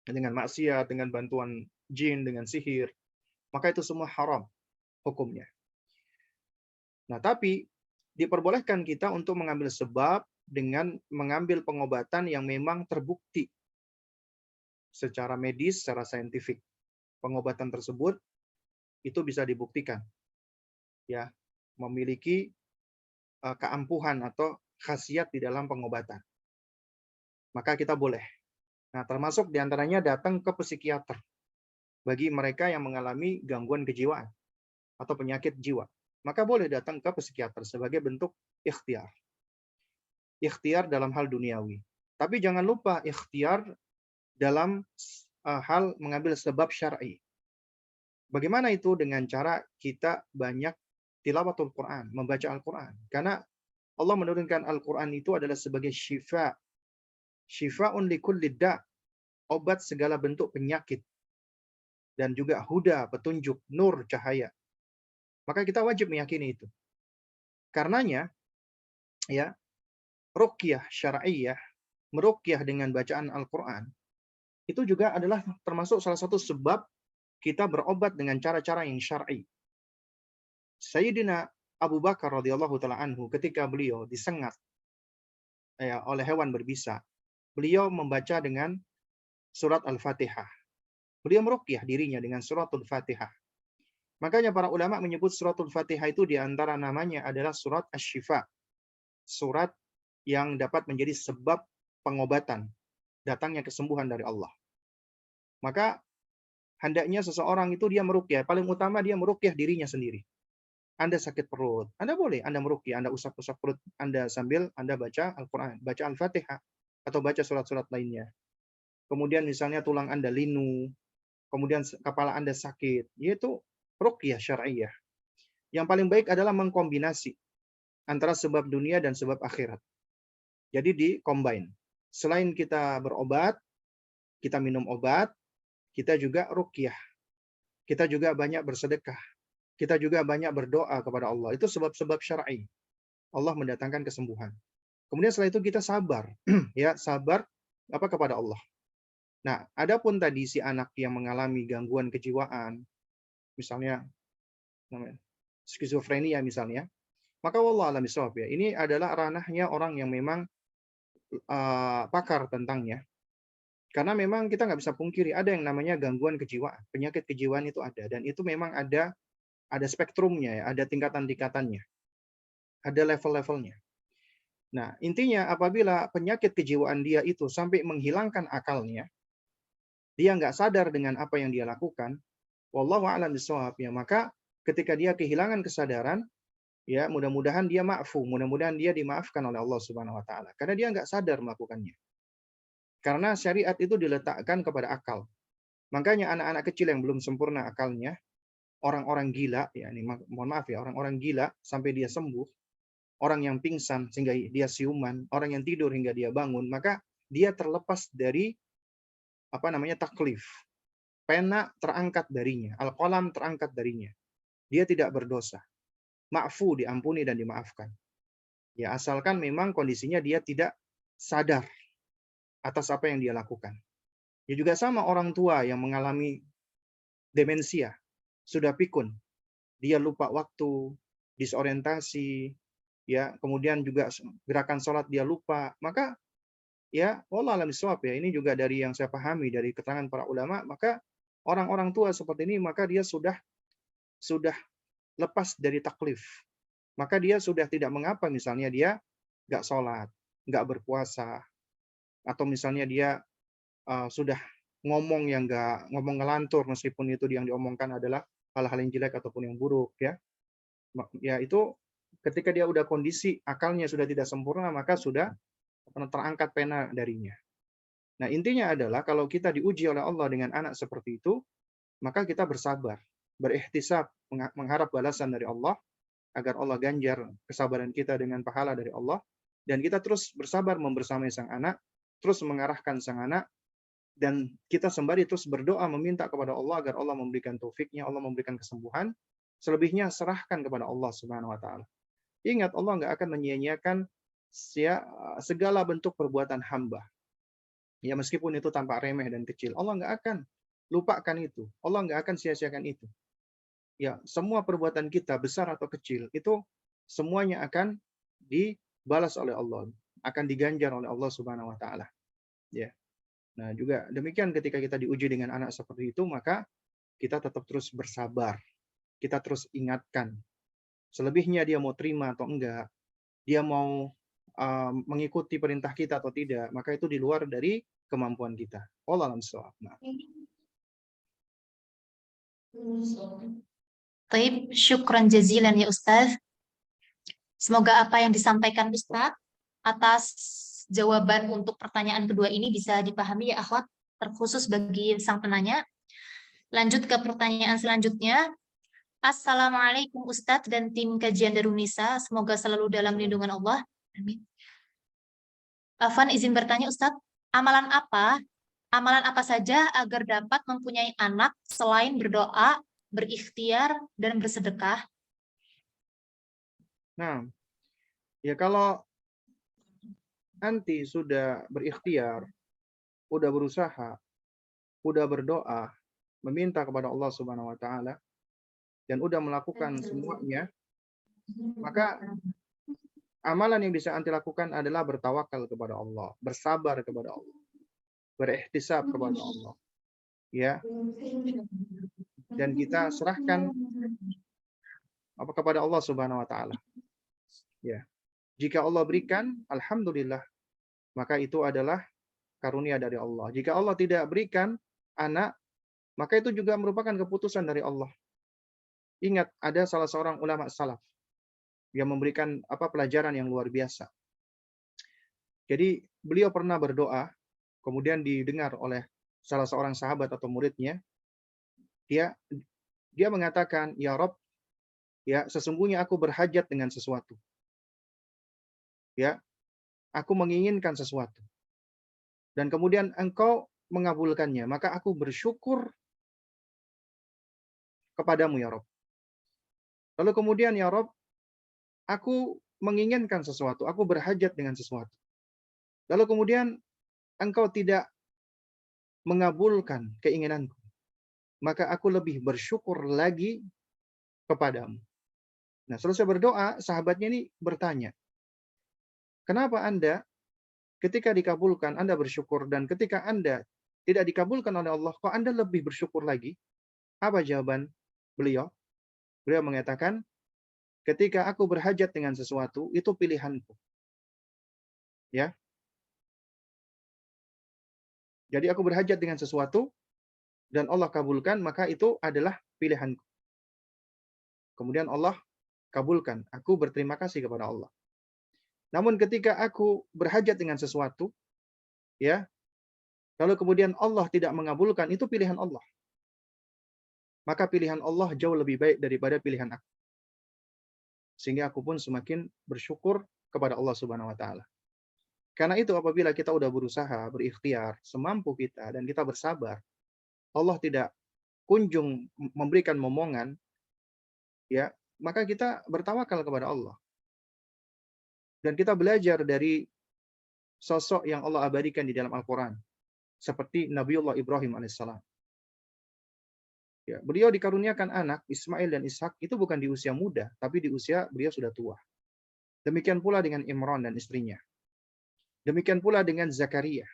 dengan maksiat, dengan bantuan jin, dengan sihir, maka itu semua haram hukumnya. Nah, tapi diperbolehkan kita untuk mengambil sebab dengan mengambil pengobatan yang memang terbukti secara medis, secara saintifik. Pengobatan tersebut itu bisa dibuktikan ya, memiliki keampuhan atau khasiat di dalam pengobatan. Maka kita boleh. Nah, termasuk diantaranya datang ke psikiater bagi mereka yang mengalami gangguan kejiwaan atau penyakit jiwa. Maka boleh datang ke psikiater sebagai bentuk ikhtiar. Ikhtiar dalam hal duniawi. Tapi jangan lupa ikhtiar dalam hal mengambil sebab syar'i. Bagaimana itu dengan cara kita banyak tilawatul Quran, membaca Al-Quran. Karena Allah menurunkan Al-Quran itu adalah sebagai syifa. Syifa'un likulli da', obat segala bentuk penyakit. Dan juga huda, petunjuk, nur, cahaya. Maka kita wajib meyakini itu. Karenanya, ya, ruqyah syar'iyyah, meruqyah dengan bacaan Al-Quran, itu juga adalah termasuk salah satu sebab kita berobat dengan cara-cara yang syar'i. Sayyidina Abu Bakar radhiyallahu taala anhu ketika beliau disengat ya, oleh hewan berbisa, beliau membaca dengan surat Al-Fatihah. Beliau meruqyah dirinya dengan suratul Fatihah. Makanya para ulama menyebut suratul Fatihah itu di antara namanya adalah surat Asy-Syifa. Surat yang dapat menjadi sebab pengobatan, datangnya kesembuhan dari Allah. Maka hendaknya seseorang itu dia meruqyah, paling utama dia meruqyah dirinya sendiri. Anda sakit perut, Anda boleh Anda meruqyah, Anda usap-usap perut Anda sambil Anda baca Al-Qur'an, baca Al-Fatihah atau baca surat-surat lainnya. Kemudian misalnya tulang Anda linu, kemudian kepala Anda sakit, yaitu ruqyah syar'iyyah. Yang paling baik adalah mengkombinasi antara sebab dunia dan sebab akhirat. Jadi di-combine. Selain kita berobat, kita minum obat, kita juga ruqyah. Kita juga banyak bersedekah. Kita juga banyak berdoa kepada Allah. Itu sebab-sebab syar'i. Allah mendatangkan kesembuhan. Kemudian setelah itu kita sabar, ya, sabar kepada Allah. Nah, adapun tadi si anak yang mengalami gangguan kejiwaan, misalnya skizofrenia misalnya, maka wallahu a'lam bishawab ya. Ini adalah ranahnya orang yang memang pakar tentangnya. Karena memang kita nggak bisa pungkiri ada yang namanya gangguan kejiwaan, penyakit kejiwaan itu ada, dan itu memang ada spektrumnya ya, ada tingkatan-tingkatannya, ada level-levelnya. Nah, intinya apabila penyakit kejiwaan dia itu sampai menghilangkan akalnya, dia nggak sadar dengan apa yang dia lakukan, wallahu a'lam bishawab ya, maka ketika dia kehilangan kesadaran, ya mudah-mudahan dia ma'fu, mudah-mudahan dia dimaafkan oleh Allah Subhanahu wa taala karena dia nggak sadar melakukannya. Karena syariat itu diletakkan kepada akal. Makanya anak-anak kecil yang belum sempurna akalnya, orang-orang gila, ya ini mohon maaf ya, orang-orang gila sampai dia sembuh, orang yang pingsan sehingga dia siuman, orang yang tidur hingga dia bangun, maka dia terlepas dari taklif. Pena terangkat darinya, al-qalam terangkat darinya. Dia tidak berdosa. Ma'fu, diampuni dan dimaafkan. Ya, asalkan memang kondisinya dia tidak sadar atas apa yang dia lakukan. Ya juga sama orang tua yang mengalami demensia, sudah pikun. Dia lupa waktu, disorientasi, ya, kemudian juga gerakan sholat dia lupa. Maka ya, wallahu a'lam bishawab ya, ini juga dari yang saya pahami dari keterangan para ulama, maka orang-orang tua seperti ini maka dia sudah lepas dari taklif. Maka dia sudah tidak mengapa misalnya dia nggak sholat, nggak berpuasa, atau misalnya dia sudah ngomong yang nggak ngomong ngelantur meskipun itu yang diomongkan adalah hal-hal yang jelek ataupun yang buruk ya. Ya itu ketika dia udah kondisi akalnya sudah tidak sempurna maka sudah terangkat pena darinya. Nah, intinya adalah kalau kita diuji oleh Allah dengan anak seperti itu, maka kita bersabar, berihtisab, mengharap balasan dari Allah agar Allah ganjar kesabaran kita dengan pahala dari Allah, dan kita terus bersabar membersamai sang anak, terus mengarahkan sang anak Dan kita sembari terus berdoa meminta kepada Allah agar Allah memberikan taufiknya, Allah memberikan kesembuhan. Selebihnya serahkan kepada Allah Subhanahu wa taala. Ingat, Allah nggak akan menyia-nyiakan segala bentuk perbuatan hamba. Ya, meskipun itu tanpa remeh dan kecil, Allah nggak akan lupakan itu. Allah nggak akan sia-siakan itu. Ya, semua perbuatan kita besar atau kecil itu semuanya akan dibalas oleh Allah, akan diganjar oleh Allah Subhanahu wa taala. Ya. Nah, juga demikian ketika kita diuji dengan anak seperti itu, maka kita tetap terus bersabar. Kita terus ingatkan. Selebihnya dia mau terima atau enggak, dia mau mengikuti perintah kita atau tidak, maka itu di luar dari kemampuan kita. Wallahu a'lam bishawab. Nah. Baik, syukran jazilan ya Ustaz. Semoga apa yang disampaikan Ustaz atas jawaban untuk pertanyaan kedua ini bisa dipahami ya akhwat, terkhusus bagi sang penanya. Lanjut ke pertanyaan selanjutnya. Assalamualaikum Ustadz dan tim kajian Darunisa. Semoga selalu dalam lindungan Allah. Amin. Afan izin bertanya Ustadz, amalan apa saja agar dapat mempunyai anak selain berdoa, berikhtiar, dan bersedekah? Nah, ya kalau nanti sudah berikhtiar, udah berusaha, udah berdoa, meminta kepada Allah Subhanahu wa taala dan udah melakukan semuanya, maka amalan yang bisa anti lakukan adalah bertawakal kepada Allah, bersabar kepada Allah, berihtisab kepada Allah. Ya, dan kita serahkan kepada Allah Subhanahu wa taala. Ya. Jika Allah berikan, alhamdulillah, maka itu adalah karunia dari Allah. Jika Allah tidak berikan anak, maka itu juga merupakan keputusan dari Allah. Ingat, ada salah seorang ulama salaf yang memberikan pelajaran yang luar biasa. Jadi beliau pernah berdoa, kemudian didengar oleh salah seorang sahabat atau muridnya. Dia mengatakan, "Ya Rob, ya sesungguhnya aku berhajat dengan sesuatu. Ya, aku menginginkan sesuatu. Dan kemudian engkau mengabulkannya, maka aku bersyukur kepadamu ya Rob. Lalu kemudian ya Rob, aku menginginkan sesuatu, aku berhajat dengan sesuatu. Lalu kemudian engkau tidak mengabulkan keinginanku, maka aku lebih bersyukur lagi kepadamu." Nah, selesai berdoa, sahabatnya ini bertanya, "Kenapa Anda ketika dikabulkan Anda bersyukur, dan ketika Anda tidak dikabulkan oleh Allah, kok Anda lebih bersyukur lagi?" Apa jawaban beliau? Beliau mengatakan, "Ketika aku berhajat dengan sesuatu, itu pilihanku." Ya. Jadi aku berhajat dengan sesuatu dan Allah kabulkan, maka itu adalah pilihanku. Kemudian Allah kabulkan. Aku berterima kasih kepada Allah. Namun ketika aku berhajat dengan sesuatu, ya, lalu kemudian Allah tidak mengabulkan, itu pilihan Allah. Maka pilihan Allah jauh lebih baik daripada pilihan aku. Sehingga aku pun semakin bersyukur kepada Allah Subhanahu wa taala. Karena itu apabila kita udah berusaha, berikhtiar semampu kita dan kita bersabar, Allah tidak kunjung memberikan momongan, ya, maka kita bertawakal kepada Allah. Dan kita belajar dari sosok yang Allah abadikan di dalam Al-Quran. Seperti Nabiullah Ibrahim alaihissalam. Ya, beliau dikaruniakan anak, Ismail dan Ishak, itu bukan di usia muda, tapi di usia beliau sudah tua. Demikian pula dengan Imran dan istrinya. Demikian pula dengan Zakaria.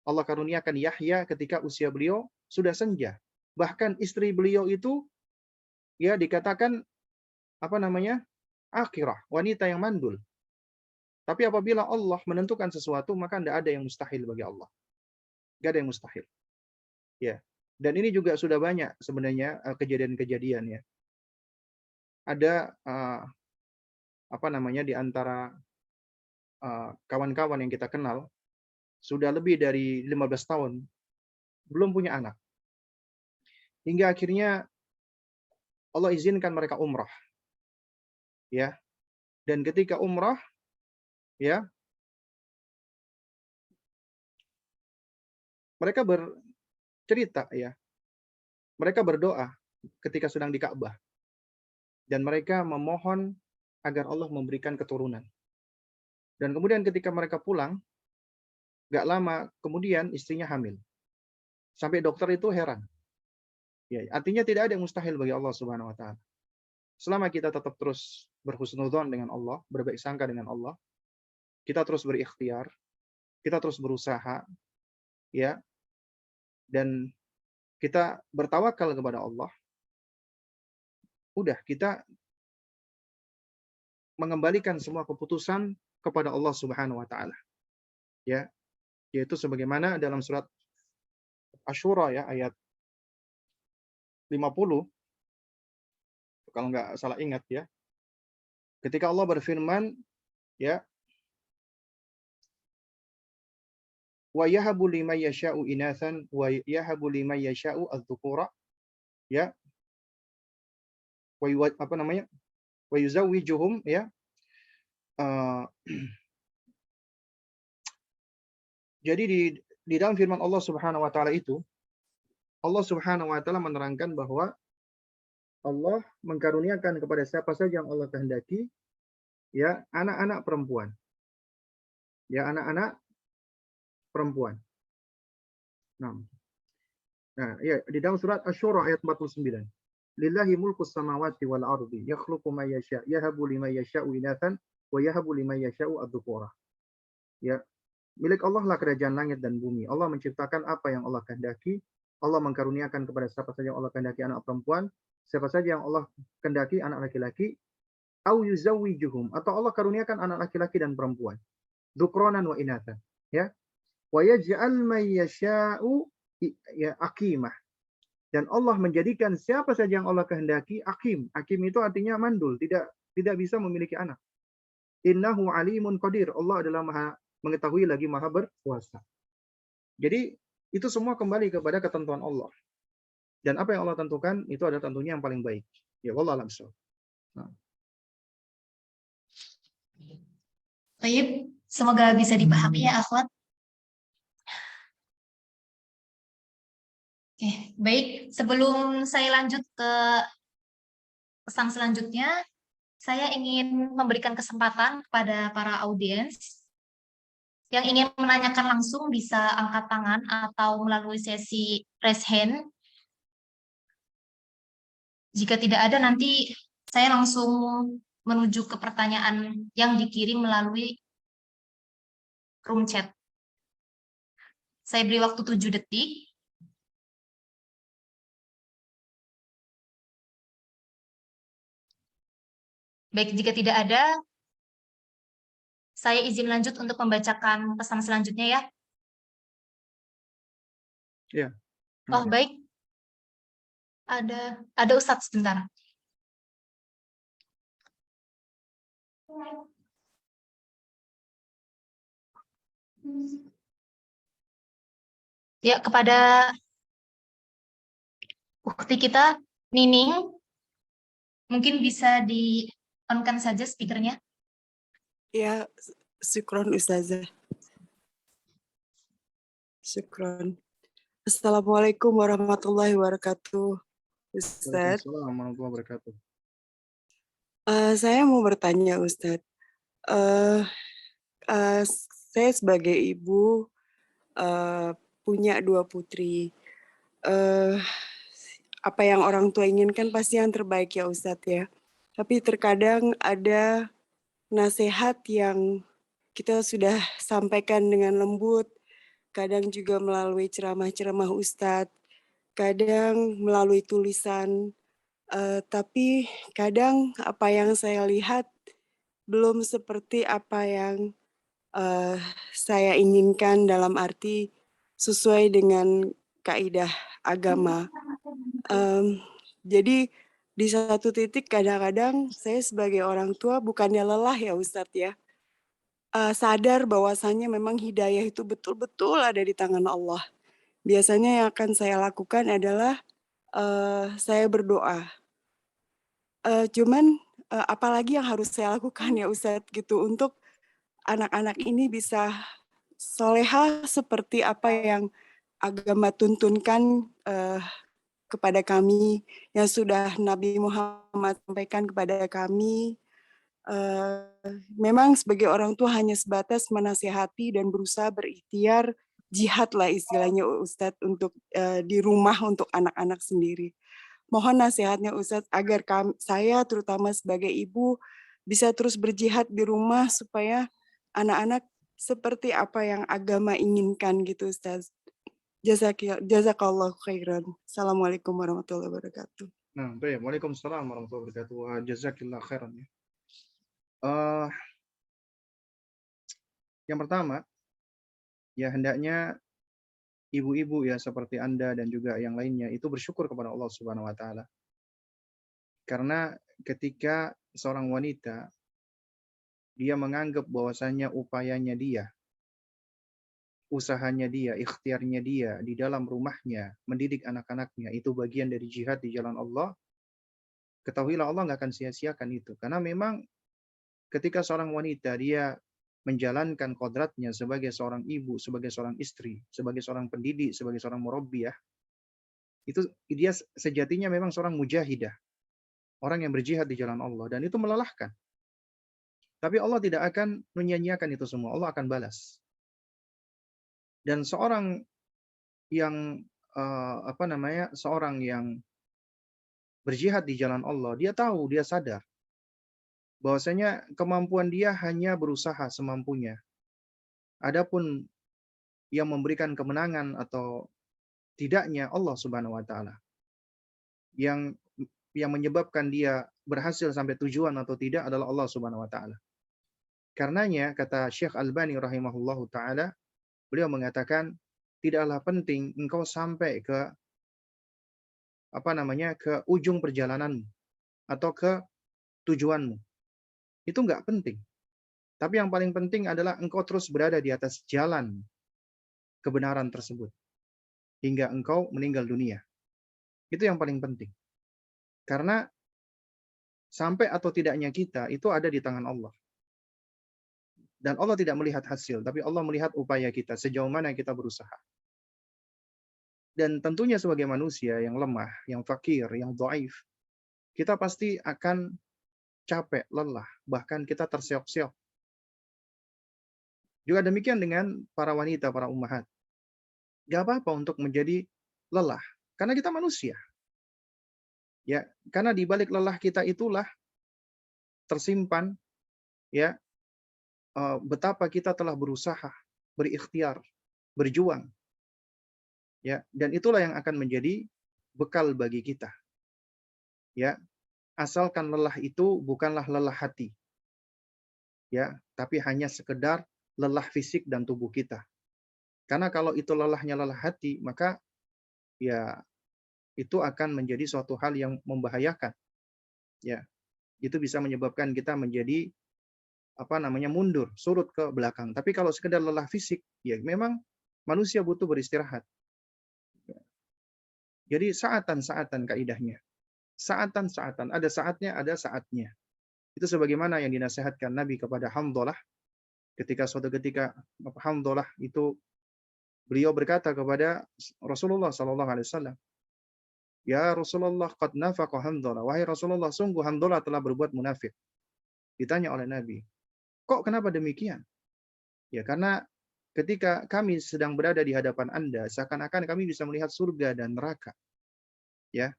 Allah karuniakan Yahya ketika usia beliau sudah senja. Bahkan istri beliau itu ya dikatakan akhirah, wanita yang mandul. Tapi apabila Allah menentukan sesuatu, maka tidak ada yang mustahil bagi Allah. Tidak ada yang mustahil. Ya. Dan ini juga sudah banyak sebenarnya kejadian-kejadian ya. Ada di antara kawan-kawan yang kita kenal sudah lebih dari 15 tahun belum punya anak. Hingga akhirnya Allah izinkan mereka umrah. Ya. Dan ketika umrah, ya, mereka bercerita ya, mereka berdoa ketika sedang di Ka'bah dan mereka memohon agar Allah memberikan keturunan. Dan kemudian ketika mereka pulang, gak lama kemudian istrinya hamil. Sampai dokter itu heran. Ya, artinya tidak ada yang mustahil bagi Allah Subhanahu wa taala. Selama kita tetap terus berhusnudzon dengan Allah, berbaik sangka dengan Allah, kita terus berikhtiar, kita terus berusaha, ya, dan kita bertawakal kepada Allah, udah kita mengembalikan semua keputusan kepada Allah Subhanahu wa taala. Ya, yaitu sebagaimana dalam surat Asy-Syura ya ayat 50 kalau nggak salah ingat ya. Ketika Allah berfirman ya, wa yahabu liman yasha'u inatsan wa yahabu liman yasha'u adz-dzukura ya. Apa namanya? Wa yuzawwijuhum ya. Jadi di dalam firman Allah Subhanahu wa taala itu, Allah Subhanahu wa taala menerangkan bahwa Allah mengkaruniakan kepada siapa saja yang Allah kehendaki ya anak-anak perempuan. Ya anak-anak perempuan. Nah, ya di dalam surat Asy-Syura ayat 49. Lillahi mulkus samawati wal ardi yakhluqu ma yasha yahabu liman yasha'u inatsan wa yahabu liman yasha'u adz-dzukura. Ya, milik Allah lah kerajaan langit dan bumi. Allah menciptakan apa yang Allah kehendaki. Allah mengkaruniakan kepada siapa saja yang Allah kehendaki anak perempuan, siapa saja yang Allah kehendaki anak laki-laki, au yuzawwijuhum, atau Allah karuniakan anak laki-laki dan perempuan. Dzukronan wa inatsan, ya. Wa yaj'al may yasha'u ya aqimah. Dan Allah menjadikan siapa saja yang Allah kehendaki aqim. Aqim itu artinya mandul, tidak bisa memiliki anak. Innahu alimun qadir. Allah adalah Maha mengetahui lagi Maha berkuasa. Jadi itu semua kembali kepada ketentuan Allah. Dan apa yang Allah tentukan itu adalah tentunya yang paling baik. Ya wallahu a'lam. Baik, semoga bisa dipahami ya akhwat. Oke, baik. Sebelum saya lanjut ke pesan selanjutnya, saya ingin memberikan kesempatan kepada para audiens yang ingin menanyakan langsung bisa angkat tangan atau melalui sesi raise hand. Jika tidak ada, nanti saya langsung menuju ke pertanyaan yang dikirim melalui room chat. Saya beri waktu 7 detik. Baik, jika tidak ada, saya izin lanjut untuk membacakan pesan selanjutnya ya. Ya. Oh, baik. Ada Ustadz sebentar. Ya, kepada ukti kita, Nining, mungkin bisa di-on-kan saja speakernya. Ya, syukron Ustazah. Syukron. Assalamualaikum warahmatullahi wabarakatuh, Ustaz. Waalaikumsalam warahmatullahi wabarakatuh. Saya mau bertanya, Ustaz. Saya sebagai ibu punya 2 putri. Apa yang orang tua inginkan pasti yang terbaik ya Ustadz ya. Tapi terkadang ada nasihat yang kita sudah sampaikan dengan lembut, kadang juga melalui ceramah-ceramah Ustadz, kadang melalui tulisan, tapi kadang apa yang saya lihat belum seperti apa yang saya inginkan dalam arti sesuai dengan kaidah agama. Jadi di satu titik kadang-kadang saya sebagai orang tua bukannya lelah ya Ustadz ya, sadar bahwasannya memang hidayah itu betul-betul ada di tangan Allah. Biasanya yang akan saya lakukan adalah saya berdoa. Cuman apalagi yang harus saya lakukan ya Ustadz gitu untuk anak-anak ini bisa soleha seperti apa yang agama tuntunkan kepada kami, yang sudah Nabi Muhammad sampaikan kepada kami. Memang sebagai orang tua hanya sebatas menasihati dan berusaha berikhtiar, jihad lah istilahnya Ustadz, untuk di rumah untuk anak-anak sendiri. Mohon nasihatnya Ustadz agar saya terutama sebagai ibu bisa terus berjihad di rumah supaya anak-anak seperti apa yang agama inginkan gitu Ustadz. Jazakallah khairan. Assalamualaikum warahmatullahi wabarakatuh. Nah, baik. Waalaikumsalam warahmatullahi wabarakatuh. Wa jazakillah khairan ya. Eh, yang pertama, ya hendaknya ibu-ibu ya seperti Anda dan juga yang lainnya itu bersyukur kepada Allah Subhanahu wa taala. Karena ketika seorang wanita dia menganggap bahwasanya upayanya dia, usahanya dia, ikhtiarnya dia di dalam rumahnya, mendidik anak-anaknya itu bagian dari jihad di jalan Allah, ketahuilah Allah nggak akan sia-siakan itu. Karena memang ketika seorang wanita dia menjalankan kodratnya sebagai seorang ibu, sebagai seorang istri, sebagai seorang pendidik, sebagai seorang murabbiyah, itu dia sejatinya memang seorang mujahidah, orang yang berjihad di jalan Allah, dan itu melelahkan. Tapi Allah tidak akan menyia-nyiakan itu semua, Allah akan balas. Dan seorang yang seorang yang berjihad di jalan Allah, dia tahu, dia sadar bahwasanya kemampuan dia hanya berusaha semampunya. Adapun yang memberikan kemenangan atau tidaknya Allah Subhanahu wa taala. Yang menyebabkan dia berhasil sampai tujuan atau tidak adalah Allah Subhanahu wa taala. Karenanya kata Syekh Albani rahimahullahu taala, beliau mengatakan tidaklah penting engkau sampai ke ke ujung perjalananmu atau ke tujuanmu. Itu enggak penting. Tapi yang paling penting adalah engkau terus berada di atas jalan kebenaran tersebut hingga engkau meninggal dunia. Itu yang paling penting. Karena sampai atau tidaknya kita itu ada di tangan Allah. Dan Allah tidak melihat hasil, tapi Allah melihat upaya kita, sejauh mana kita berusaha. Dan tentunya sebagai manusia yang lemah, yang fakir, yang dhaif, kita pasti akan capek, lelah, bahkan kita terseok-seok. Juga demikian dengan para wanita, para ummahat. Gak apa-apa untuk menjadi lelah, karena kita manusia. Ya, karena di balik lelah kita itulah tersimpan ya betapa kita telah berusaha, berikhtiar, berjuang. Ya, dan itulah yang akan menjadi bekal bagi kita. Ya, asalkan lelah itu bukanlah lelah hati. Ya, tapi hanya sekedar lelah fisik dan tubuh kita. Karena kalau itu lelahnya lelah hati, maka ya itu akan menjadi suatu hal yang membahayakan. Ya, itu bisa menyebabkan kita menjadi mundur, surut ke belakang. Tapi kalau sekedar lelah fisik, ya memang manusia butuh beristirahat. Jadi saatan-saatan kaidahnya. Saatan-saatan, ada saatnya, ada saatnya. Itu sebagaimana yang dinasihatkan Nabi kepada Hamdalah ketika suatu ketika Hamdalah itu beliau berkata kepada Rasulullah sallallahu alaihi wasallam, "Ya Rasulullah, qad nafaqa Hamdalah." Wahai Rasulullah, sungguh Hamdalah telah berbuat munafik. Ditanya oleh Nabi, "Kok kenapa demikian?" Ya, karena ketika kami sedang berada di hadapan Anda, seakan-akan kami bisa melihat surga dan neraka. Ya.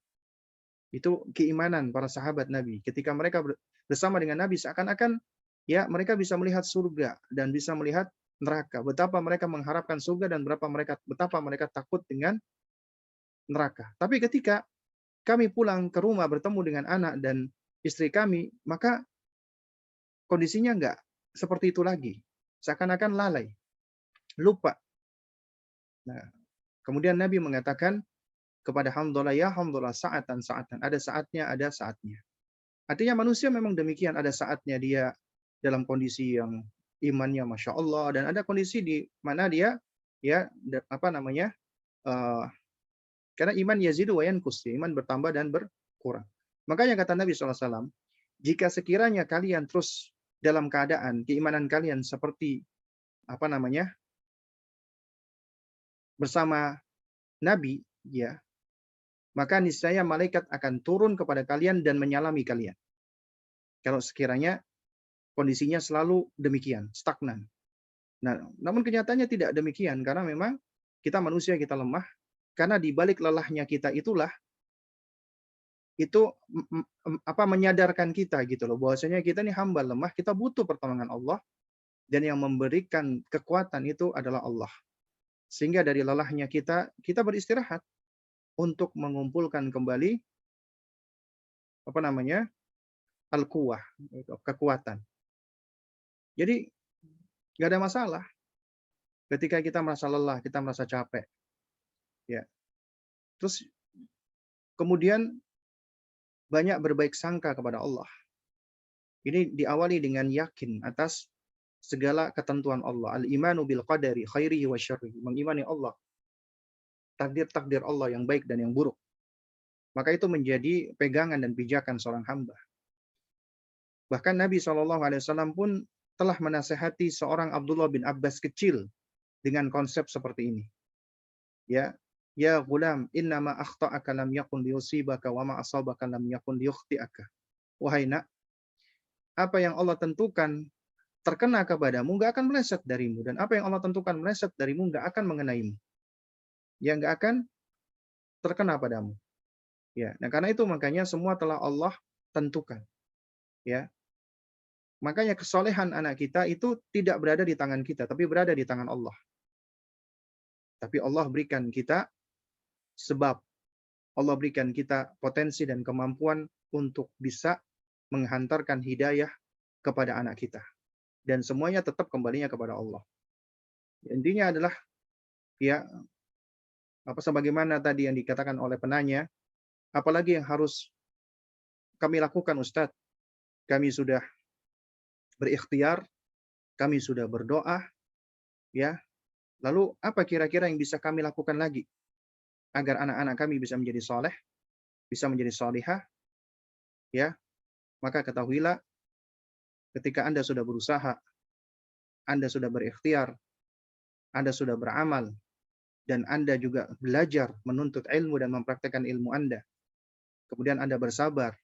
Itu keimanan para sahabat Nabi. Ketika mereka bersama dengan Nabi, seakan-akan ya mereka bisa melihat surga dan bisa melihat neraka. Betapa mereka mengharapkan surga dan betapa mereka takut dengan neraka. Tapi ketika kami pulang ke rumah bertemu dengan anak dan istri kami, maka kondisinya enggak seperti itu lagi. Seakan-akan lalai, lupa. Nah, kemudian Nabi mengatakan kepada Hamdalah, ya Hamdalah, saatan-saatan. Ada saatnya, ada saatnya. Artinya manusia memang demikian. Ada saatnya dia dalam kondisi yang imannya Masya Allah. Dan ada kondisi di mana dia, karena iman yazidu wa yanqus. Iman bertambah dan berkurang. Makanya kata Nabi SAW, jika sekiranya kalian terus dalam keadaan keimanan kalian seperti bersama nabi, ya, maka niscaya malaikat akan turun kepada kalian dan menyalami kalian. Kalau sekiranya kondisinya selalu demikian, stagnan. Nah, namun kenyataannya tidak demikian karena memang kita manusia, kita lemah, karena di balik lelahnya kita itulah itu menyadarkan kita gitu loh, bahwasanya kita ini hamba lemah, kita butuh pertolongan Allah, dan yang memberikan kekuatan itu adalah Allah. Sehingga dari lelahnya kita beristirahat untuk mengumpulkan kembali al-quwah, kekuatan. Jadi nggak ada masalah ketika kita merasa lelah, kita merasa capek, ya. Terus kemudian banyak berbaik sangka kepada Allah. Ini diawali dengan yakin atas segala ketentuan Allah. Al-imanu bil qadari khairihi wa syarrihi. Mengimani Allah. Takdir-takdir Allah yang baik dan yang buruk. Maka itu menjadi pegangan dan pijakan seorang hamba. Bahkan Nabi SAW pun telah menasehati seorang Abdullah bin Abbas kecil dengan konsep seperti ini. Ya gulam, innama akhta'aka lam yakun liyusibaka wa ma asabaka lam yakun liyukhti'aka. Wahai nak, apa yang Allah tentukan terkena kepadamu nggak akan meleset darimu, dan apa yang Allah tentukan meleset darimu nggak akan mengenaimu. Ya, nggak akan terkena padamu. Ya, nah karena itu makanya semua telah Allah tentukan. Ya. Makanya kesolehan anak kita itu tidak berada di tangan kita, tapi berada di tangan Allah. Tapi Allah berikan kita sebab, Allah berikan kita potensi dan kemampuan untuk bisa menghantarkan hidayah kepada anak kita. Dan semuanya tetap kembalinya kepada Allah. Intinya adalah, ya, sebagaimana tadi yang dikatakan oleh penanya, apalagi yang harus kami lakukan Ustadz? Kami sudah berikhtiar, kami sudah berdoa, ya. Lalu apa kira-kira yang bisa kami lakukan lagi agar anak-anak kami bisa menjadi soleh, bisa menjadi solihah? Ya, maka ketahuilah, ketika Anda sudah berusaha, Anda sudah berikhtiar, Anda sudah beramal, dan Anda juga belajar menuntut ilmu dan mempraktekkan ilmu Anda, kemudian Anda bersabar,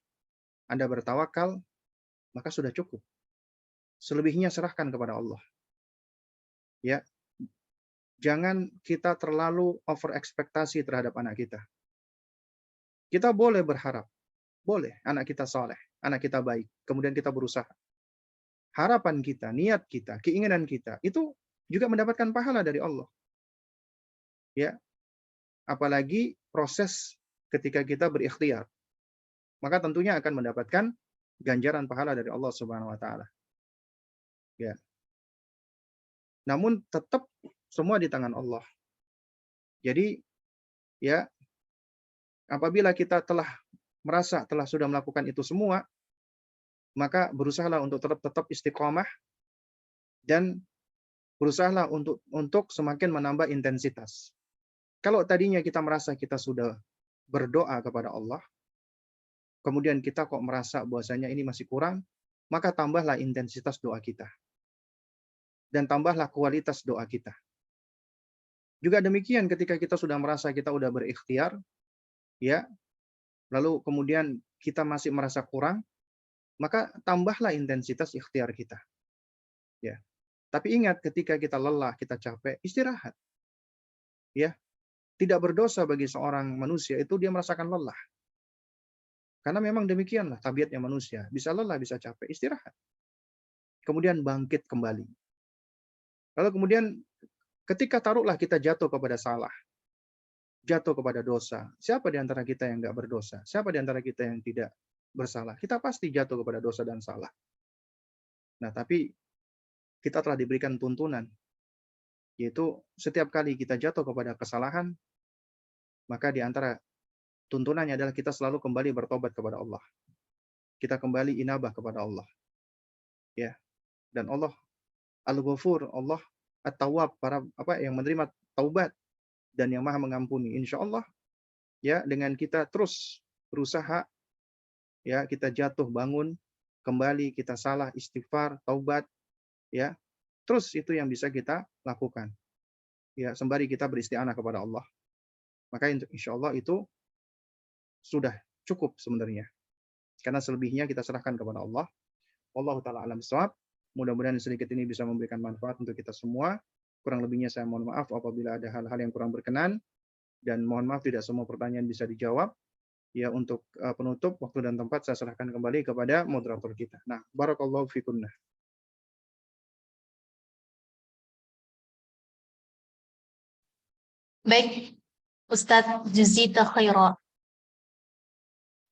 Anda bertawakal, maka sudah cukup. Selebihnya serahkan kepada Allah. Ya, jangan kita terlalu over ekspektasi terhadap anak kita. Kita boleh berharap, boleh anak kita saleh, anak kita baik, kemudian kita berusaha. Harapan kita, niat kita, keinginan kita, itu juga mendapatkan pahala dari Allah. Ya, apalagi proses ketika kita berikhtiar, maka tentunya akan mendapatkan ganjaran pahala dari Allah Subhanahu wa taala. Ya. Namun tetap semua di tangan Allah. Jadi, ya, apabila kita telah merasa sudah melakukan itu semua, maka berusahalah untuk tetap istiqomah, dan berusahalah untuk semakin menambah intensitas. Kalau tadinya kita merasa kita sudah berdoa kepada Allah, kemudian kita kok merasa bahwasanya ini masih kurang, maka tambahlah intensitas doa kita. Dan tambahlah kualitas doa kita. Juga demikian ketika kita sudah merasa kita sudah berikhtiar, ya, lalu kemudian kita masih merasa kurang, maka tambahlah intensitas ikhtiar kita. Ya. Tapi ingat, ketika kita lelah, kita capek, istirahat. Ya. Tidak berdosa bagi seorang manusia itu dia merasakan lelah. Karena memang demikianlah tabiatnya manusia, bisa lelah, bisa capek, istirahat. Kemudian bangkit kembali. Lalu kemudian ketika taruhlah kita jatuh kepada salah, jatuh kepada dosa, siapa di antara kita yang nggak berdosa? Siapa di antara kita yang tidak bersalah? Kita pasti jatuh kepada dosa dan salah. Nah, tapi kita telah diberikan tuntunan, yaitu setiap kali kita jatuh kepada kesalahan, maka di antara tuntunannya adalah kita selalu kembali bertobat kepada Allah. Kita kembali inabah kepada Allah. Ya. Dan Allah Al-Ghafur, Allah At-Tawwab, yang menerima taubat dan yang Maha mengampuni. Insya Allah, ya, dengan kita terus berusaha, ya, kita jatuh bangun kembali, kita salah, istighfar, taubat, ya, terus itu yang bisa kita lakukan. Ya, sembari kita beristighfar kepada Allah. Maka insya Allah itu sudah cukup sebenarnya. Karena selebihnya kita serahkan kepada Allah. Wallahu ta'ala alam shawab. Mudah-mudahan sedikit ini bisa memberikan manfaat untuk kita semua. Kurang lebihnya saya mohon maaf apabila ada hal-hal yang kurang berkenan. Dan mohon maaf tidak semua pertanyaan bisa dijawab. Ya, untuk penutup waktu dan tempat saya serahkan kembali kepada moderator kita. Nah, barakallahu fikunna. Baik, Ustadz Juzita Khaira.